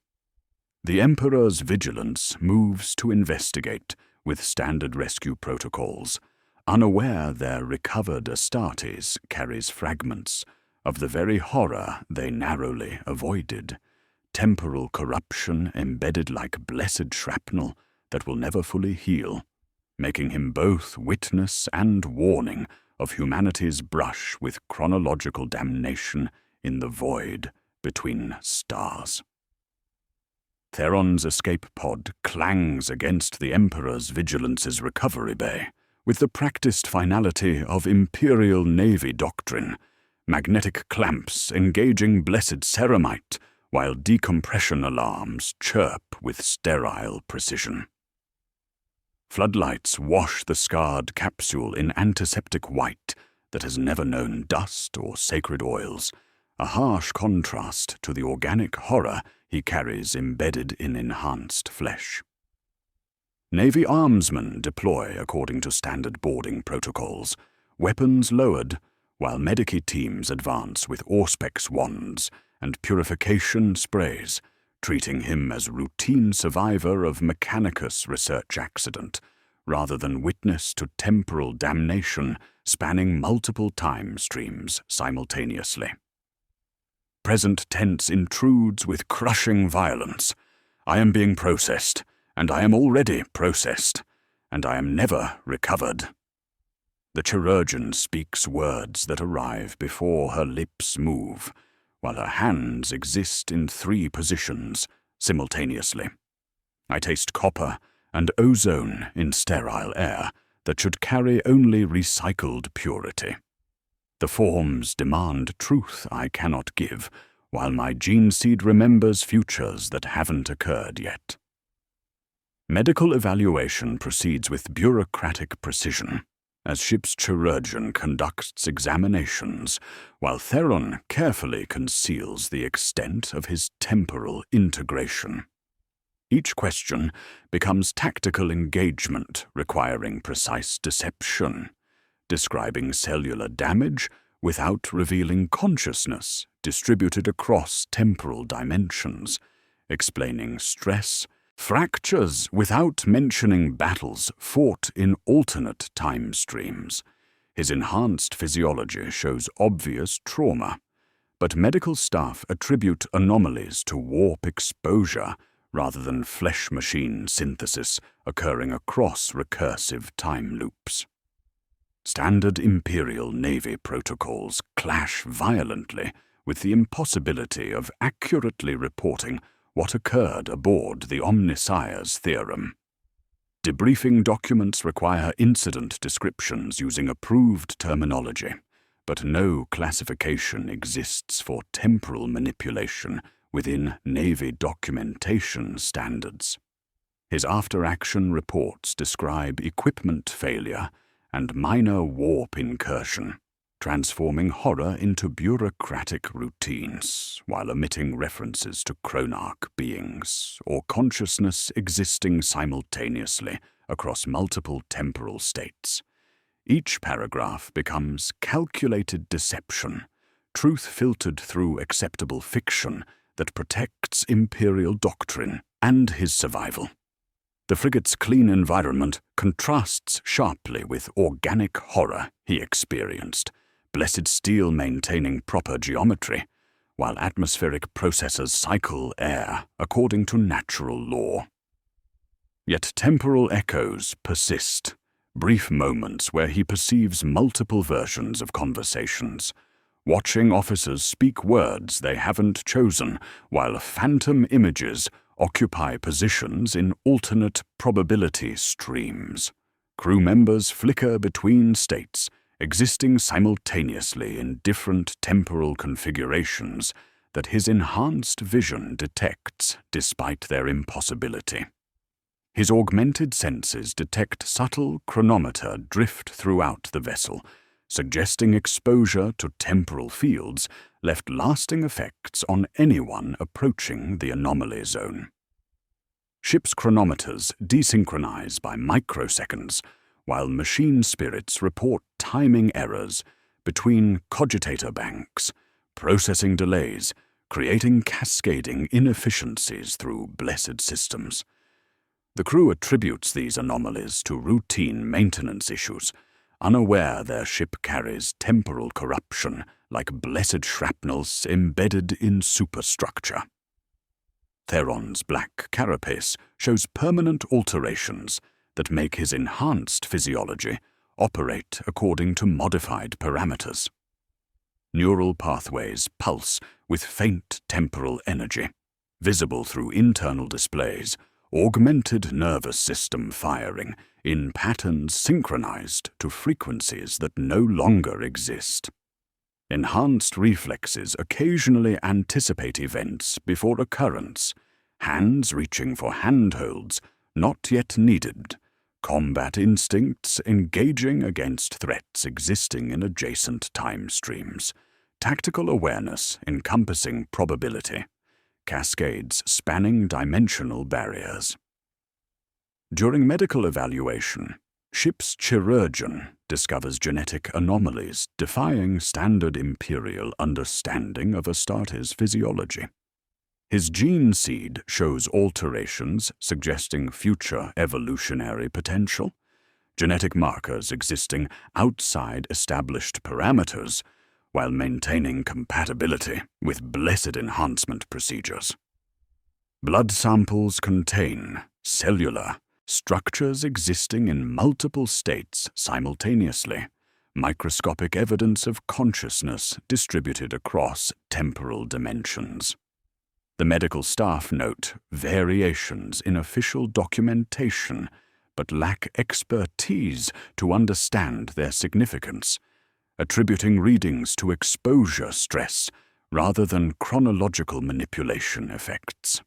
The Emperor's vigilance moves to investigate with standard rescue protocols, unaware their recovered Astartes carries fragments of the very horror they narrowly avoided, temporal corruption embedded like blessed shrapnel that will never fully heal, making him both witness and warning of humanity's brush with chronological damnation in the void between stars. Theron's escape pod clangs against the Emperor's Vigilance's recovery bay, with the practiced finality of Imperial Navy doctrine, magnetic clamps engaging blessed ceramite, while decompression alarms chirp with sterile precision. Floodlights wash the scarred capsule in antiseptic white that has never known dust or sacred oils, a harsh contrast to the organic horror he carries embedded in enhanced flesh. Navy armsmen deploy according to standard boarding protocols, weapons lowered, while medici teams advance with Auspex wands and purification sprays, treating him as routine survivor of Mechanicus research accident, rather than witness to temporal damnation spanning multiple time streams simultaneously. Present tense intrudes with crushing violence. I am being processed, and I am already processed, and I am never recovered. The chirurgeon speaks words that arrive before her lips move, while her hands exist in 3 positions simultaneously. I taste copper and ozone in sterile air that should carry only recycled purity. The forms demand truth I cannot give, while my gene seed remembers futures that haven't occurred yet. Medical evaluation proceeds with bureaucratic precision, as ship's chirurgeon conducts examinations, while Theron carefully conceals the extent of his temporal integration. Each question becomes tactical engagement requiring precise deception, describing cellular damage without revealing consciousness distributed across temporal dimensions, explaining stress, fractures without mentioning battles fought in alternate time streams. His enhanced physiology shows obvious trauma, but medical staff attribute anomalies to warp exposure rather than flesh-machine synthesis occurring across recursive time loops. Standard Imperial Navy protocols clash violently with the impossibility of accurately reporting what occurred aboard the Omnissiah's theorem. Debriefing documents require incident descriptions using approved terminology, but no classification exists for temporal manipulation within Navy documentation standards. His after-action reports describe equipment failure and minor warp incursion, transforming horror into bureaucratic routines while omitting references to chronarch beings or consciousness existing simultaneously across multiple temporal states. Each paragraph becomes calculated deception, truth filtered through acceptable fiction that protects Imperial doctrine and his survival. The frigate's clean environment contrasts sharply with organic horror he experienced, blessed steel maintaining proper geometry, while atmospheric processors cycle air according to natural law. Yet temporal echoes persist, brief moments where he perceives multiple versions of conversations, watching officers speak words they haven't chosen, while phantom images occupy positions in alternate probability streams. Crew members flicker between states, existing simultaneously in different temporal configurations that his enhanced vision detects despite their impossibility. His augmented senses detect subtle chronometer drift throughout the vessel, suggesting exposure to temporal fields left lasting effects on anyone approaching the anomaly zone. Ship's chronometers desynchronize by microseconds, while machine spirits report timing errors between cogitator banks, processing delays, creating cascading inefficiencies through blessed systems. The crew attributes these anomalies to routine maintenance issues, unaware their ship carries temporal corruption like blessed shrapnels embedded in superstructure. Theron's black carapace shows permanent alterations that make his enhanced physiology operate according to modified parameters. Neural pathways pulse with faint temporal energy, visible through internal displays, augmented nervous system firing in patterns synchronized to frequencies that no longer exist. Enhanced reflexes occasionally anticipate events before occurrence, hands reaching for handholds not yet needed, combat instincts engaging against threats existing in adjacent time streams, tactical awareness encompassing probability, cascades spanning dimensional barriers. During medical evaluation, ship's chirurgeon discovers genetic anomalies defying standard Imperial understanding of Astartes' physiology. His gene seed shows alterations suggesting future evolutionary potential, genetic markers existing outside established parameters while maintaining compatibility with blessed enhancement procedures. Blood samples contain cellular structures existing in multiple states simultaneously, microscopic evidence of consciousness distributed across temporal dimensions. The medical staff note variations in official documentation, but lack expertise to understand their significance, attributing readings to exposure stress rather than chronological manipulation effects.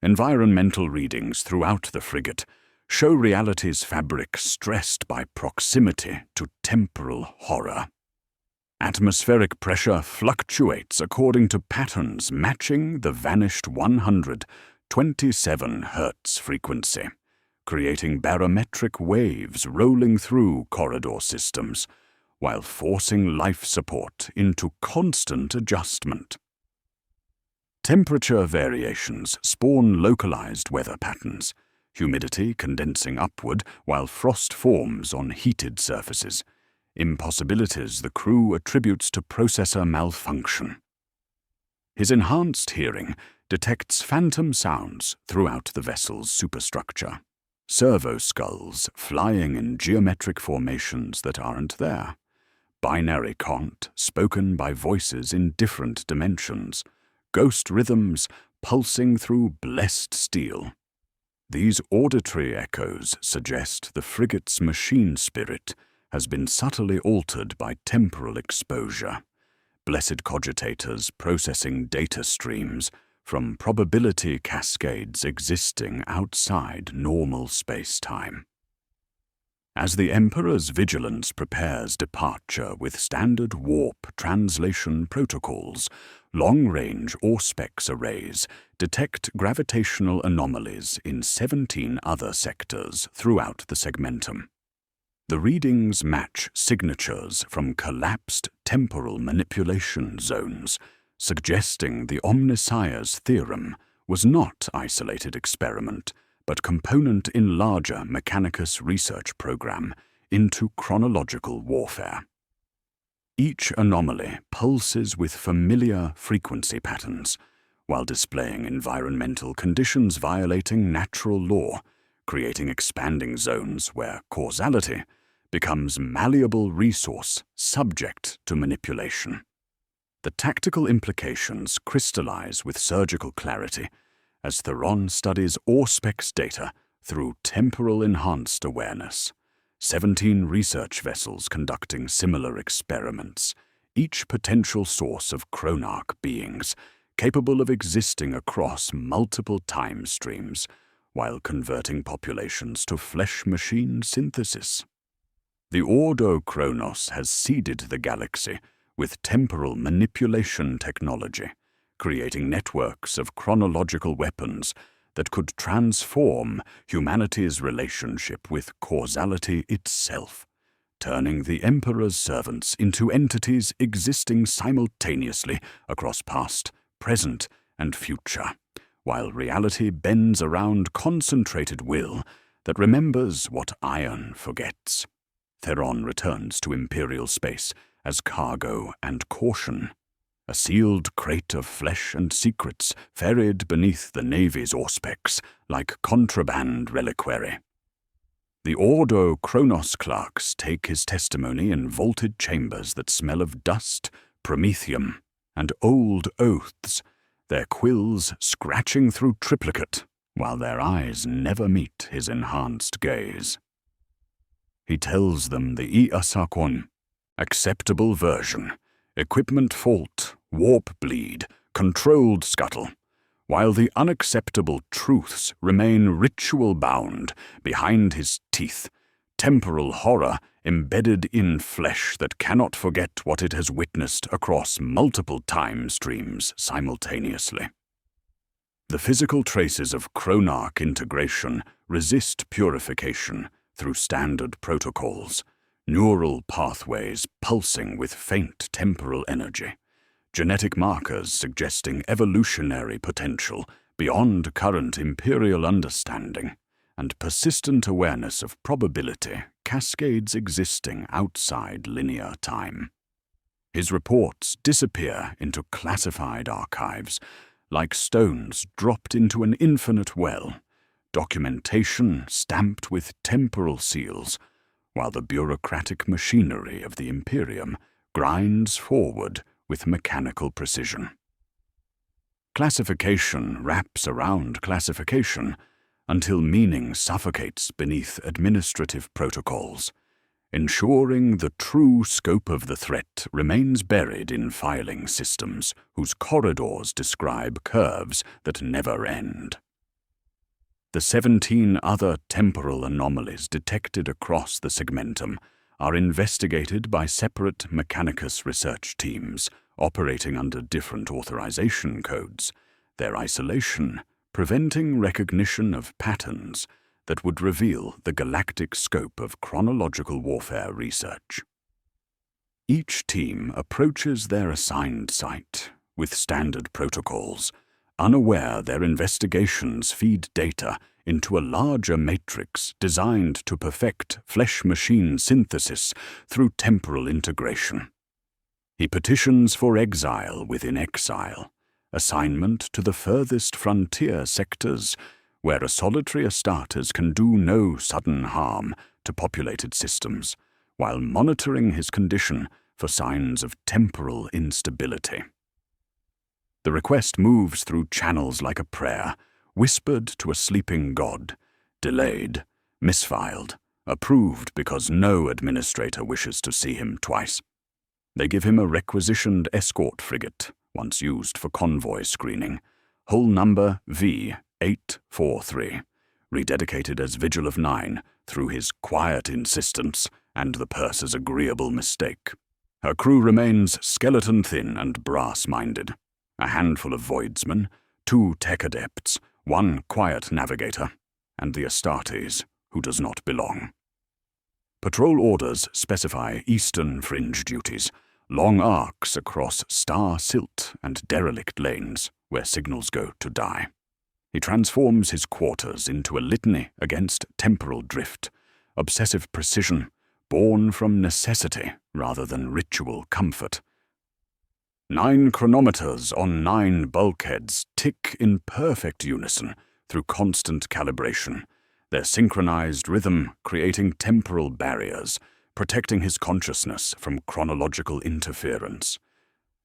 Environmental readings throughout the frigate show reality's fabric stressed by proximity to temporal horror. Atmospheric pressure fluctuates according to patterns matching the vanished 127 Hz frequency, creating barometric waves rolling through corridor systems, while forcing life support into constant adjustment. Temperature variations spawn localized weather patterns, humidity condensing upward while frost forms on heated surfaces, impossibilities the crew attributes to processor malfunction. His enhanced hearing detects phantom sounds throughout the vessel's superstructure, servo skulls flying in geometric formations that aren't there, binary cont spoken by voices in different dimensions, ghost rhythms pulsing through blessed steel. These auditory echoes suggest the frigate's machine spirit has been subtly altered by temporal exposure, blessed cogitators processing data streams from probability cascades existing outside normal space-time. As the Emperor's vigilance prepares departure with standard warp translation protocols, long-range Auspex arrays detect gravitational anomalies in 17 other sectors throughout the segmentum. The readings match signatures from collapsed temporal manipulation zones, suggesting the Omnissiah's theorem was not isolated experiment, but component in larger Mechanicus research program into chronological warfare. Each anomaly pulses with familiar frequency patterns, while displaying environmental conditions violating natural law, creating expanding zones where causality becomes malleable resource subject to manipulation. The tactical implications crystallize with surgical clarity as Theron studies Auspex data through temporal enhanced awareness. 17 research vessels conducting similar experiments, each potential source of chronarch beings capable of existing across multiple time streams while converting populations to flesh-machine synthesis. The Ordo Chronos has seeded the galaxy with temporal manipulation technology, creating networks of chronological weapons that could transform humanity's relationship with causality itself, turning the Emperor's servants into entities existing simultaneously across past, present, and future, while reality bends around concentrated will that remembers what iron forgets. Theron returns to Imperial space as cargo and caution, a sealed crate of flesh and secrets ferried beneath the Navy's Auspex like contraband reliquary. The Ordo Chronos clerks take his testimony in vaulted chambers that smell of dust, promethium, and old oaths, their quills scratching through triplicate, while their eyes never meet his enhanced gaze. He tells them the Iasakon, acceptable version, equipment fault, warp bleed, controlled scuttle, while the unacceptable truths remain ritual-bound behind his teeth, temporal horror embedded in flesh that cannot forget what it has witnessed across multiple time streams simultaneously. The physical traces of chronarch integration resist purification through standard protocols, neural pathways pulsing with faint temporal energy, genetic markers suggesting evolutionary potential beyond current Imperial understanding, and persistent awareness of probability cascades existing outside linear time. His reports disappear into classified archives, like stones dropped into an infinite well, documentation stamped with temporal seals, while the bureaucratic machinery of the Imperium grinds forward with mechanical precision. Classification wraps around classification until meaning suffocates beneath administrative protocols, ensuring the true scope of the threat remains buried in filing systems whose corridors describe curves that never end. The 17 other temporal anomalies detected across the segmentum are investigated by separate Mechanicus research teams operating under different authorization codes, their isolation preventing recognition of patterns that would reveal the galactic scope of chronological warfare research. Each team approaches their assigned site with standard protocols, unaware their investigations feed data into a larger matrix designed to perfect flesh-machine synthesis through temporal integration. He petitions for exile within exile, assignment to the furthest frontier sectors where a solitary Astartes can do no sudden harm to populated systems, while monitoring his condition for signs of temporal instability. The request moves through channels like a prayer, whispered to a sleeping god, delayed, misfiled, approved because no administrator wishes to see him twice. They give him a requisitioned escort frigate, once used for convoy screening, hull number V-843, rededicated as Vigil of Nine through his quiet insistence and the purser's agreeable mistake. Her crew remains skeleton-thin and brass-minded. A handful of voidsmen, 2 tech adepts, 1 quiet navigator, and the Astartes, who does not belong. Patrol orders specify eastern fringe duties, long arcs across star silt and derelict lanes where signals go to die. He transforms his quarters into a litany against temporal drift, obsessive precision, born from necessity rather than ritual comfort. 9 chronometers on 9 bulkheads tick in perfect unison through constant calibration, their synchronized rhythm creating temporal barriers, protecting his consciousness from chronological interference.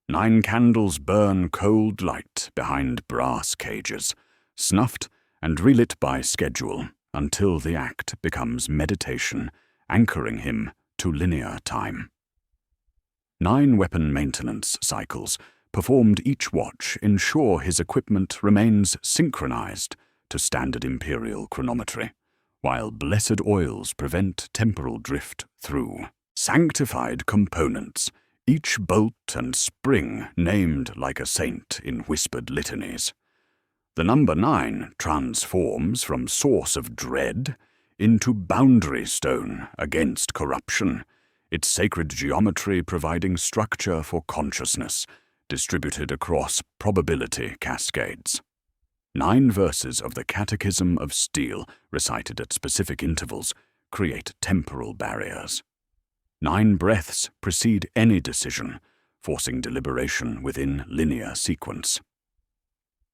9 candles burn cold light behind brass cages, snuffed and relit by schedule until the act becomes meditation, anchoring him to linear time. 9 weapon maintenance cycles, performed each watch, ensure his equipment remains synchronized to standard Imperial chronometry, while blessed oils prevent temporal drift through sanctified components, each bolt and spring named like a saint in whispered litanies. The number 9 transforms from source of dread into boundary stone against corruption, its sacred geometry providing structure for consciousness, distributed across probability cascades. 9 verses of the Catechism of Steel, recited at specific intervals, create temporal barriers. 9 breaths precede any decision, forcing deliberation within linear sequence.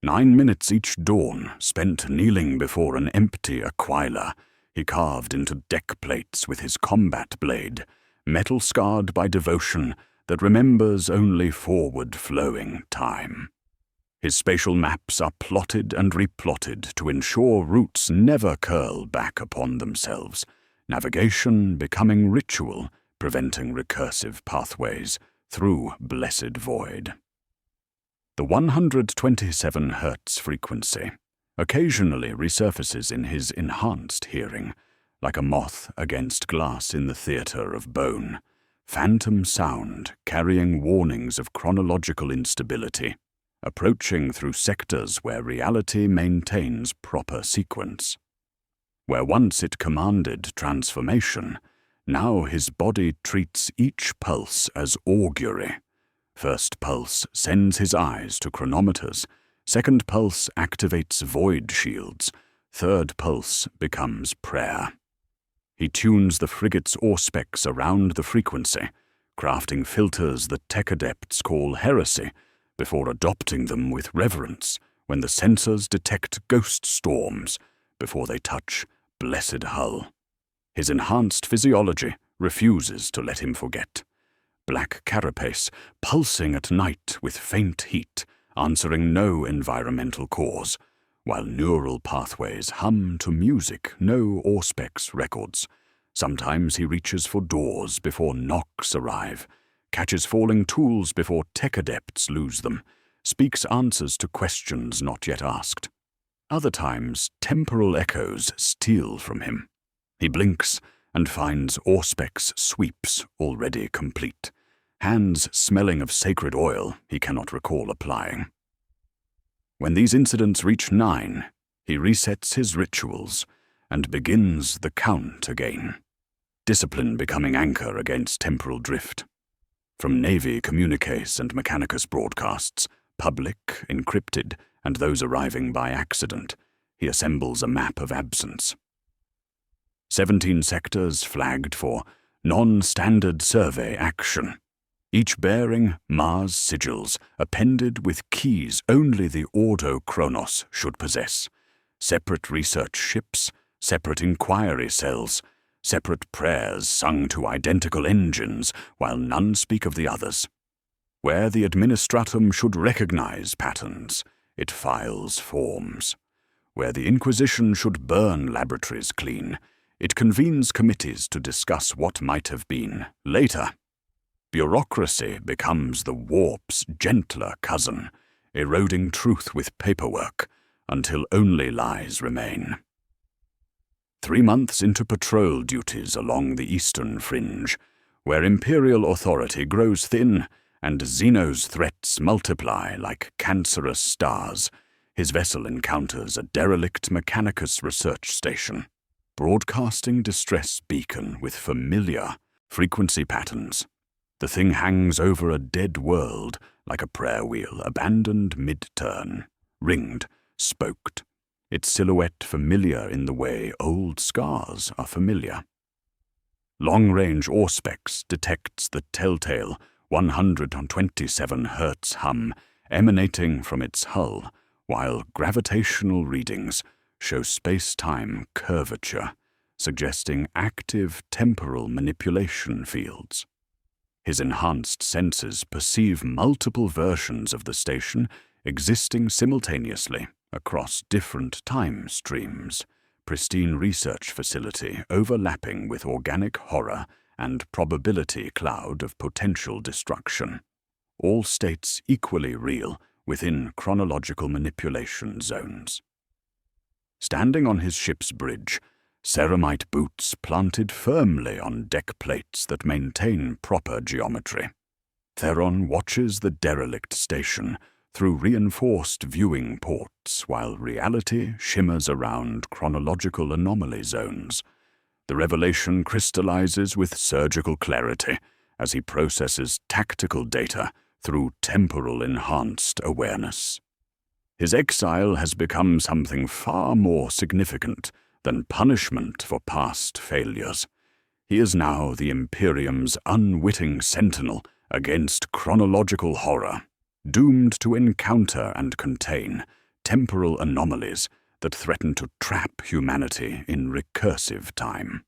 9 minutes each dawn spent kneeling before an empty Aquila, he carved into deck plates with his combat blade, metal scarred by devotion that remembers only forward-flowing time. His spatial maps are plotted and replotted to ensure routes never curl back upon themselves, navigation becoming ritual preventing recursive pathways through blessed void. The 127 Hz frequency occasionally resurfaces in his enhanced hearing, like a moth against glass in the theatre of bone, phantom sound carrying warnings of chronological instability, approaching through sectors where reality maintains proper sequence. Where once it commanded transformation, now his body treats each pulse as augury. First pulse sends his eyes to chronometers, second pulse activates void shields, third pulse becomes prayer. He tunes the frigate's auspex around the frequency, crafting filters that tech adepts call heresy, before adopting them with reverence when the sensors detect ghost storms before they touch blessed hull. His enhanced physiology refuses to let him forget. Black carapace pulsing at night with faint heat, answering no environmental cause, while neural pathways hum to music no auspex records. Sometimes he reaches for doors before knocks arrive, catches falling tools before tech adepts lose them, speaks answers to questions not yet asked. Other times, temporal echoes steal from him. He blinks and finds auspex sweeps already complete, hands smelling of sacred oil he cannot recall applying. When these incidents reach 9, he resets his rituals and begins the count again, discipline becoming anchor against temporal drift. From Navy communiques and Mechanicus broadcasts, public, encrypted, and those arriving by accident, he assembles a map of absence. 17 sectors flagged for non-standard survey action, each bearing Mars sigils appended with keys only the Ordo Chronos should possess, separate research ships, separate inquiry cells, separate prayers sung to identical engines while none speak of the others. Where the administratum should recognize patterns, it files forms. Where the Inquisition should burn laboratories clean, it convenes committees to discuss what might have been. Later, bureaucracy becomes the warp's gentler cousin, eroding truth with paperwork until only lies remain. 3 months into patrol duties along the eastern fringe, where Imperial authority grows thin and Xeno's threats multiply like cancerous stars, his vessel encounters a derelict Mechanicus research station, broadcasting distress beacon with familiar frequency patterns. The thing hangs over a dead world like a prayer wheel abandoned mid-turn, ringed, spoked, its silhouette familiar in the way old scars are familiar. Long-range auspex detects the telltale 127 Hz hum emanating from its hull, while gravitational readings show space-time curvature, suggesting active temporal manipulation fields. His enhanced senses perceive multiple versions of the station existing simultaneously across different time streams, pristine research facility overlapping with organic horror and probability cloud of potential destruction. All states equally real within chronological manipulation zones. Standing on his ship's bridge, ceramite boots planted firmly on deck plates that maintain proper geometry, Theron watches the derelict station through reinforced viewing ports while reality shimmers around chronological anomaly zones. The revelation crystallizes with surgical clarity as he processes tactical data through temporal enhanced awareness. His exile has become something far more significant than punishment for past failures. He is now the Imperium's unwitting sentinel against chronological horror, doomed to encounter and contain temporal anomalies that threaten to trap humanity in recursive time.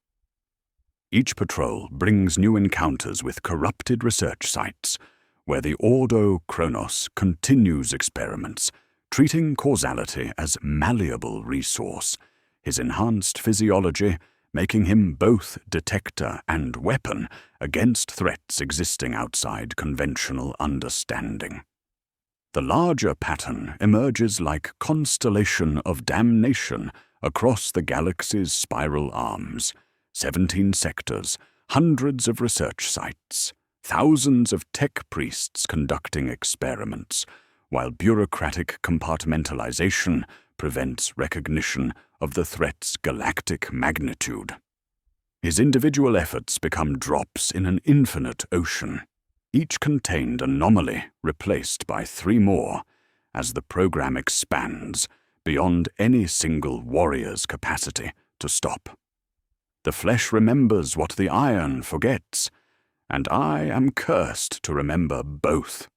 Each patrol brings new encounters with corrupted research sites, where the Ordo Chronos continues experiments, treating causality as malleable resource, his enhanced physiology making him both detector and weapon against threats existing outside conventional understanding. The larger pattern emerges like constellation of damnation across the galaxy's spiral arms, 17 sectors, hundreds of research sites, thousands of tech priests conducting experiments, while bureaucratic compartmentalization prevents recognition of the threat's galactic magnitude. His individual efforts become drops in an infinite ocean, each contained anomaly replaced by 3 more, as the program expands beyond any single warrior's capacity to stop. The flesh remembers what the iron forgets, and I am cursed to remember both.